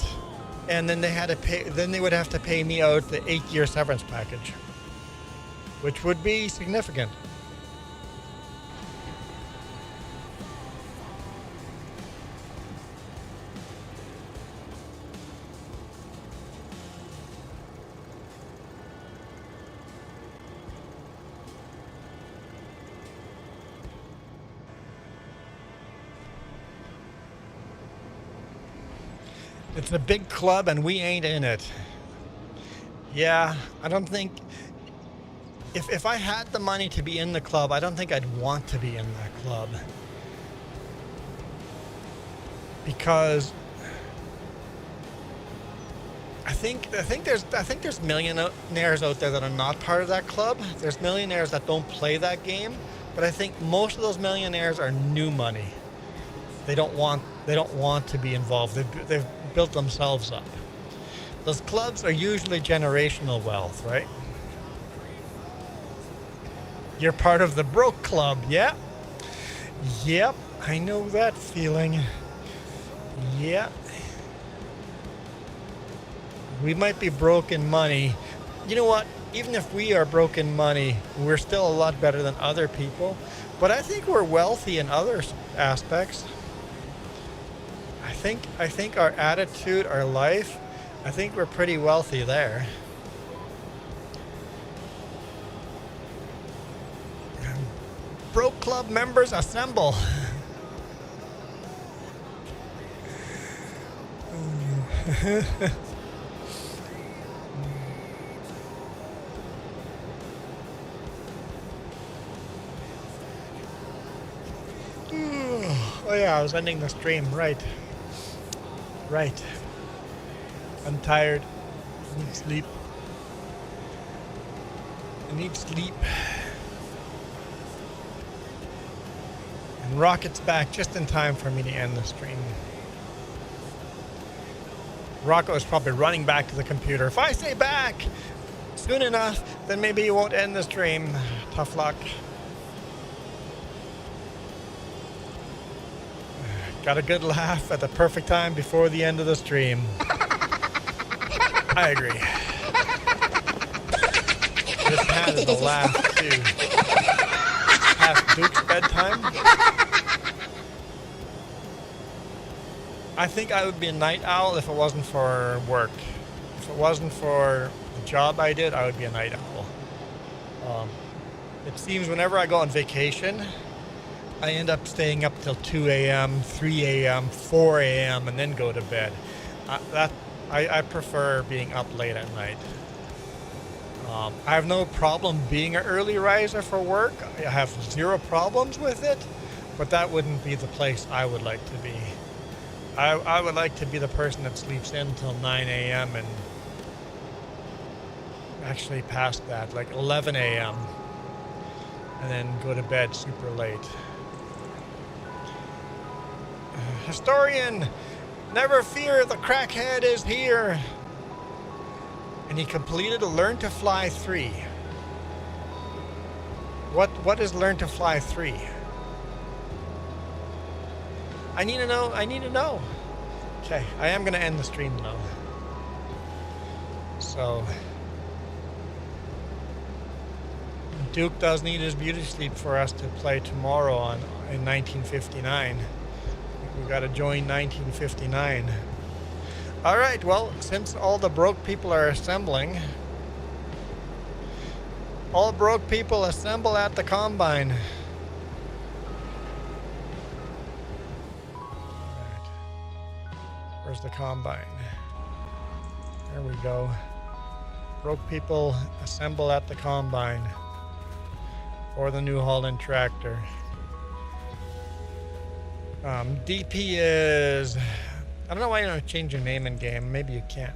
and then they would have to pay me out the 8-year severance package. which would be significant. It's a big club and we ain't in it. Yeah, I don't think... If I had the money to be in the club, I don't think I'd want to be in that club. Because... I think there's millionaires out there that are not part of that club. There's millionaires that don't play that game. But I think most of those millionaires are new money. They don't want to be involved. They've built themselves up. Those clubs are usually generational wealth, right? You're part of the broke club, yeah? Yep, I know that feeling. Yeah. We might be broke in money. You know what? Even if we are broke in money, we're still a lot better than other people. But I think we're wealthy in other aspects. I think our attitude, our life, I think we're pretty wealthy there. Broke club members assemble. Oh yeah, I was ending the stream, right. Right. I'm tired. I need sleep. I need sleep. And Rocket's back just in time for me to end the stream. Rocco is probably running back to the computer. If I say back soon enough, then maybe you won't end the stream. Tough luck. Got a good laugh at the perfect time before the end of the stream. I agree. This hat is a laugh too. Past Duke's bedtime. I think I would be a night owl if it wasn't for work. If it wasn't for the job I did, I would be a night owl. It seems whenever I go on vacation, I end up staying up till 2 a.m., 3 a.m., 4 a.m., and then go to bed. I prefer being up late at night. I have no problem being an early riser for work. I have zero problems with it, but that wouldn't be the place I would like to be. I would like to be the person that sleeps in till 9 a.m. and actually past that, like 11 a.m., and then go to bed super late. Historian, never fear, the crackhead is here. And he completed a Learn to Fly 3. What is Learn to Fly 3? I need to know. Okay, I am going to end the stream though. So, Duke does need his beauty sleep for us to play tomorrow in 1959. We got to join 1959. All right, well, since all the broke people are assembling, all broke people assemble at the combine. All right. Where's the combine? There we go. Broke people assemble at the combine or the New Holland tractor. DP is, I don't know why you don't change your name in game. Maybe you can't.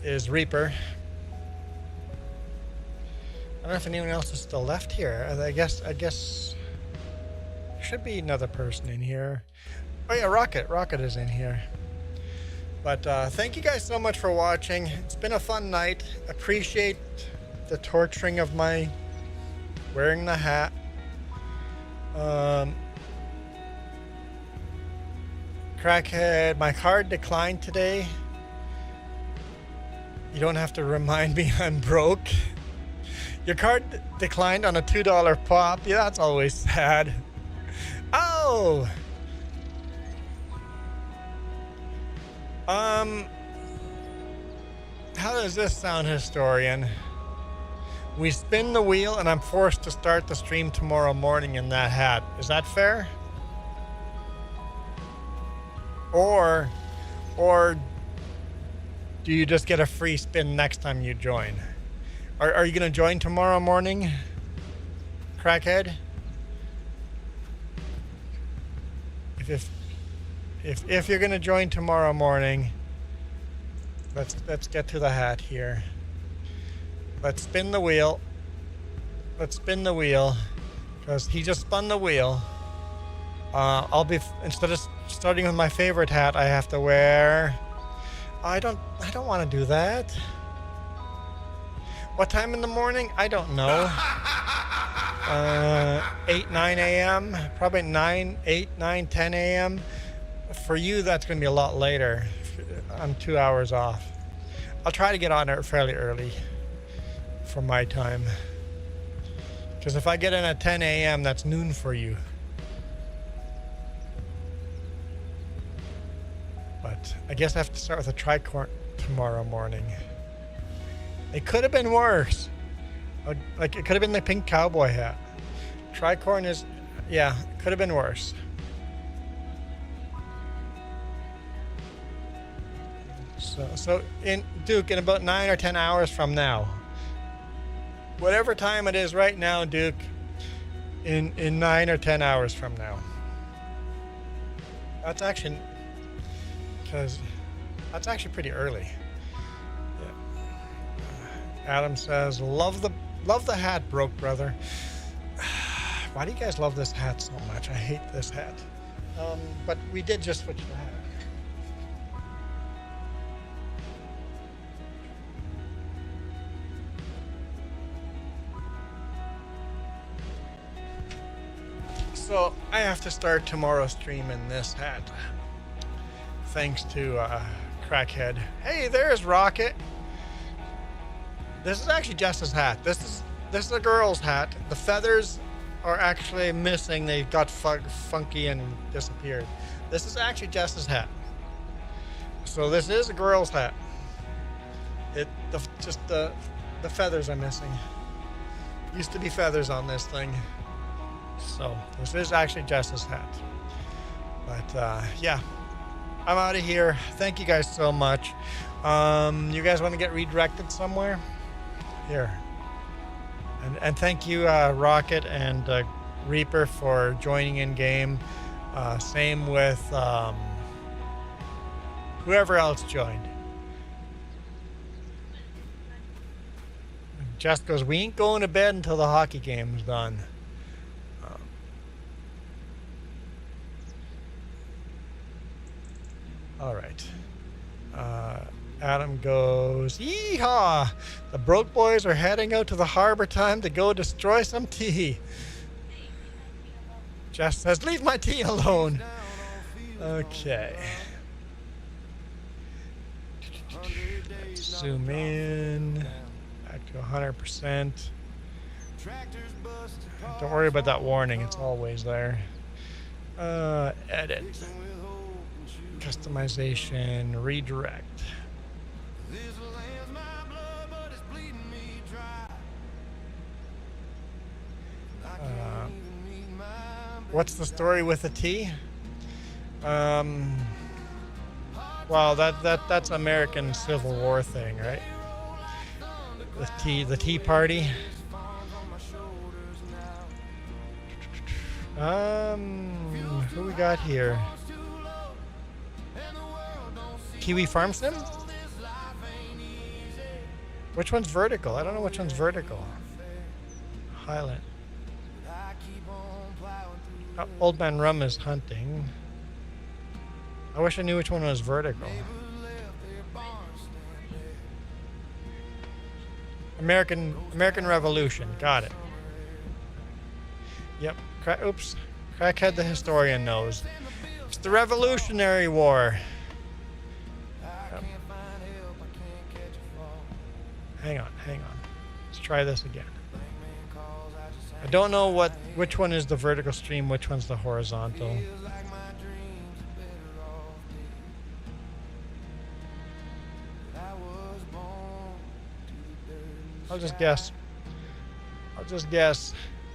Is Reaper. I don't know if anyone else is still left here. I guess there should be another person in here. Oh yeah, Rocket is in here. But thank you guys so much for watching. It's been a fun night. Appreciate the torturing of my wearing the hat. Crackhead, my card declined today. You don't have to remind me I'm broke. Your card declined on a $2 pop. Yeah, that's always sad. Oh! How does this sound, historian? We spin the wheel and I'm forced to start the stream tomorrow morning in that hat. Is that fair? Or do you just get a free spin next time you join? Are you gonna join tomorrow morning, crackhead? If you're gonna join tomorrow morning, let's get to the hat here. Let's spin the wheel. Let's spin the wheel, because he just spun the wheel. I'll be, instead of starting with my favorite hat, I have to wear. I don't want to do that. What time in the morning? I don't know. 8, 9 a.m. Probably 8, 9, 10 a.m. For you, that's going to be a lot later. I'm 2 hours off. I'll try to get on it fairly early for my time. Because if I get in at 10 a.m., that's noon for you. But I guess I have to start with a tricorn tomorrow morning. It could have been worse. Like, it could have been the pink cowboy hat. Tricorn is, yeah, it could have been worse. So in Duke, in about 9 or 10 hours from now, whatever time it is right now, Duke, in 9 or 10 hours from now. That's actually, because that's actually pretty early. Yeah. Adam says, love the hat, broke brother. Why do you guys love this hat so much? I hate this hat. But we did just switch the hat. So I have to start tomorrow's stream in this hat. Thanks to Crackhead. Hey, there's Rocket. This is actually Jess's hat. This is a girl's hat. The feathers are actually missing. They got funky and disappeared. This is actually Jess's hat. So this is a girl's hat. Just the feathers are missing. Used to be feathers on this thing. So this is actually Jess's hat. But yeah, I'm out of here. Thank you guys so much. You guys want to get redirected somewhere? Here. And thank you, Rocket and Reaper, for joining in game. Same with whoever else joined. Jess goes, we ain't going to bed until the hockey game's done. All right. Adam goes, yeehaw! The broke boys are heading out to the harbor. Time to go destroy some tea. Jess says, leave my tea alone. Okay. Let's zoom in. Back to 100%. Don't worry about that warning. It's always there. Edit. Customization, redirect. What's the story with the tea? Well, that's American Civil War thing, right? The Tea Party. Who we got here? Kiwi Farm Sim? Which one's vertical? I don't know which one's vertical. Highland. Oh, Old Man Rum is hunting. I wish I knew which one was vertical. American Revolution. Got it. Yep. Oops. Crackhead the historian knows. It's the Revolutionary War. Hang on. Let's try this again. I don't know which one is the vertical stream, which one's the horizontal. I'll just guess.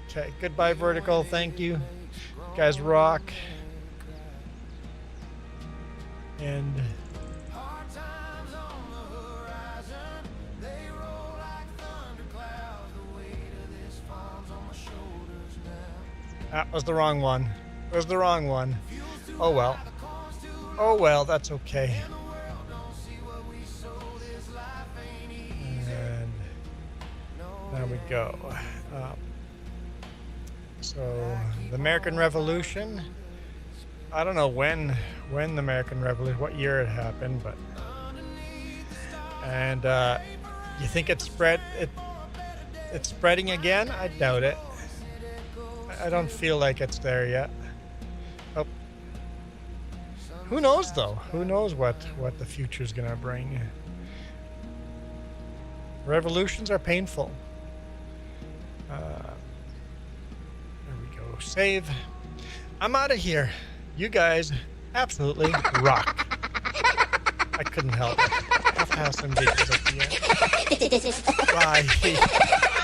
Okay, goodbye vertical, thank you. You guys rock. And that was the wrong one. It was the wrong one. Oh well. Oh well, that's okay. And there we go. So the American Revolution. I don't know when the American Revolution, what year it happened, but and you think it's spreading again? I doubt it. I don't feel like it's there yet. Oh. Who knows though? Who knows what the future's gonna bring? Revolutions are painful. There we go. Save. I'm out of here. You guys absolutely rock. I couldn't help it. I have to have some videos at the end. Bye.